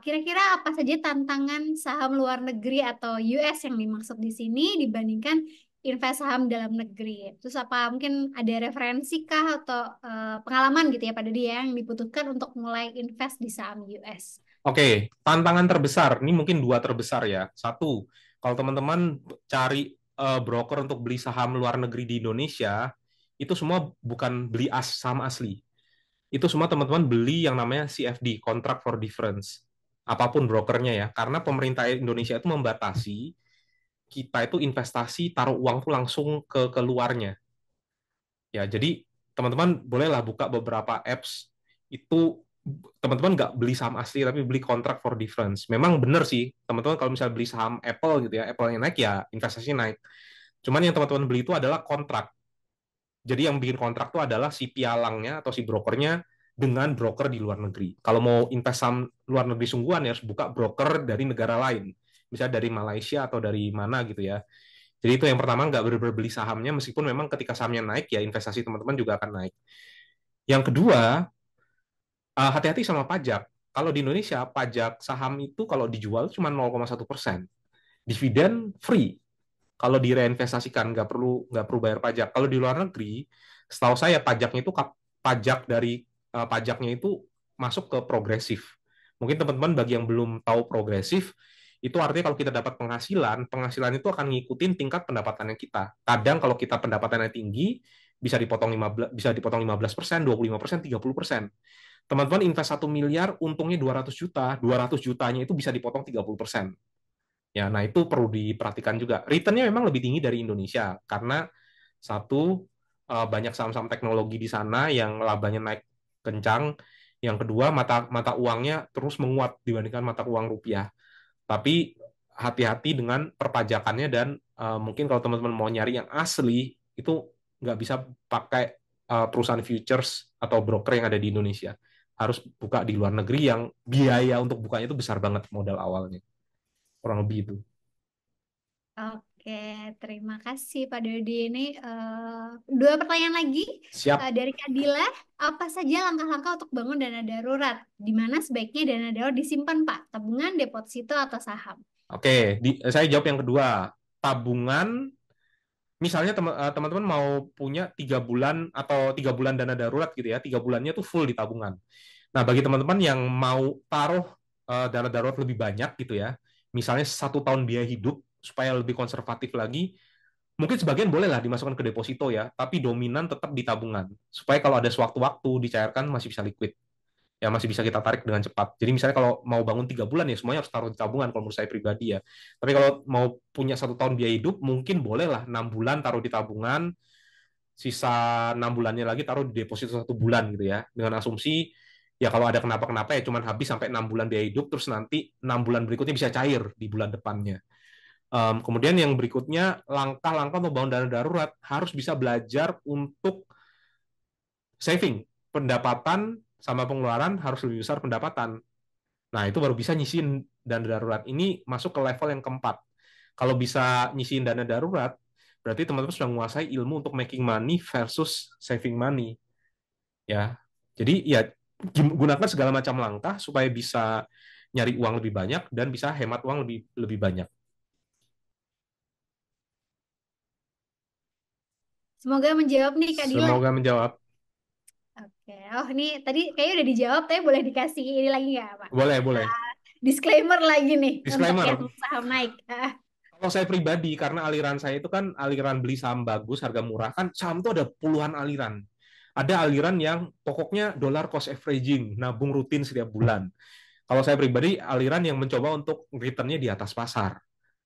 kira-kira apa saja tantangan saham luar negeri atau US yang dimaksud di sini dibandingkan invest saham dalam negeri? Terus apa mungkin ada referensi kah atau pengalaman gitu ya Pak Dodi ya yang dibutuhkan untuk mulai invest di saham US? Oke, tantangan terbesar, ini mungkin dua terbesar ya. Satu, kalau teman-teman cari broker untuk beli saham luar negeri di Indonesia, itu semua bukan beli saham asli. Itu semua teman-teman beli yang namanya CFD, Contract for Difference. Apapun brokernya ya, karena pemerintah Indonesia itu membatasi kita itu investasi, taruh uang tuh langsung ke keluarnya. Ya, jadi teman-teman bolehlah buka beberapa apps itu teman-teman nggak beli saham asli tapi beli kontrak for difference. Memang benar sih teman-teman kalau misalnya beli saham Apple gitu ya, Apple yang naik ya investasinya naik. Cuman yang teman-teman beli itu adalah kontrak. Jadi yang bikin kontrak itu adalah si pialangnya atau si brokernya dengan broker di luar negeri. Kalau mau invest saham luar negeri sungguhan ya harus buka broker dari negara lain. Misalnya dari Malaysia atau dari mana gitu ya. Jadi itu yang pertama, nggak benar-benar beli sahamnya, meskipun memang ketika sahamnya naik, ya investasi teman-teman juga akan naik. Yang kedua, hati-hati sama pajak. Kalau di Indonesia, pajak saham itu kalau dijual cuma 0,1%. Dividen free. Kalau direinvestasikan, nggak perlu bayar pajak. Kalau di luar negeri, setahu saya pajaknya itu pajaknya itu masuk ke progresif. Mungkin teman-teman bagi yang belum tahu progresif, itu artinya kalau kita dapat penghasilan itu akan ngikutin tingkat pendapatannya kita. Kadang kalau kita pendapatannya tinggi, bisa dipotong 15%, 25%, 30%. Teman-teman invest 1 miliar, untungnya 200 juta, 200 jutanya itu bisa dipotong 30%. Ya, nah itu perlu diperhatikan juga. Returnnya memang lebih tinggi dari Indonesia, karena satu, banyak saham-saham teknologi di sana yang labanya naik kencang. Yang kedua, mata uangnya terus menguat dibandingkan mata uang rupiah. Tapi hati-hati dengan perpajakannya dan mungkin kalau teman-teman mau nyari yang asli, itu nggak bisa pakai perusahaan futures atau broker yang ada di Indonesia. Harus buka di luar negeri yang biaya untuk bukanya itu besar banget modal awalnya. Kurang lebih itu. Oke, terima kasih Pak Dodi. Ini dua pertanyaan lagi Siap. dari Kak Dila. Apa saja langkah-langkah untuk bangun dana darurat? Di mana sebaiknya dana darurat disimpan, Pak? Tabungan, deposito, atau saham? Oke, saya jawab yang kedua. Tabungan, misalnya teman-teman mau punya 3 bulan atau 3 bulan dana darurat gitu ya, 3 bulannya tuh full di tabungan. Nah, bagi teman-teman yang mau taruh dana darurat lebih banyak gitu ya, misalnya 1 tahun biaya hidup supaya lebih konservatif lagi, mungkin sebagian bolehlah dimasukkan ke deposito ya, tapi dominan tetap di tabungan supaya kalau ada sewaktu-waktu dicairkan masih bisa liquid, ya masih bisa kita tarik dengan cepat. Jadi misalnya kalau mau bangun 3 bulan ya semuanya harus taruh di tabungan kalau menurut saya pribadi ya. Tapi kalau mau punya 1 tahun biaya hidup mungkin bolehlah 6 bulan taruh di tabungan, sisa 6 bulannya lagi taruh di deposito 1 bulan gitu ya. Dengan asumsi ya kalau ada kenapa-kenapa ya cuman habis sampai 6 bulan biaya hidup, terus nanti 6 bulan berikutnya bisa cair di bulan depannya. Kemudian yang berikutnya, langkah-langkah untuk bangun dana darurat harus bisa belajar untuk saving. Pendapatan sama pengeluaran harus lebih besar pendapatan. Nah, itu baru bisa nyisihin dana darurat. Ini masuk ke level yang keempat. Kalau bisa nyisihin dana darurat, berarti teman-teman sudah menguasai ilmu untuk making money versus saving money. Ya, jadi ya gunakan segala macam langkah supaya bisa nyari uang lebih banyak dan bisa hemat uang lebih lebih banyak. Semoga menjawab nih Kak Dila. Semoga menjawab. Oke, oh ini tadi kayaknya udah dijawab, tapi boleh dikasih ini lagi nggak, Pak? Boleh, boleh. Disclaimer lagi nih untuk Disclaimer. yang saham naik. Kalau saya pribadi, karena aliran saya itu kan aliran beli saham bagus, harga murah, kan saham itu ada puluhan aliran. Ada aliran yang pokoknya dollar cost averaging, nabung rutin setiap bulan. Kalau saya pribadi, aliran yang mencoba untuk returnnya di atas pasar.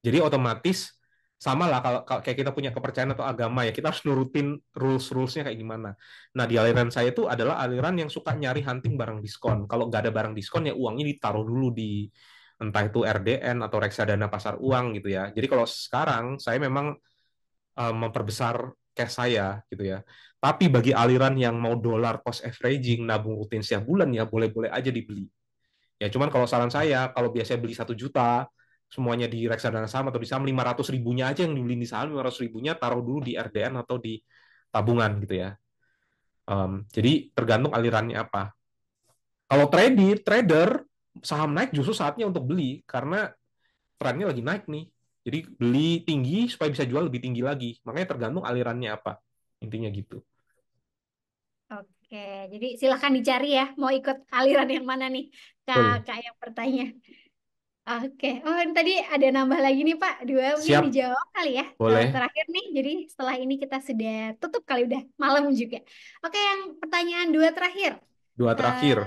Jadi otomatis sama lah kalau kayak kita punya kepercayaan atau agama ya, kita harus nurutin rules-rulesnya kayak gimana. Nah, di aliran saya itu adalah aliran yang suka nyari hunting barang diskon. Kalau nggak ada barang diskon ya uangnya ditaruh dulu di entah itu RDN atau reksadana pasar uang gitu ya. Jadi kalau sekarang saya memang memperbesar cash saya gitu ya. Tapi bagi aliran yang mau dollar cost averaging, nabung rutin setiap bulan ya boleh-boleh aja dibeli. Ya cuman kalau saran saya, kalau biasanya beli 1 juta, semuanya di reksadana saham atau di saham, 500 ribunya aja yang dibeli di saham, 500 ribunya taruh dulu di RDN atau di tabungan gitu ya. Jadi tergantung alirannya apa. Kalau trader saham naik justru saatnya untuk beli karena trennya lagi naik nih. Jadi beli tinggi supaya bisa jual lebih tinggi lagi. Makanya tergantung alirannya apa. Intinya gitu. Oke, jadi silahkan dicari ya, mau ikut aliran yang mana nih, Betul. Kak yang bertanya. Oke, oh ini tadi ada nambah lagi nih Pak, dua mungkin Siap, dijawab kali ya. boleh. Terakhir nih, jadi setelah ini kita sudah tutup kali udah malam juga. Oke, yang pertanyaan dua terakhir. Dua Eh, terakhir.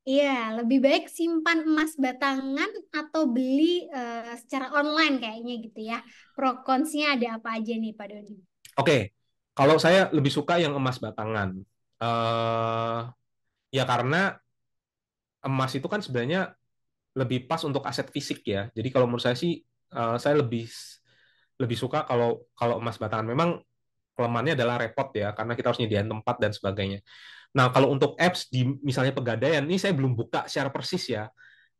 iya, lebih baik simpan emas batangan atau beli secara online kayaknya gitu ya. Pro konnya ada apa aja nih Pak Dodi? Oke, kalau saya lebih suka yang emas batangan. eh Ya karena emas itu kan sebenarnya lebih pas untuk aset fisik ya. Jadi kalau menurut saya sih, saya lebih lebih suka kalau kalau emas batangan. Memang kelemahannya adalah repot ya, karena kita harus nyediain tempat dan sebagainya. Nah, kalau untuk apps di misalnya Pegadaian, ini saya belum buka secara persis ya.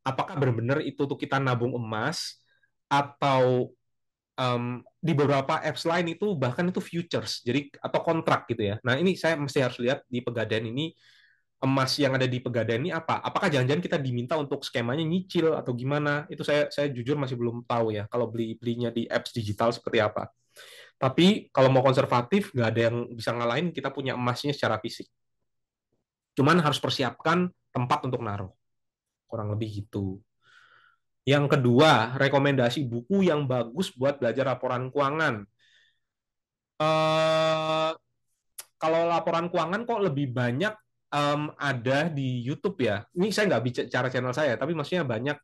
Apakah benar-benar itu tuh kita nabung emas atau di beberapa apps lain itu bahkan itu futures, jadi atau kontrak gitu ya. Nah, ini saya mesti harus lihat di Pegadaian ini emas yang ada di Pegadaian ini apa? Apakah jangan-jangan kita diminta untuk skemanya nyicil atau gimana? Itu saya jujur masih belum tahu ya. Kalau belinya di apps digital seperti apa. Tapi kalau mau konservatif, nggak ada yang bisa ngalahin kita punya emasnya secara fisik. Cuman harus persiapkan tempat untuk naruh. Kurang lebih gitu. Yang kedua, rekomendasi buku yang bagus buat belajar laporan keuangan. Eh, Kalau laporan keuangan kok lebih banyak ada di YouTube ya. Ini saya nggak bicara channel saya, tapi maksudnya banyak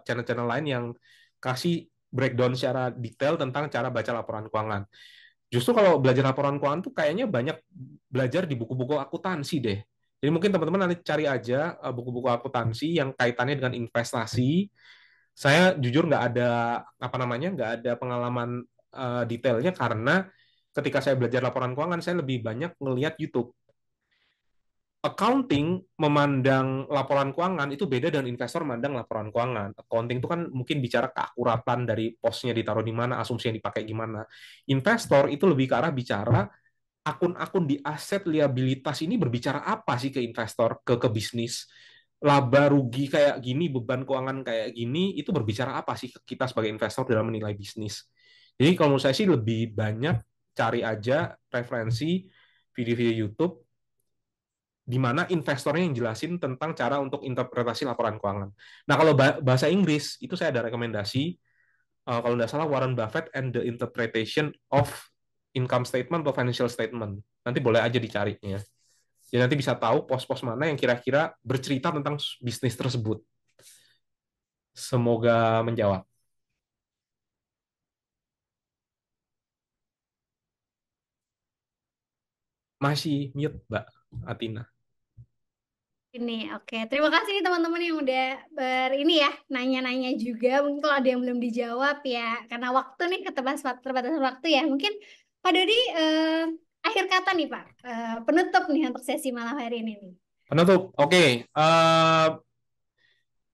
channel-channel lain yang kasih breakdown secara detail tentang cara baca laporan keuangan. Justru kalau belajar laporan keuangan tuh kayaknya banyak belajar di buku-buku akuntansi deh. Jadi mungkin teman-teman nanti cari aja buku-buku akuntansi yang kaitannya dengan investasi. Saya jujur nggak ada apa namanya, nggak ada pengalaman detailnya karena ketika saya belajar laporan keuangan saya lebih banyak ngelihat YouTube. Accounting memandang laporan keuangan itu beda dengan investor memandang laporan keuangan. Accounting itu kan mungkin bicara keakuratan dari posnya ditaruh di mana, asumsi yang dipakai gimana. Investor itu lebih ke arah bicara akun-akun di aset liabilitas ini berbicara apa sih ke investor, ke bisnis. Laba rugi kayak gini, beban keuangan kayak gini, itu berbicara apa sih ke kita sebagai investor dalam menilai bisnis. Jadi kalau menurut saya sih lebih banyak cari aja referensi video-video YouTube di mana investornya yang jelasin tentang cara untuk interpretasi laporan keuangan. Nah, kalau bahasa Inggris, itu saya ada rekomendasi, kalau tidak salah Warren Buffett and the Interpretation of Income Statement atau Financial Statement. Nanti boleh aja dicarinya. Jadi nanti bisa tahu pos-pos mana yang kira-kira bercerita tentang bisnis tersebut. Semoga menjawab. Masih mute, Mbak Atina. Ini oke. Terima kasih nih teman-teman yang udah ini ya nanya-nanya juga. Mungkin kalau ada yang belum dijawab ya karena waktu nih keterbatasan waktu ya. Mungkin Pak Dodi akhir kata nih Pak. Penutup nih untuk sesi malam hari ini nih. Penutup, oke.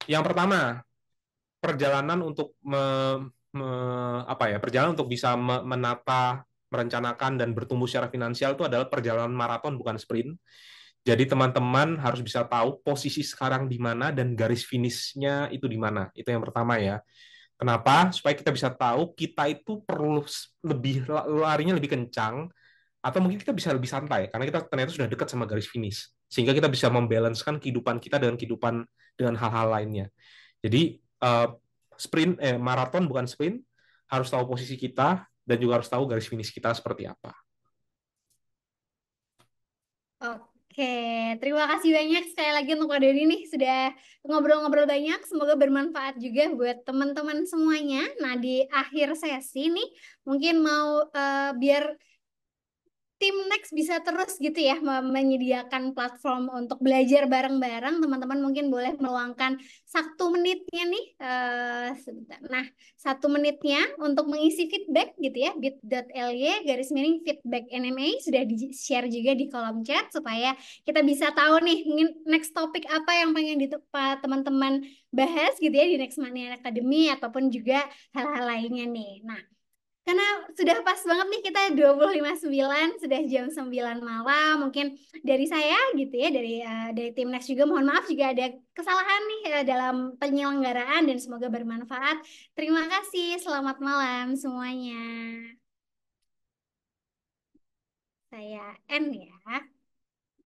Yang pertama, perjalanan untuk perjalanan untuk bisa menata, merencanakan dan bertumbuh secara finansial itu adalah perjalanan maraton bukan sprint. Jadi teman-teman harus bisa tahu posisi sekarang di mana dan garis finishnya itu di mana. Itu yang pertama ya. Kenapa? Supaya kita bisa tahu kita itu perlu lebih larinya lebih kencang atau mungkin kita bisa lebih santai karena kita ternyata sudah dekat sama garis finish. Sehingga kita bisa membalancekan kehidupan kita dengan hal-hal lainnya. Jadi maraton bukan sprint, harus tahu posisi kita dan juga harus tahu garis finish kita seperti apa. Oke, terima kasih banyak sekali lagi untuk Pak Dodi nih sudah ngobrol-ngobrol banyak. Semoga bermanfaat juga buat teman-teman semuanya. Nah, di akhir sesi nih mungkin mau biar tim Next bisa terus gitu ya menyediakan platform untuk belajar bareng-bareng. Teman-teman mungkin boleh meluangkan 1 menitnya nih. Sebentar. Nah, 1 menitnya untuk mengisi feedback gitu ya. bit.ly/feedback NMA sudah di-share juga di kolom chat supaya kita bisa tahu nih mungkin next topik apa yang pengen teman-teman bahas gitu ya di Next Money Academy ataupun juga hal-hal lainnya nih. Nah, Karena sudah pas banget nih kita 25.9 sudah jam 9 malam. Mungkin dari saya gitu ya, dari Timnas juga mohon maaf jika ada kesalahan nih dalam penyelenggaraan dan semoga bermanfaat. Terima kasih, selamat malam semuanya. Saya N ya.